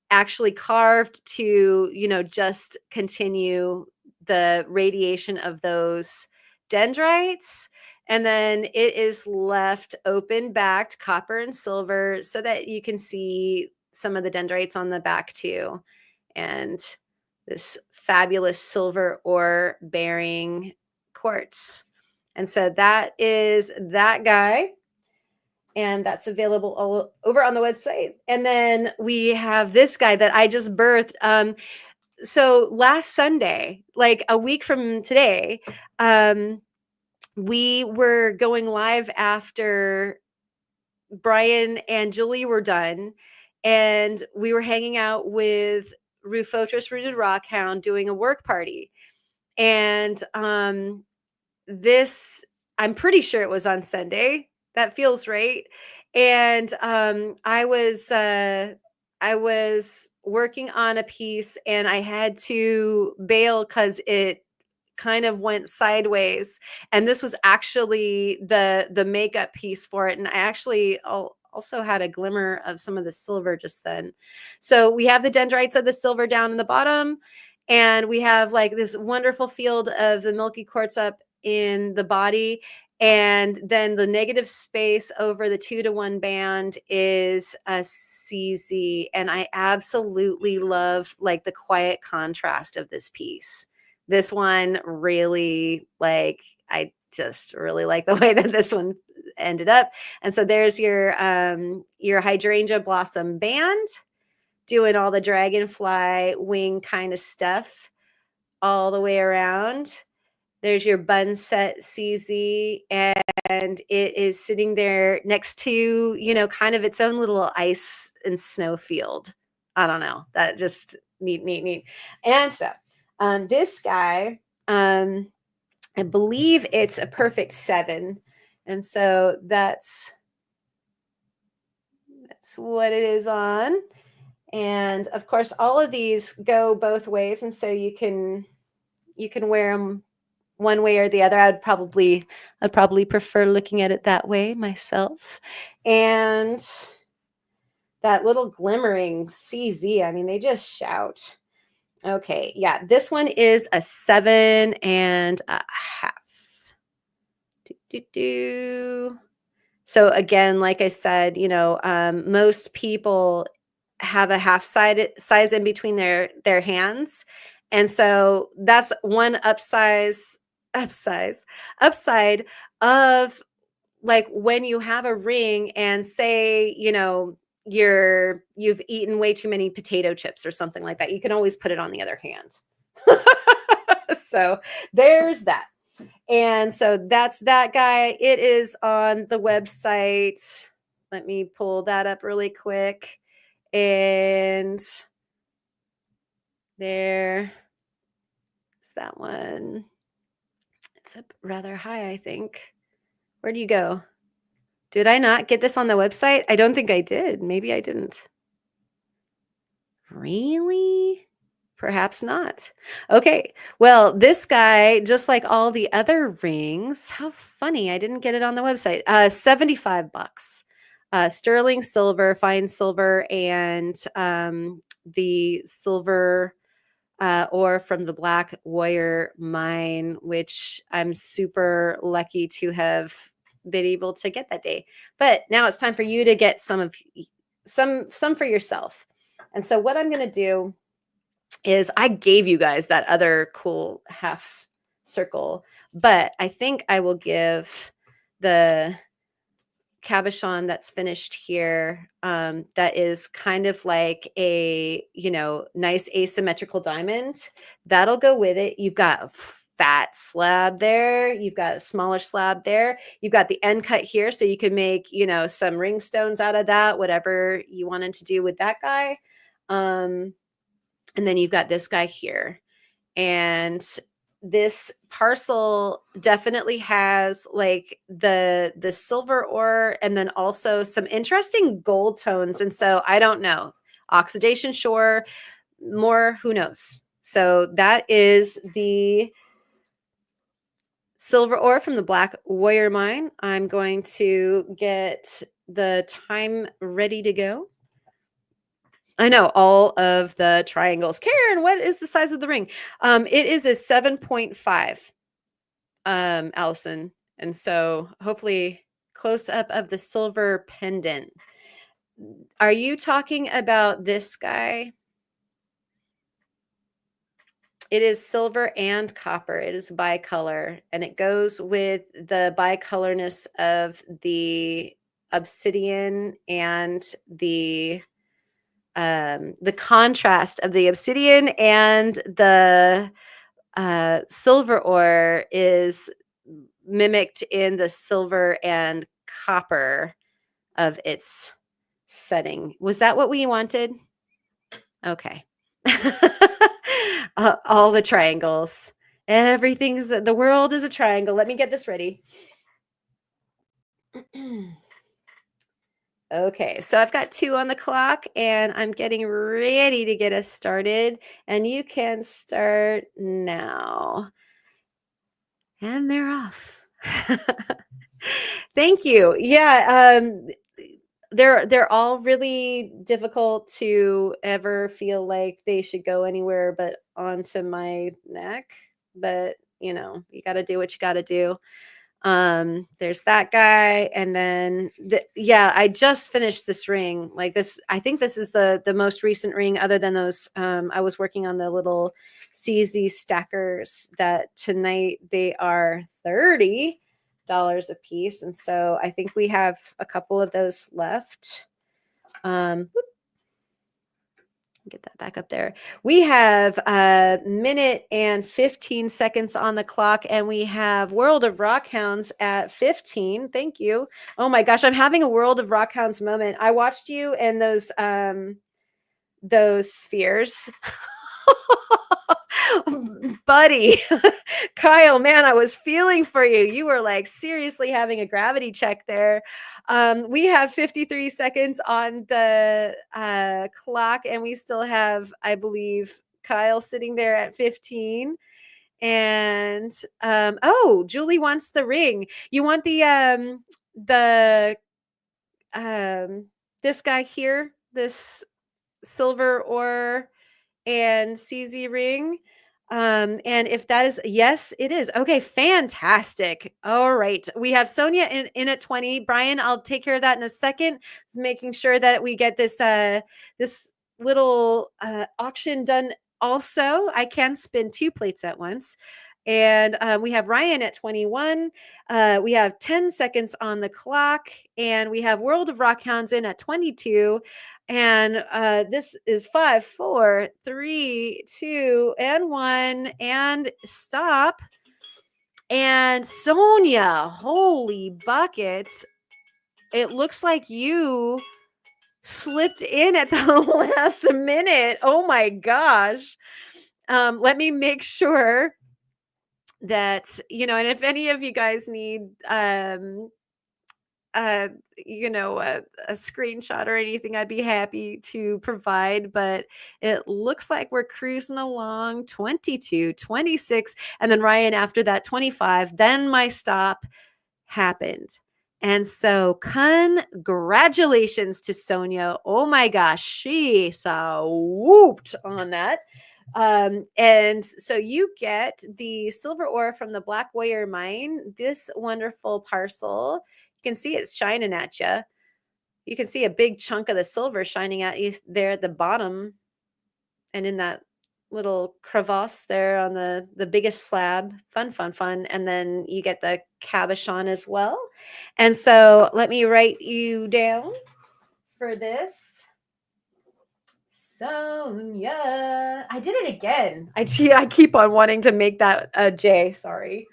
actually carved to, just continue the radiation of those dendrites. And then it is left open backed copper and silver so that you can see some of the dendrites on the back too. And this fabulous silver ore bearing quartz. And so that is that guy. And that's available all over on the website. And then we have this guy that I just birthed. So last Sunday, like a week from today, we were going live after Brian and Julie were done, and we were hanging out with Rufotris Rooted Rockhound doing a work party. And this, I'm pretty sure it was on Sunday. That feels right. And I was working on a piece, and I had to bail because it kind of went sideways, and this was actually the makeup piece for it. And I actually also had a glimmer of some of the silver just then. So we have the dendrites of the silver down in the bottom, and we have like this wonderful field of the milky quartz up in the body. And then the negative space over the 2-to-1 band is a CZ. And I absolutely love like the quiet contrast of this piece. This one really, like, I just really like the way that this one ended up. And so there's your hydrangea blossom band doing all the dragonfly wing kind of stuff all the way around. There's your bun set CZ, and it is sitting there next to, you know, kind of its own little ice and snow field. I don't know. That just neat. And so this guy, I believe it's a perfect 7. And so that's what it is on. And of course, all of these go both ways. And so you can wear them one way or the other. I'd probably prefer looking at it that way myself. And that little glimmering CZ, I mean, they just shout. Okay, yeah, this one is a 7.5. So again, like I said, you know, most people have a half size in between their hands. And so that's one upside of like when you have a ring and say, you know, you've eaten way too many potato chips or something like that, you can always put it on the other hand. So there's that. And so that's that guy. It is on the website. Let me pull that up really quick. And there's that one. It's up rather high, I think. Where do you go? Did I not get this on the website? I don't think I did. Maybe I didn't. Really? Perhaps not. Okay. Well, this guy, just like all the other rings, how funny. I didn't get it on the website. $75. Sterling silver, fine silver, and the silver ore from the Black Warrior mine, which I'm super lucky to have been able to get that day. But now it's time for you to get some for yourself. And so what I'm going to do is I gave you guys that other cool half circle, but I think I will give the cabochon that's finished here, that is kind of like a, you know, nice asymmetrical diamond. That'll go with it. You've got a fat slab there. You've got a smaller slab there. You've got the end cut here, so you can make, you know, some ring stones out of that, whatever you wanted to do with that guy. And then you've got this guy here. And this parcel definitely has like the silver ore and then also some interesting gold tones. And so I don't know. Oxidation, sure. More, who knows? So that is the silver ore from the Black Warrior mine. I'm going to get the time ready to go. I know all of the triangles. Karen, what is the size of the ring? It is a 7.5, Allison. And so hopefully close up of the silver pendant. Are you talking about this guy? It is silver and copper. It is bicolor, and it goes with the bicolorness of the obsidian and the contrast of the obsidian and the silver ore is mimicked in the silver and copper of its setting. Was that what we wanted? Okay. All the triangles. The world is a triangle. Let me get this ready. Okay, so I've got 2 on the clock and I'm getting ready to get us started, and you can start now. And they're off. Thank you. Yeah, they're all really difficult to ever feel like they should go anywhere but onto my neck. But you got to do what you got to do. There's that guy, and then yeah, I just finished this ring. Like this, I think this is the most recent ring, other than those. I was working on the little CZ stackers that tonight they are $30 a piece, and so I think we have a couple of those left. Get that back up there. We have a minute and 15 seconds on the clock, and we have World of Rockhounds at 15. Thank you. Oh my gosh, I'm having a World of Rockhounds moment. I watched you and those spheres. Buddy, Kyle, man, I was feeling for you. You were like seriously having a gravity check there. We have 53 seconds on the clock, and we still have, I believe, Kyle sitting there at 15. And oh, Julie wants the ring. You want the this guy here, this silver ore and CZ ring. And if that is, yes, it is. Okay, fantastic. All right. We have Sonia in at 20. Brian, I'll take care of that in a second. Making sure that we get this little auction done also. I can spin 2 plates at once. And we have Ryan at 21. We have 10 seconds on the clock. And we have World of Rockhounds in at 22. And this is 5, 4, 3, 2, and 1, and stop. And Sonia, holy buckets. It looks like you slipped in at the last minute. Oh my gosh. Let me make sure that, and if any of you guys need uh a screenshot or anything, I'd be happy to provide, but it looks like we're cruising along. 22, 26, and then Ryan after that 25. Then my stop happened, and so congratulations to Sonia. Oh my gosh, she whooped on that. And so you get the silver ore from the Black Warrior mine, this wonderful parcel. You can see it's shining at you. You can see a big chunk of the silver shining at you there at the bottom, and in that little crevasse there on the biggest slab. Fun, fun, fun. And then you get the cabochon as well. And so let me write you down for this. Sonia. I did it again. I keep on wanting to make that a J. Sorry.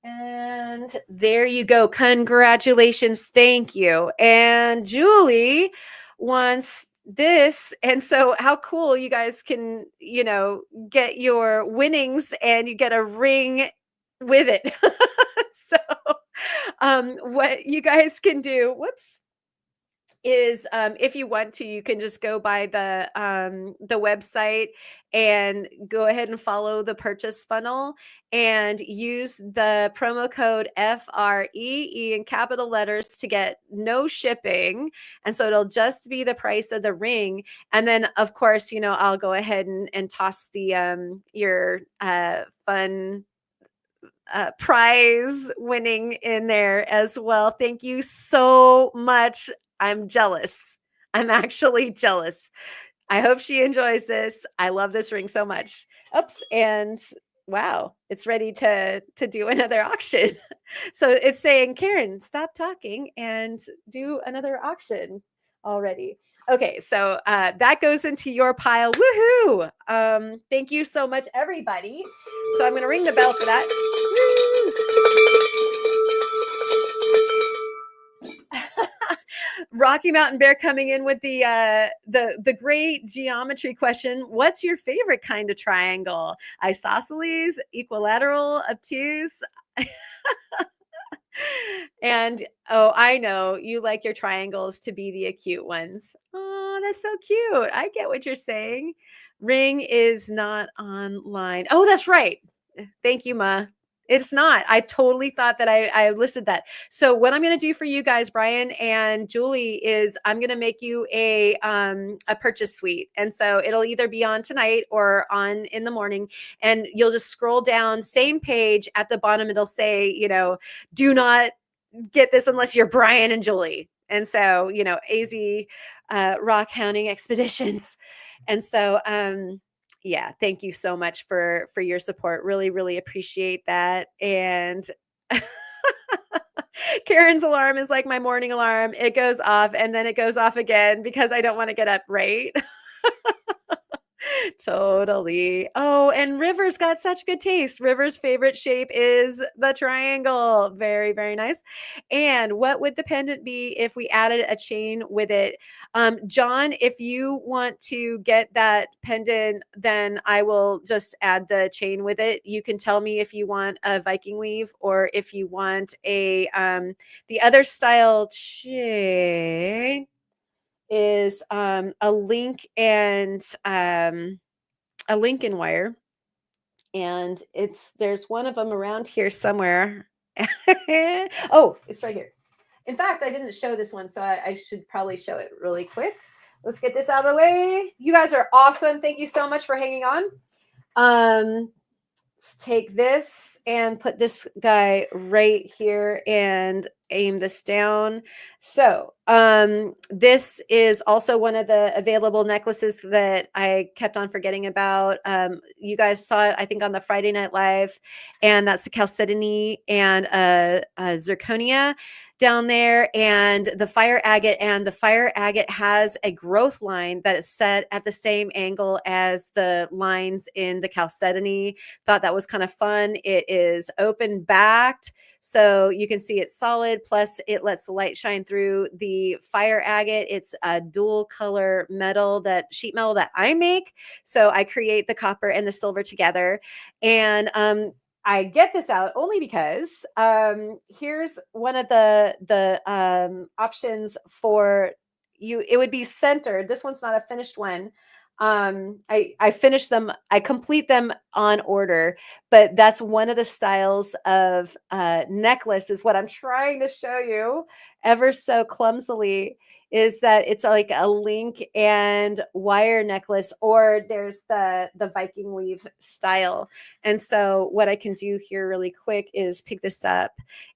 And there you go. Congratulations. Thank you. And Julie wants this. And so how cool you guys can, get your winnings and you get a ring with it. So what you guys can do, whoops, is if you want to, you can just go by the website and go ahead and follow the purchase funnel and use the promo code FREE in capital letters to get no shipping, and so it'll just be the price of the ring. And then of course, I'll go ahead and toss the your fun prize winning in there as well. Thank you so much. I'm jealous. I'm actually jealous. I hope she enjoys this. I love this ring so much. Oops. And wow, it's ready to do another auction. So it's saying, Karen, stop talking and do another auction already. Okay, so that goes into your pile. Woohoo! Thank you so much, everybody. So I'm going to ring the bell for that. Rocky Mountain Bear coming in with the great geometry question. What's your favorite kind of triangle? Isosceles, equilateral, obtuse? And oh, I know you like your triangles to be the acute ones. Oh, that's so cute. I get what you're saying. Ring is not online. Oh, that's right. Thank you, Ma. It's not. I totally thought that I listed that. So what I'm going to do for you guys, Brian and Julie, is I'm going to make you a purchase suite. And so it'll either be on tonight or on in the morning, and you'll just scroll down, same page. At the bottom it'll say, do not get this unless you're Brian and Julie. And so, AZ rock hounding expeditions. And so yeah, thank you so much for your support. Really, really appreciate that. And Karen's alarm is like my morning alarm. It goes off and then it goes off again because I don't want to get up, right? Totally. Oh, and River's got such good taste. River's favorite shape is the triangle. Very, very nice. And what would the pendant be if we added a chain with it? John, if you want to get that pendant, then I will just add the chain with it. You can tell me if you want a Viking weave or if you want the other style chain is a link and a Lincoln wire, and there's one of them around here somewhere. Oh, it's right here. In fact, I didn't show this one, so I should probably show it really quick. Let's get this out of the way. You guys are awesome. Thank you so much for hanging on. Let's take this and put this guy right here and aim this down. So this is also one of the available necklaces that I kept on forgetting about. You guys saw it, I think, on the Friday Night Live, and that's the chalcedony and a zirconia down there, and the fire agate. And the fire agate has a growth line that is set at the same angle as the lines in the chalcedony. Thought that was kind of fun. It is open backed, so you can see it's solid, plus it lets the light shine through. The fire agate, it's a dual color sheet metal that I make. So I create the copper and the silver together. And I get this out only because here's one of the options for you. It would be centered. This one's not a finished one. I finish them, I complete them on order, but that's one of the styles of necklace, is what I'm trying to show you ever so clumsily, is that it's like a link and wire necklace, or there's the Viking weave style. And so what I can do here really quick is pick this up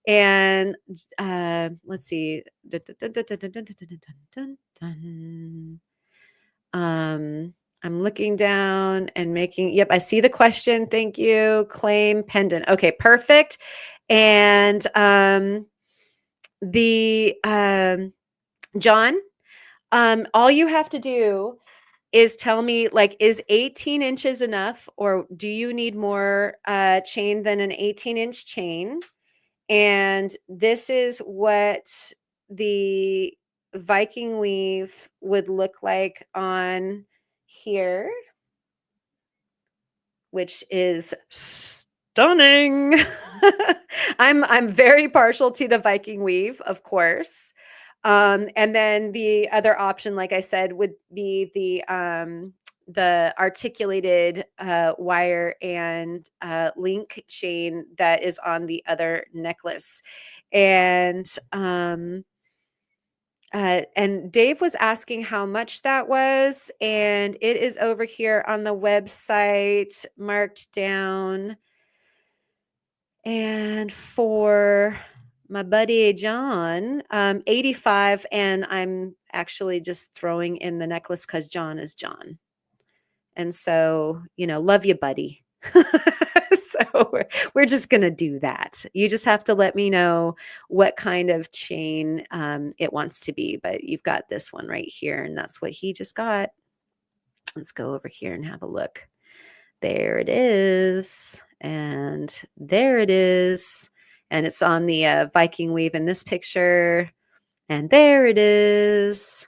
and let's see. I'm looking down and yep, I see the question. Thank you. Claim pendant. Okay, perfect. And John, all you have to do is tell me, like, is 18 inches enough, or do you need more chain than an 18-inch chain? And this is what the Viking weave would look like on here, which is stunning. I'm very partial to the Viking weave, of course. And then the other option, like I said, would be the articulated wire and link chain that is on the other necklace. And Dave was asking how much that was, and it is over here on the website marked down. And for my buddy John, 85, and I'm actually just throwing in the necklace because John is John. And so, love you, buddy. So we're just going to do that. You just have to let me know what kind of chain it wants to be. But you've got this one right here, and that's what he just got. Let's go over here and have a look. There it is. And there it is. And it's on the Viking weave in this picture. And there it is.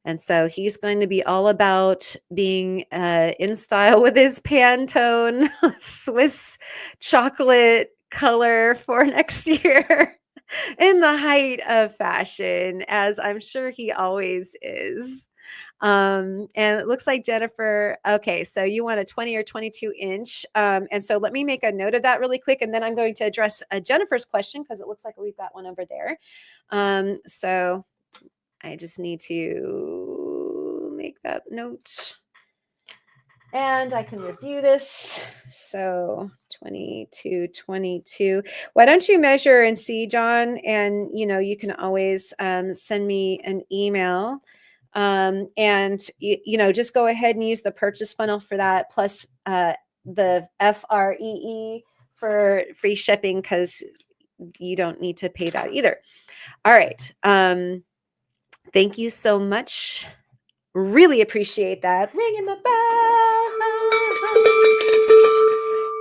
And so he's going to be all about being in style with his Pantone Swiss chocolate color for next year in the height of fashion, as I'm sure he always is. And it looks like Jennifer, okay, so you want a 20 or 22 inch. And so let me make a note of that really quick. And then I'm going to address Jennifer's question because it looks like we've got one over there. So I just need to make that note. And I can review this. So 22. Why don't you measure and see, John? And, you can always send me an email. And, just go ahead and use the purchase funnel for that, plus the FREE for free shipping, because you don't need to pay that either. All right. Thank you so much. Really appreciate that. Ringing the bell.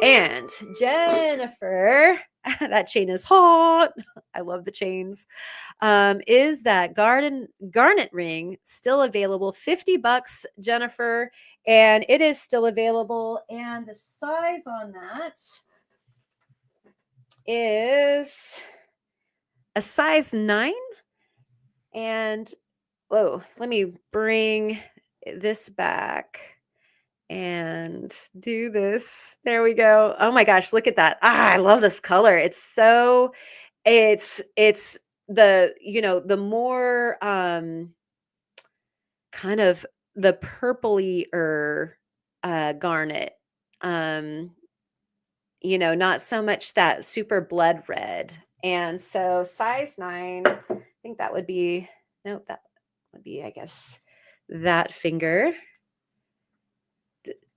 And Jennifer, that chain is hot. I love the chains. Is that garnet ring still available? $50, Jennifer, and it is still available. And the size on that is a size 9. And let me bring this back and do this. There we go. Oh my gosh, look at that. I love this color. It's the more kind of the purpley garnet. Not so much that super blood red. And so size 9, I think that would be, nope, that would be, I guess, that finger.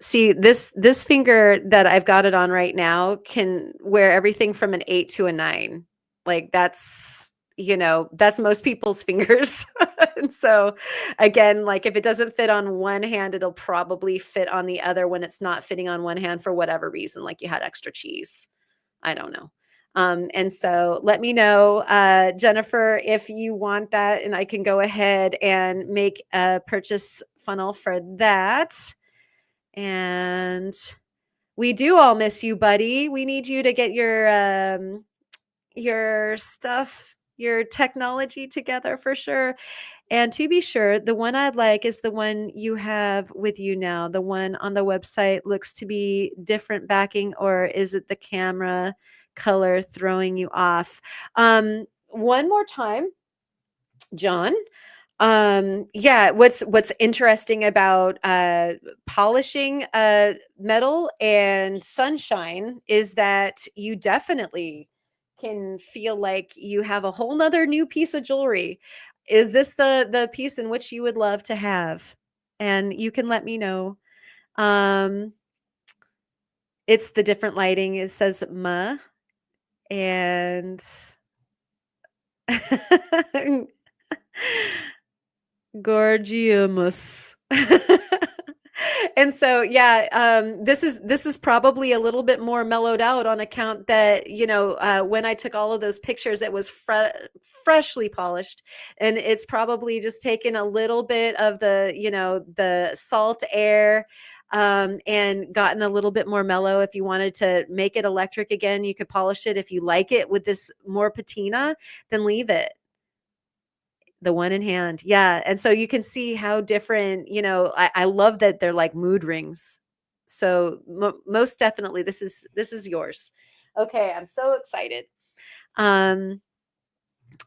See, this finger that I've got it on right now can wear everything from an 8 to a 9. Like that's most people's fingers. And so again, like if it doesn't fit on one hand, it'll probably fit on the other when it's not fitting on one hand for whatever reason, like you had extra cheese. I don't know. And so let me know, Jennifer, if you want that, and I can go ahead and make a purchase funnel for that. And we do all miss you, buddy. We need you to get your stuff, your technology together for sure. And to be sure, the one I'd like is the one you have with you now. The one on the website looks to be different backing, or is it the camera color throwing you off? One more time, John. What's interesting about polishing metal and sunshine is that you definitely can feel like you have a whole nother new piece of jewelry. Is this the piece in which you would love to have? And you can let me know. It's the different lighting. It says ma, and gorgiamus. And so, this is probably a little bit more mellowed out on account that, when I took all of those pictures, it was freshly polished, and it's probably just taken a little bit of the salt air, and gotten a little bit more mellow. If you wanted to make it electric again, you could polish it. If you like it with this more patina, then leave it. The one in hand. Yeah. And so you can see how different, I love that they're like mood rings. So most definitely this is yours. Okay. I'm so excited. And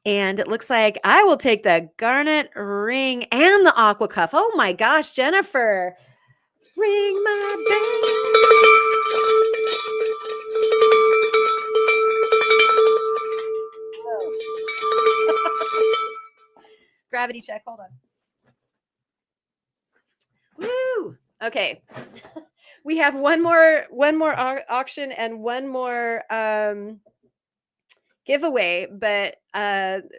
it looks like I will take the garnet ring and the aqua cuff. Oh my gosh, Jennifer, ring my bell. Gravity check. Hold on. Woo! Okay. We have one more auction and one more giveaway, but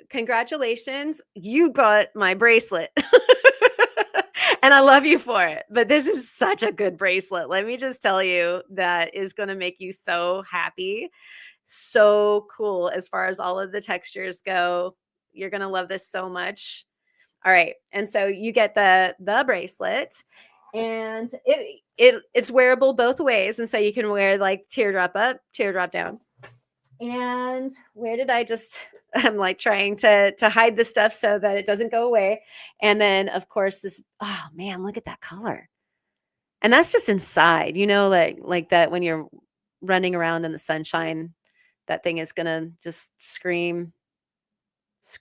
congratulations, you got my bracelet. And I love you for it. But this is such a good bracelet. Let me just tell you, that is going to make you so happy. So cool as far as all of the textures go. You're going to love this so much. All right. And so you get the bracelet, and it's wearable both ways. And so you can wear like teardrop up, teardrop down. And where did I just I'm like trying to hide the stuff so that it doesn't go away. And then of course this, oh man, look at that color. And that's just inside, like that when you're running around in the sunshine, that thing is gonna just scream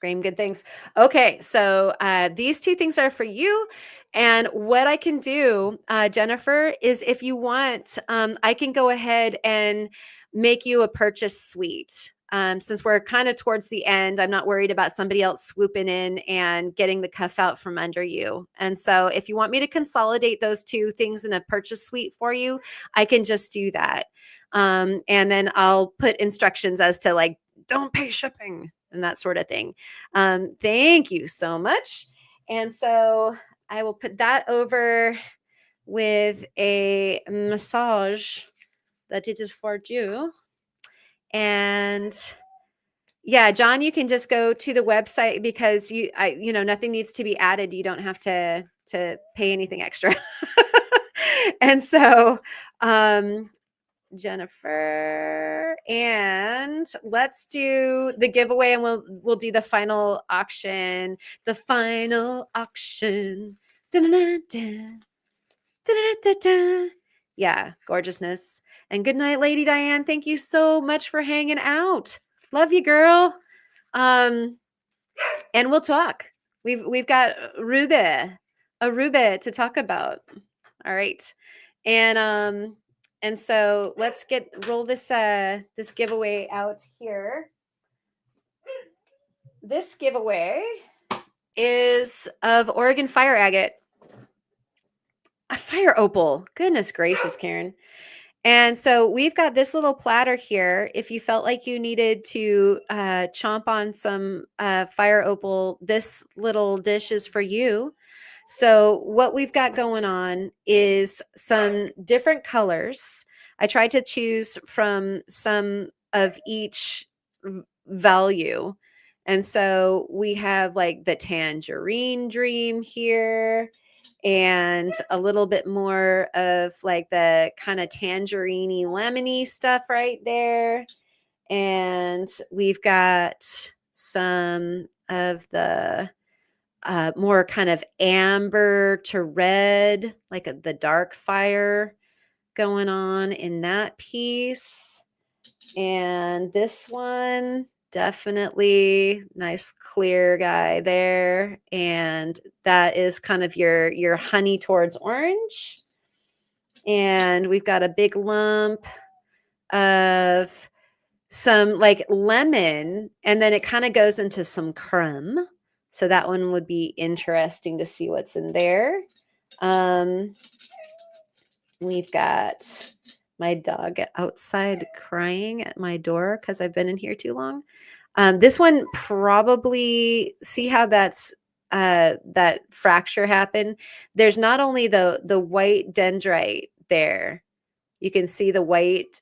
good things. Okay, so these two things are for you. And what I can do, Jennifer, is if you want, I can go ahead and make you a purchase suite. Since we're kind of towards the end, I'm not worried about somebody else swooping in and getting the cuff out from under you. And so if you want me to consolidate those two things in a purchase suite for you, I can just do that. And then I'll put instructions as to like, don't pay shipping and that sort of thing. Thank you so much. And so I will put that over with a massage that it is for you. And yeah, John, you can just go to the website because nothing needs to be added. You don't have to pay anything extra. And so, Jennifer, and let's do the giveaway, and we'll do the final auction. The final auction. Da-da-da-da. Da-da-da-da-da. Yeah, gorgeousness. And good night, Lady Diane. Thank you so much for hanging out. Love you, girl. And we'll talk. We've got a Ruby to talk about. All right. And so let's roll this this giveaway out here. This giveaway is of Oregon fire agate. A fire opal. Goodness gracious, Karen. And so we've got this little platter here. If you felt like you needed to chomp on some fire opal, this little dish is for you. So what we've got going on is some different colors. I tried to choose from some of each value. And so we have like the tangerine dream here, and a little bit more of like the kind of tangerine-y, lemony stuff right there. And we've got some of the more kind of amber to red, like the dark fire going on in that piece. And this one, definitely nice clear guy there. And that is kind of your honey towards orange. And we've got a big lump of some like lemon, and then it kind of goes into some creme. So that one would be interesting to see what's in there. We've got my dog outside crying at my door because I've been in here too long. This one probably, see how that fracture happened. There's not only the white dendrite there. You can see the white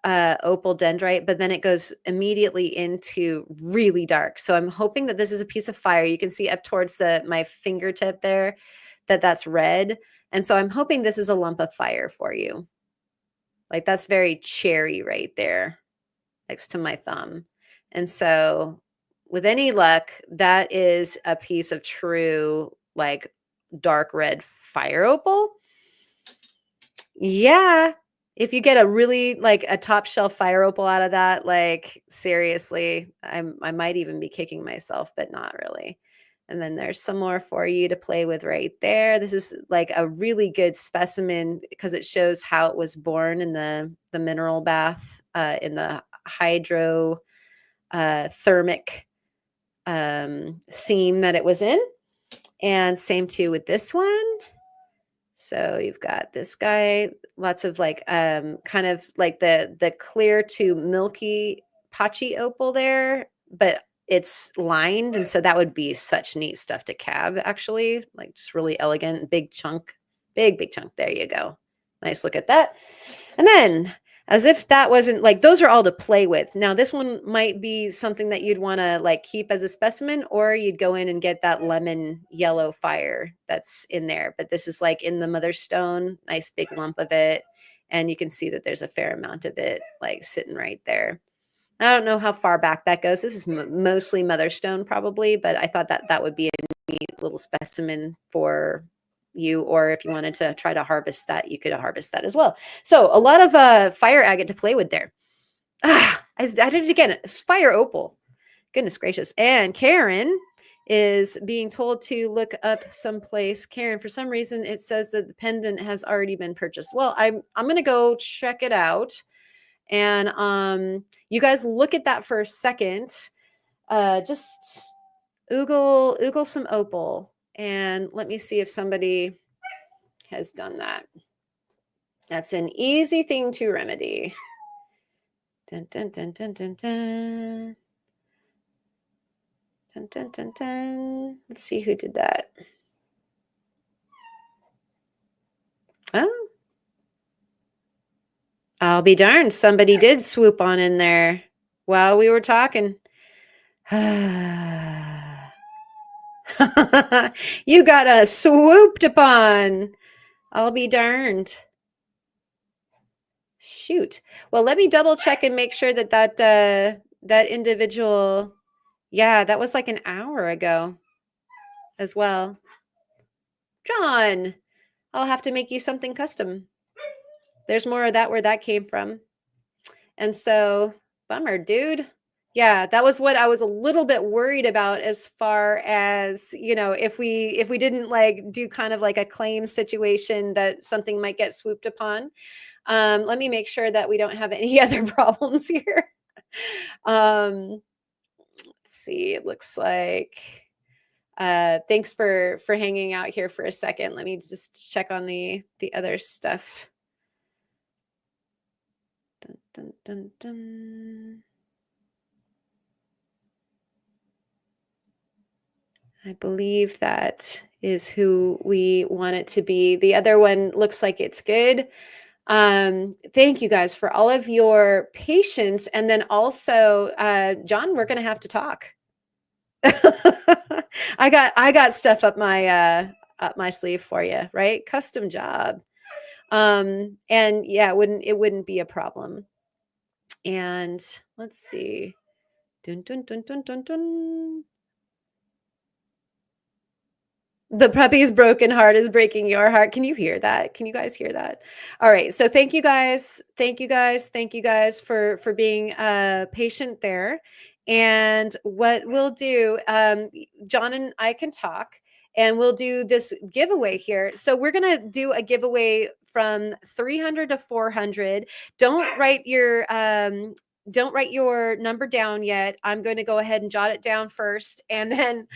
opal dendrite, but then it goes immediately into really dark. So I'm hoping that this is a piece of fire. You can see up towards my fingertip there that's red. And so I'm hoping this is a lump of fire for you. Like that's very cherry right there next to my thumb. And so with any luck, that is a piece of true like dark red fire opal. Yeah. If you get a really like a top shelf fire opal out of that, like seriously, I might even be kicking myself, but not really. And then there's some more for you to play with right there. This is like a really good specimen because it shows how it was born in the mineral bath in the hydro thermic seam that it was in. And same too with this one. So you've got this guy, lots of like kind of like the clear to milky patchy opal there, but it's lined, and so that would be such neat stuff to cab actually, like just really elegant, big chunk, big chunk. There you go. Nice look at that. And then as if that wasn't like, those are all to play with. Now this one might be something that you'd want to like keep as a specimen, or you'd go in and get that lemon yellow fire that's in there. But this is like in the mother stone, nice big lump of it. And you can see that there's a fair amount of it like sitting right there. I don't know how far back that goes. This is mostly Motherstone probably, but I thought that that would be a neat little specimen for you, or if you wanted to try to harvest that, you could harvest that as well. So a lot of fire agate to play with there. I did it again. It's fire opal. Goodness gracious. And Karen is being told to look up someplace. Karen, for some reason, it says that the pendant has already been purchased. Well, I'm gonna go check it out. And you guys look at that for a second. Just oogle some opal. And let me see if somebody has done that. That's an easy thing to remedy. Dun, dun, dun, dun, dun, dun. Dun, dun, dun, dun. Let's see who did that. Oh, I'll be darned. Somebody did swoop on in there while we were talking. You got swooped upon. I'll be darned. Shoot. Well, let me double check and make sure that that individual, yeah, that was like an hour ago as well. John, I'll have to make you something custom. There's more of that where that came from. And so, bummer, dude. Yeah, that was what I was a little bit worried about as far as, if we didn't like do kind of like a claim situation that something might get swooped upon. Let me make sure that we don't have any other problems here. Let's see. It looks like thanks for hanging out here for a second. Let me just check on the other stuff. Dun, dun, dun, dun. I believe that is who we want it to be. The other one looks like it's good. Thank you guys for all of your patience. And then also, John, we're going to have to talk. I got stuff up my sleeve for you, right? Custom job. And yeah, it wouldn't be a problem. And let's see. Dun, dun, dun, dun, dun, dun. The puppy's broken heart is breaking your heart. Can you hear that? Can you guys hear that? All right. So thank you guys. Thank you guys. Thank you guys for being patient there. And what we'll do, John and I can talk, and we'll do this giveaway here. So we're gonna do a giveaway from 300 to 400. Don't write your number down yet. I'm going to go ahead and jot it down first, and then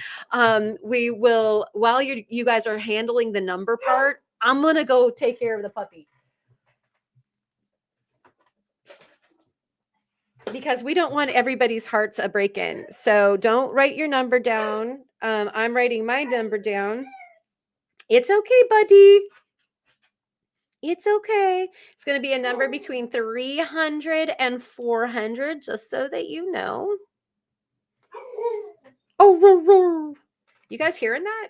we will, while you guys are handling the number part, I'm going to go take care of the puppy. Because we don't want everybody's hearts a break-in. So don't write your number down. I'm writing my number down. It's okay, buddy. It's okay. It's going to be a number between 300 and 400, just so that you know. Oh, you guys hearing that?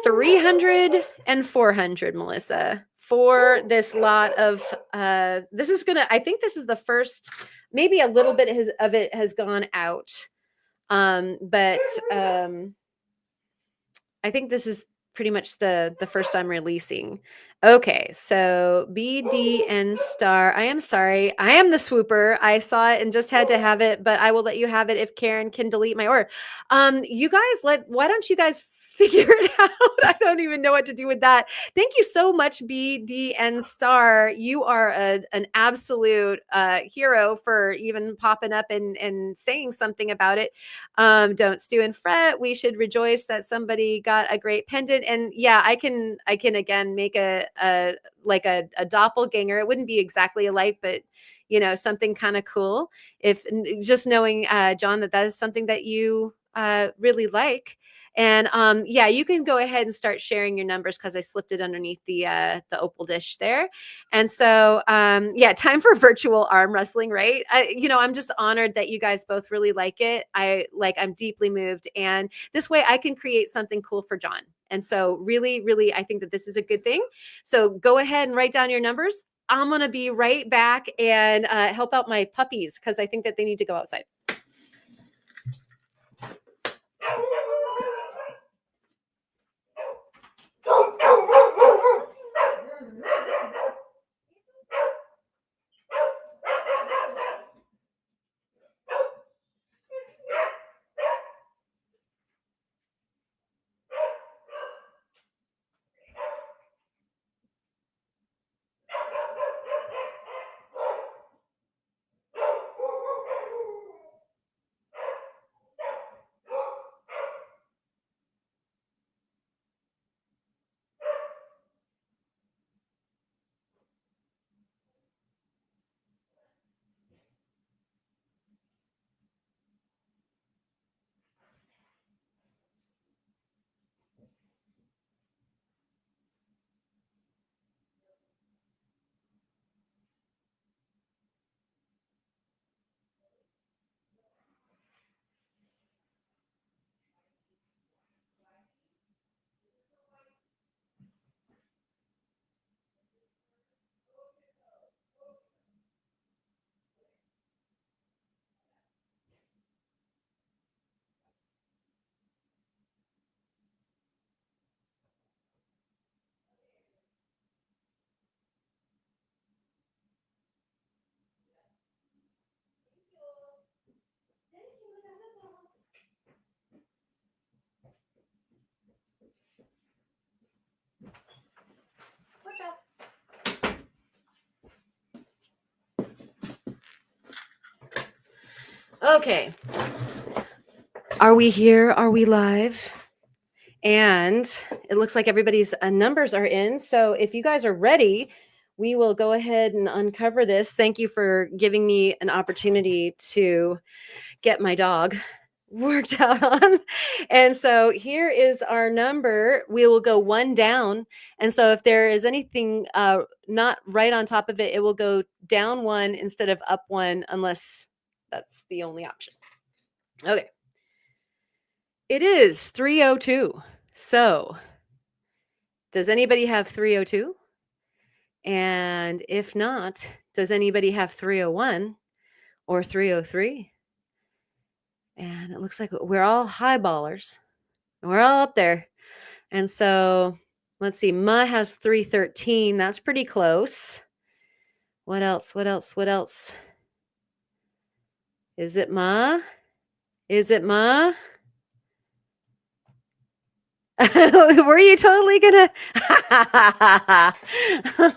300 and 400, Melissa, for this lot of, this is gonna, I think this is the first, maybe a little bit of it has gone out. But I think this is pretty much the first I'm releasing. Okay, so BDN star. I am sorry. I am the swooper. I saw it and just had to have it, but I will let you have it if Karen can delete my order. You guys why don't you guys figure it out? I don't even know what to do with that. Thank you so much, BDN star. You are an absolute hero for even popping up and saying something about it. Don't stew and fret. We should rejoice that somebody got a great pendant. And yeah, I can again make a doppelganger. It wouldn't be exactly alike, but something kind of cool. If just knowing, John, that is something that you really like. And yeah, you can go ahead and start sharing your numbers because I slipped it underneath the opal dish there. And so yeah, time for virtual arm wrestling, right? I'm just honored that you guys both really like it. I'm deeply moved, and this way I can create something cool for John. And so really, really, I think that this is a good thing. So go ahead and write down your numbers. I'm going to be right back and help out my puppies because I think that they need to go outside. Okay. Are we here? Are we live? And it looks like everybody's numbers are in. So if you guys are ready, we will go ahead and uncover this. Thank you for giving me an opportunity to get my dog worked out on. And so here is our number. We will go one down. And so if there is anything not right on top of it, it will go down one instead of up one, unless that's the only option. Okay. It is 302. So does anybody have 302? And if not, does anybody have 301 or 303? And it looks like we're all highballers. We're all up there. And so let's see. Ma has 313. That's pretty close. What else? What else? What else? Is it Ma? Is it Ma? Were you totally gonna?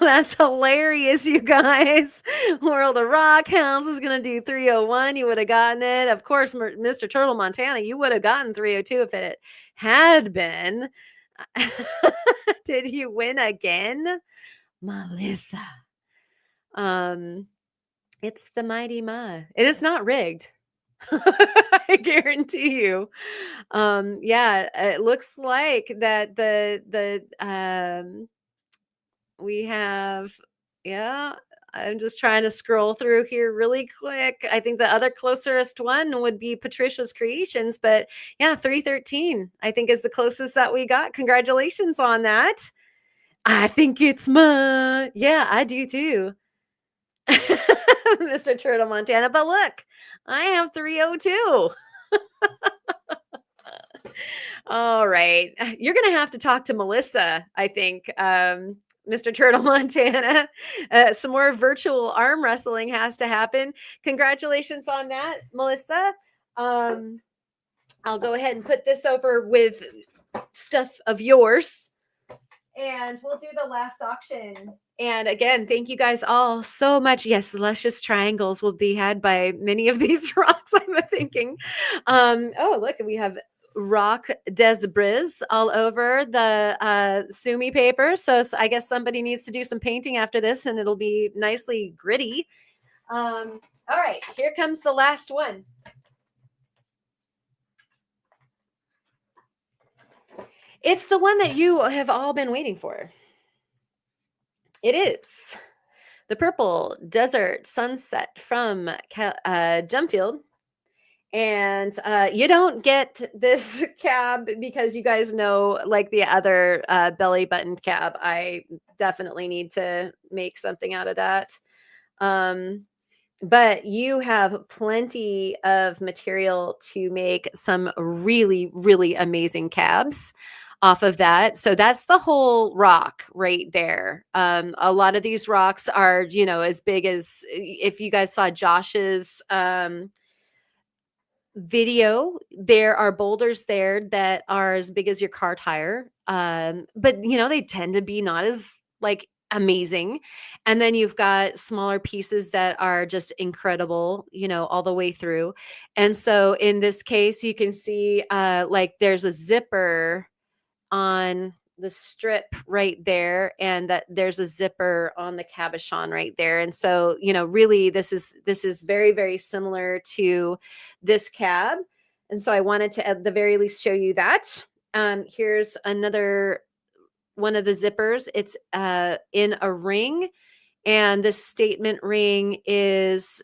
That's hilarious, you guys. World of Rock Hounds is gonna do 301. You would have gotten it. Of course, Mr. Turtle Montana, you would have gotten 302 if it had been. Did you win again, Melissa? It's the mighty Ma. It is not rigged. I guarantee you. Yeah, it looks like that we have, yeah, I'm just trying to scroll through here really quick. I think the other closest one would be Patricia's Creations, but yeah, 313 I think is the closest that we got. Congratulations on that. I think it's Ma. Yeah, I do too. Mr. Turtle Montana, but look, I have 302. All right. You're going to have to talk to Melissa, I think, Mr. Turtle Montana. Some more virtual arm wrestling has to happen. Congratulations on that, Melissa. I'll go ahead and put this over with stuff of yours. And we'll do the last auction. And again, thank you guys all so much. Yes, luscious triangles will be had by many of these rocks, I'm thinking. Oh, look, we have rock des Bris all over the Sumi paper. So I guess somebody needs to do some painting after this and it'll be nicely gritty. All right, here comes the last one. It's the one that you have all been waiting for. It is the Purple Desert Sunset from Jumpfield. And you don't get this cab because you guys know, like the other belly button cab, I definitely need to make something out of that. Um, but you have plenty of material to make some really, really amazing cabs off of that. So that's the whole rock right there. A lot of these rocks are, as big as if you guys saw Josh's video, there are boulders there that are as big as your car tire. But they tend to be not as like amazing. And then you've got smaller pieces that are just incredible, all the way through. And so in this case, you can see like there's a zipper on the strip right there, and that there's a zipper on the cabochon right there. And so really this is very, very similar to this cab. And so I wanted to at the very least show you that. Here's another one of the zippers. It's in a ring, and this statement ring is,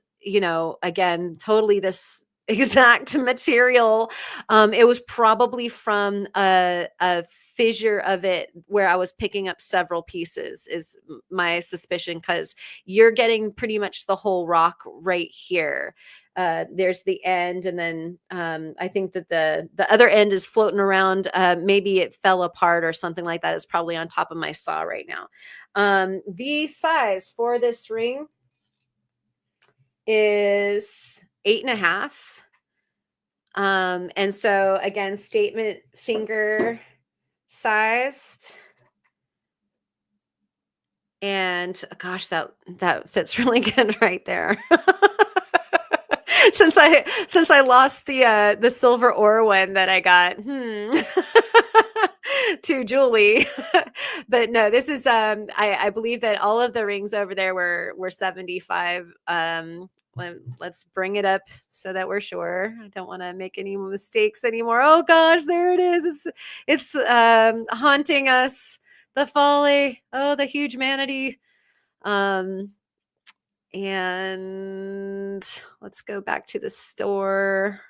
again, totally this exact material. It was probably from a fissure of it where I was picking up several pieces, is my suspicion, because you're getting pretty much the whole rock right here. There's the end, and then I think that the other end is floating around. Maybe it fell apart or something like that. It's probably on top of my saw right now. The size for this ring is 8.5. And so again, statement finger sized. And gosh, that fits really good right there. since I lost the silver ore one that I got to Julie. But no, this is I believe that all of the rings over there were 75. Let's bring it up so that we're sure. I don't want to make any mistakes anymore. Oh gosh, there it is. It's haunting us. The folly. Oh, the huge manatee. And let's go back to the store.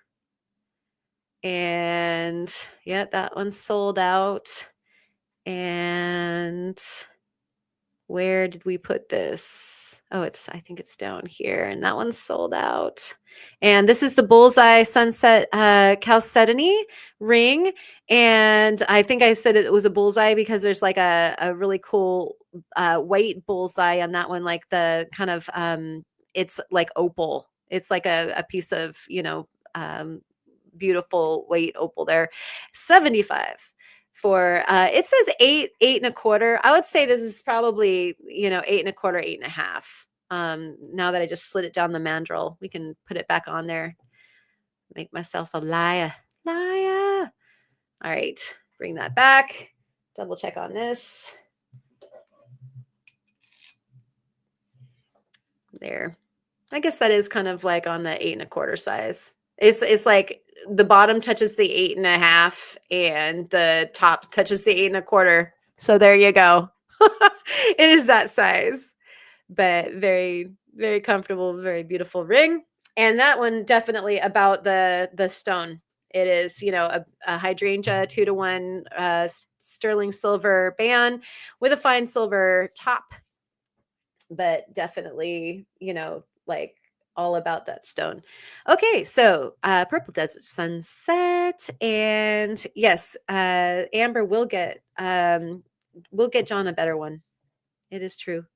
And yeah, that one's sold out. And where did we put this? Oh, I think it's down here, and that one's sold out. And this is the Bullseye Sunset Chalcedony ring. And I think I said it was a bullseye because there's like a really cool white bullseye on that one, like the kind of it's like opal. It's like a piece of, beautiful white opal there. 75 for it says 8.25. I would say this is probably 8.25, 8.5. Now that I just slid it down the mandrel, we can put it back on there. Make myself a liar. All right, bring that back. Double check on this. There. I guess that is kind of like on the 8.25 size. It's like the bottom touches the 8.5 and the top touches the 8.25. So there you go. It is that size, but very, very comfortable, very beautiful ring. And that one definitely about the stone. It is, a hydrangea 2-to-1 sterling silver band with a fine silver top, but definitely, like all about that stone. Okay, so Purple Desert Sunset, and yes, Amber will get John a better one. It is true.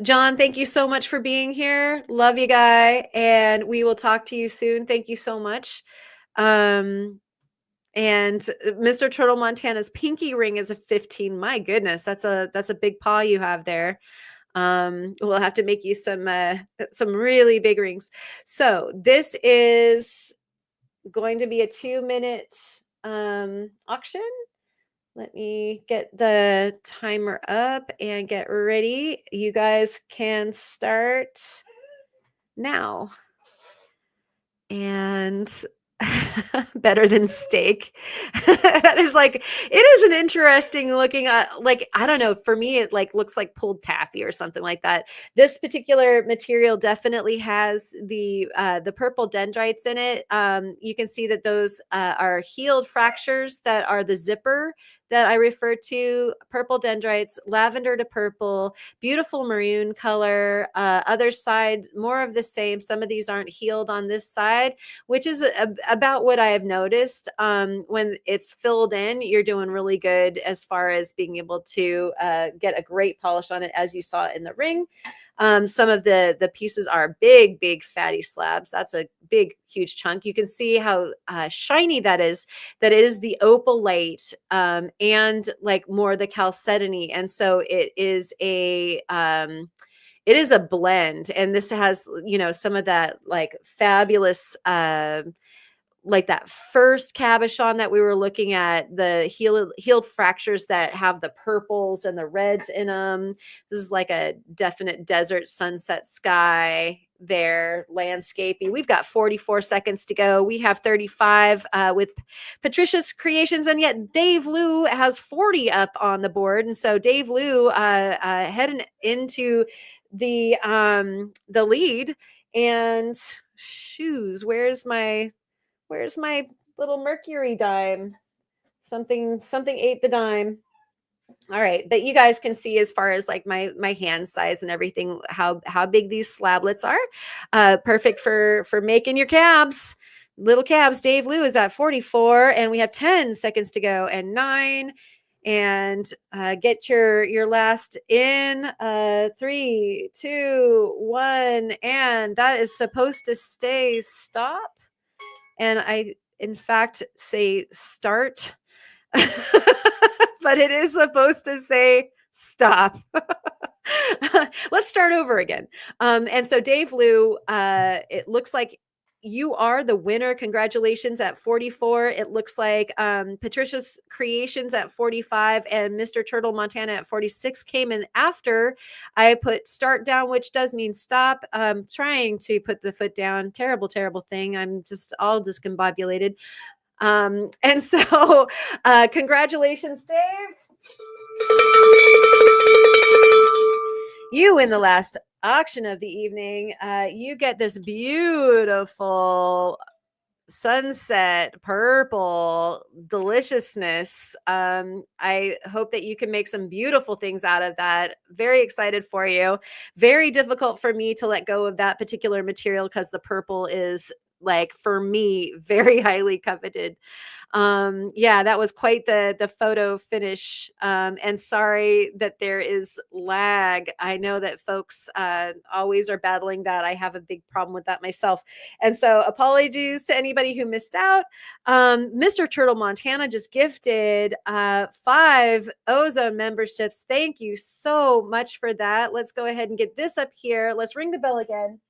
John, thank you so much for being here. Love you, guy, and we will talk to you soon. Thank you so much. And Mr. Turtle Montana's pinky ring is a 15. My goodness, that's a big paw you have there. We'll have to make you some really big rings. So this is going to be a 2-minute auction. Let me get the timer up and get ready. You guys can start now. And Better than steak. That is like it is an interesting looking like I don't know, for me it like looks like pulled taffy or something like that. This particular material definitely has the purple dendrites in it. You can see that those are healed fractures that are the zipper that I refer to, purple dendrites, lavender to purple, beautiful maroon color. Other side, more of the same. Some of these aren't healed on this side, which is about what I have noticed. When it's filled in, you're doing really good as far as being able to get a great polish on it, as you saw in the ring. Some of the pieces are big fatty slabs. That's a big huge chunk. You can see how shiny that is. That is the opalite and like more the chalcedony, and so it is a blend, and this has, you know, some of that like fabulous like that first cabochon that we were looking at, the healed fractures that have the purples and the reds in them. This is like a definite desert sunset sky there, landscapey. We've got 44 seconds to go. We have 35 with Patricia's creations, and yet Dave Liu has 40 up on the board. And so Dave Liu heading into the lead. And shoes, where's my little mercury dime? Something ate the dime. All right, but you guys can see as far as like my hand size and everything, how big these slablets are. Perfect for making your cabs, little cabs. Dave Liu is at 44, and we have 10 seconds to go, and 9. And get your last in 3, 2, 1, and that is supposed to stay stop. And I, in fact, say start, but it is supposed to say stop. Let's start over again. And so Dave Liu, it looks like you are the winner. Congratulations at 44. It looks like Patricia's Creations at 45 and Mr. Turtle Montana at 46 came in after I put start down, which does mean stop. Trying to put the foot down. Terrible, terrible thing. I'm just all discombobulated. And so congratulations, Dave. You win the last auction of the evening. You get this beautiful sunset purple deliciousness. I hope that you can make some beautiful things out of that. Very excited for you. Very difficult for me to let go of that particular material because the purple is, like, for me, very highly coveted. Yeah, that was quite the photo finish. And sorry that there is lag. I know that folks always are battling that. I have a big problem with that myself. And so apologies to anybody who missed out. Mr. Turtle Montana just gifted 5 Ozone memberships. Thank you so much for that. Let's go ahead and get this up here. Let's ring the bell again.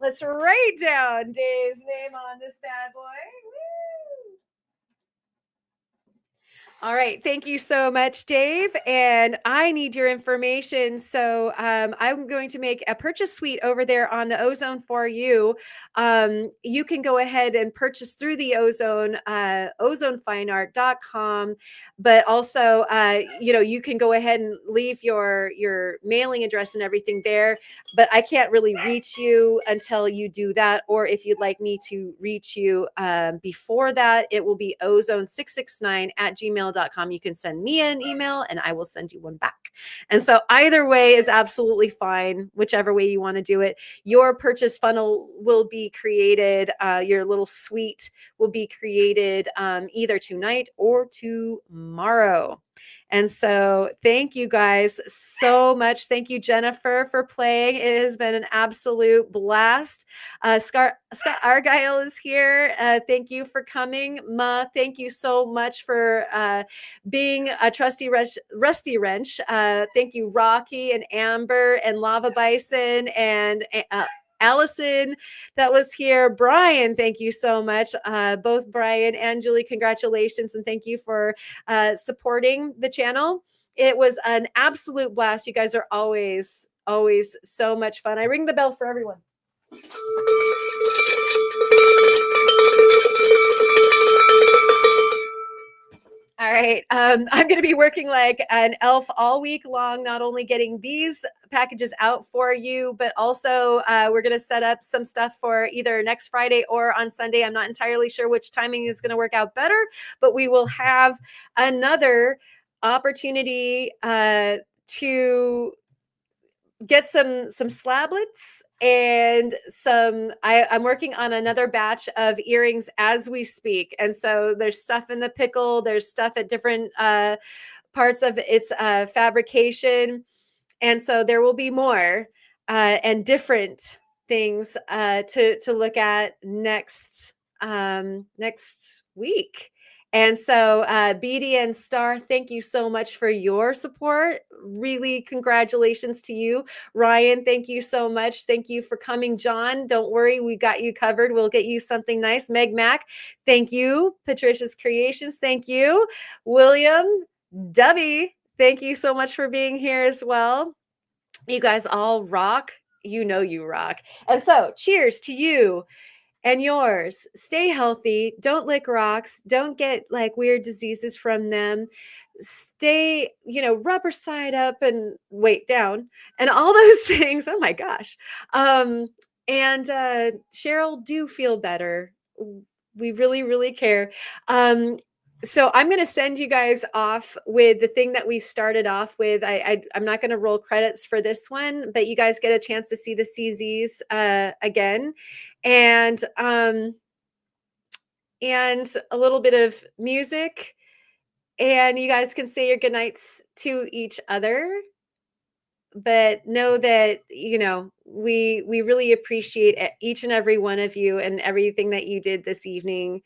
Let's write down Dave's name on this bad boy. Woo! All right. Thank you so much, Dave. And I need your information. So I'm going to make a purchase suite over there on the Ozone for you. You can go ahead and purchase through the Ozone, ozonefineart.com. But also, you can go ahead and leave your mailing address and everything there. But I can't really reach you until you do that. Or if you'd like me to reach you before that, it will be ozone669@gmail.com. You can send me an email and I will send you one back. And so either way is absolutely fine, whichever way you want to do it. Your purchase funnel will be created. Your little suite will be created either tonight or tomorrow. And so thank you guys so much. Thank you, Jennifer, for playing. It has been an absolute blast. Scott Argyle is here. Thank you for coming. Ma, thank you so much for being a trusty rusty wrench. Thank you, Rocky and Amber and Lava Bison and Allison that was here. Brian, thank you so much. Both Brian and Julie, congratulations. And thank you for supporting the channel. It was an absolute blast. You guys are always so much fun. I ring the bell for everyone. All right. I'm going to be working like an elf all week long, not only getting these packages out for you, but also we're going to set up some stuff for either next Friday or on Sunday. I'm not entirely sure which timing is going to work out better, but we will have another opportunity to get some slablets and I'm working on another batch of earrings as we speak. And so there's stuff in the pickle, there's stuff at different parts of its fabrication. And so there will be more and different things to look at next week. And so, Beatty and Star, thank you so much for your support. Really, congratulations to you. Ryan, thank you so much. Thank you for coming. John, don't worry, we got you covered. We'll get you something nice. Meg Mac, thank you. Patricia's Creations, thank you. William, Dubby, thank you so much for being here as well. You guys all rock. You know you rock. And so, cheers to you and yours. Stay healthy. Don't lick rocks. Don't get like weird diseases from them. Stay, rubber side up and weight down and all those things. Oh my gosh. And Cheryl, do feel better. We really, really care. So I'm going to send you guys off with the thing that we started off with. I'm not going to roll credits for this one, but you guys get a chance to see the CZs again, and a little bit of music, and you guys can say your goodnights to each other. But know that we really appreciate each and every one of you and everything that you did this evening.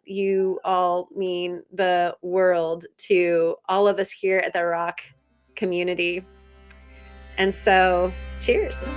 You all mean the world to all of us here at the Rock community. And so, cheers.